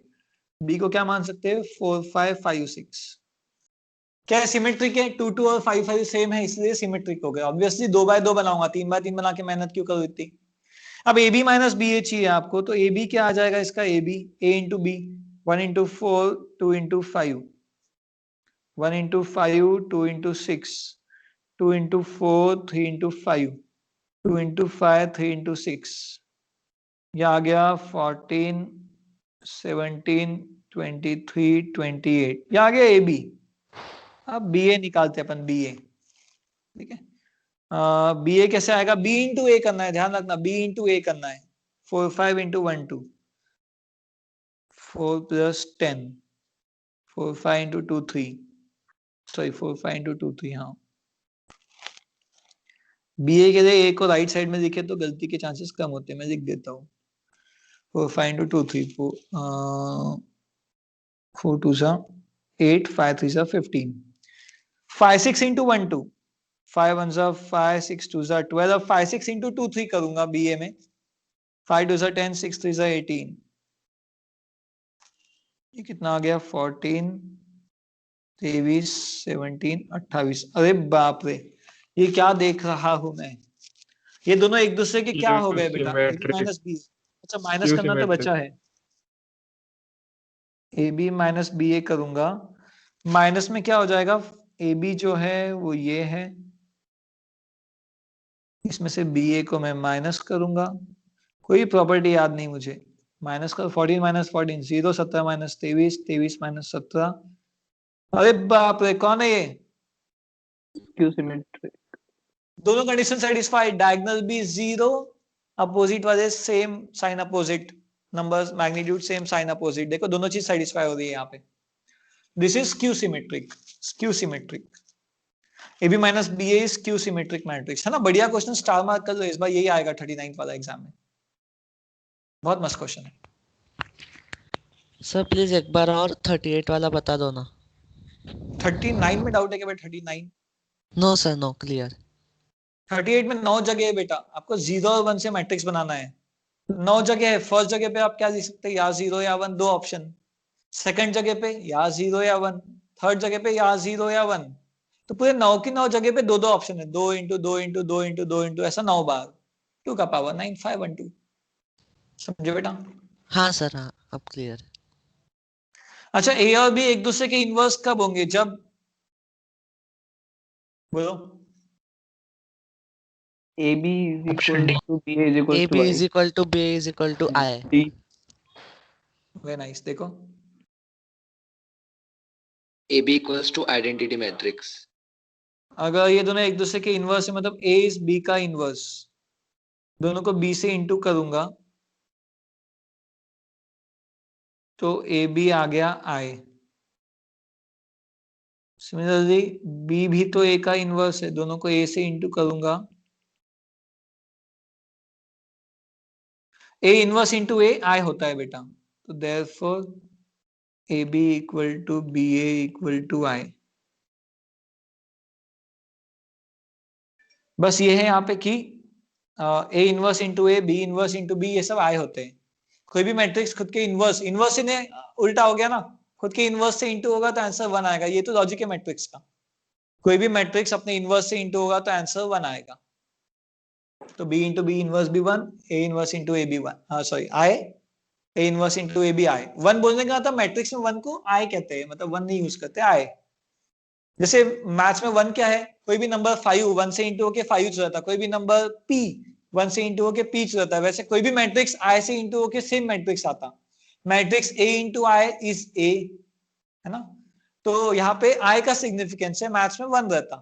A: बी को क्या मान सकते हैं? 4 5 5 6। क्या है? सिमेट्रिक है, 2 2 और 5 5 सेम है इसलिए सिमेट्रिक हो गया। ऑब्वियसली 2 बाय 2 बनाऊंगा, 3 बाय 3 बना के मेहनत क्यों करूँ इतनी। अब a b minus B a चाहिए आपको, तो ए बी क्या आ जाएगा इसका? A b a into b, 1 into 4 2 into 5, 1 into 5 2 into 6, 2 into 4 3 into 5, 2 into 5 3 into 6, यह आ गया 14 17 23 28, यह आ गया ए बी। अब बी ए निकालते हैं अपन, बी ए। ठीक है। बी ए कैसे आएगा? बी इंटू ए करना है, ध्यान रखना, बी इंटू ए करना है। 4 5 into 1 2, 4 plus 10, 4 5 into 2 3, sorry 4 5 into 2 3। हाँ, बी ए के लिए ए को राइट साइड में लिखे तो गलती के चांसेस कम होते हैं, मैं लिख देता हूँ। 4 5 इंटू 2 3, 4 2 सा 8, 5 3 सा 15, 5 6 इंटू 1 2, 5 1 सा 5, 6 2 सा 12। अब 5 6 इंटू 2 3 करूंगा बी ए में, 5 2 सा 10, 6 3 सा 18, ये कितना आ गया? 14 23 17 28। अरे बाप रे, ये क्या देख रहा हूं मैं? ये दोनों एक दूसरे के क्या हो गए बेटा? A b minus b. अच्छा माइनस करना तो बचा है, a b minus B a करूंगा। माइनस में क्या हो जाएगा? ए बी जो है वो ये है, इसमें से बी ए को मैं माइनस करूंगा। कोई प्रॉपर्टी याद नहीं मुझे। माइनस का 14 माइनस 14 0, 17 माइनस 23, 23 माइनस 17। अरे बाप रे, कौन है ये?
B: Skew symmetric.
A: दोनों कंडीशन सेटिस्फाइड, डायगोनल भी 0, अपोजिट वाले same sign opposite, numbers magnitude same sign opposite. देखो दोनों चीज सेटिस्फाई हो रही है यहाँ पे। This is skew symmetric, skew symmetric. A b minus B a is skew symmetric matrix, है ना? बढ़िया क्वेश्चन, स्टार मार्क कर लो इस बार, यही आएगा 39 वाला एग्जाम में। बहुत मस्त क्वेश्चन है।
E: सर प्लीज एक बार और 38 वाला बता दो ना।
A: 39 में डाउट है क्या भाई? 39,
E: नो सर नो, क्लियर।
A: 38 में 9 जगह है बेटा, आपको 0 और 1 से मैट्रिक्स बनाना है। 9 जगह है, फर्स्ट जगह पे आप क्या लिख सकते हैं? या 0 या 1, दो ऑप्शन। सेकंड जगह पे या 0 या 1, थर्ड जगह पे या 0 या 1। तो पूरे 9 की 9 जगह पे दो दो ऑप्शन है, 2 इंटू 2 इंटू 2 इंटू 2 इंटू ऐसा 9 बार, 2 का पावर 9 512। समझे बेटा?
E: हाँ सर हाँ, अब क्लियर है।
A: अच्छा ए और बी एक दूसरे के इनवर्स कब होंगे? जब, बोलो,
B: AB is
F: Option
B: equal
F: D.
B: to BA is equal
E: AB
B: to
E: is
B: I.
E: equal to BA is equal to I.
B: D.
A: Very nice. देखो
I: AB equals to identity matrix.
A: अगर ये दोनों एक दूसरे के इनवर्स है, मतलब A इज B का इनवर्स, दोनों को B से इंटू करूंगा तो AB आ गया I। सिमिलरली B भी तो A का इनवर्स है, दोनों को A से इंटू करूंगा, A inverse into A I होता है बेटा, तो therefore AB equal to BA equal to I। बस ये है यहाँ पे कि A inverse into A, B inverse into B, ये सब I होते हैं। कोई भी मैट्रिक्स खुद के इनवर्स, इनवर्स ने उल्टा हो गया ना, खुद के इनवर्स से इंटू होगा तो आंसर 1 आएगा। ये तो लॉजिक है मैट्रिक्स का, कोई भी मैट्रिक्स अपने इनवर्स से इंटू होगा तो आंसर 1 आएगा। तो B इंटू B इनवर्स भी 1, A इनवर्स इंटू A भी 1, हाँ sorry I, A inverse into A भी I। 1 बोलने का मतलब मैट्रिक्स में 1 को I कहते हैं, मतलब 1 नहीं यूज करते, I। जैसे मैथ्स में 1 क्या है, कोई भी नंबर 5 1 से इंटू होके 5 चल जाता है, कोई भी नंबर P 1 से इंटू होके P चल जाता है, वैसे कोई भी मैट्रिक्स I से इंटू होके सेम मैट्रिक्स आता। Matrix A into I is A, है ना। तो यहाँ पे I का सिग्निफिकेंस है, मैथ्स में 1 रहता,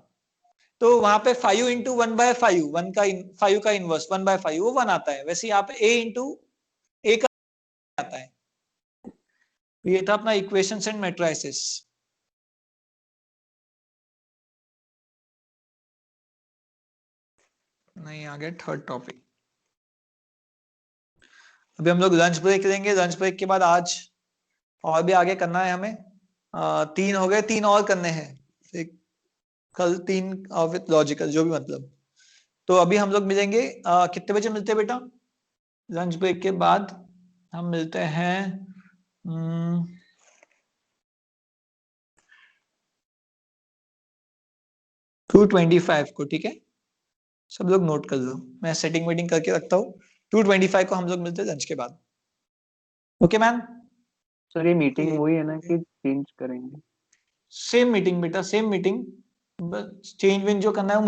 A: तो वहां पे 5 इंटू 1/5, 1 का 5 का इनवर्स 1/5 वो 1 आता है। वैसे यहाँ पे A इंटू A का आता है। ये था अपना इक्वेशंस एंड मैट्रिसेस। नहीं, आ गया थर्ड टॉपिक। अभी हम लोग लंच ब्रेक लेंगे, लंच ब्रेक के बाद आज और भी आगे करना है हमें। 3 हो गए, 3 और करने हैं, एक कल 3 और विद लॉजिकल, जो भी मतलब। तो अभी हम लोग मिलेंगे कितने बजे मिलते हैं बेटा? लंच ब्रेक के बाद हम मिलते हैं 2:25 को, ठीक है? सब लोग नोट कर लो, मैं सेटिंग मीटिंग करके रखता हूँ। 2:25 को हम लोग मिलते हैं लंच के बाद। Okay ma'am?
B: सर ये मीटिंग वही है ना कि चेंज करेंगे?
A: सेम मीटिंग बेटा, सेम मीटिंग, बस चेंज वेंज जो करना है वो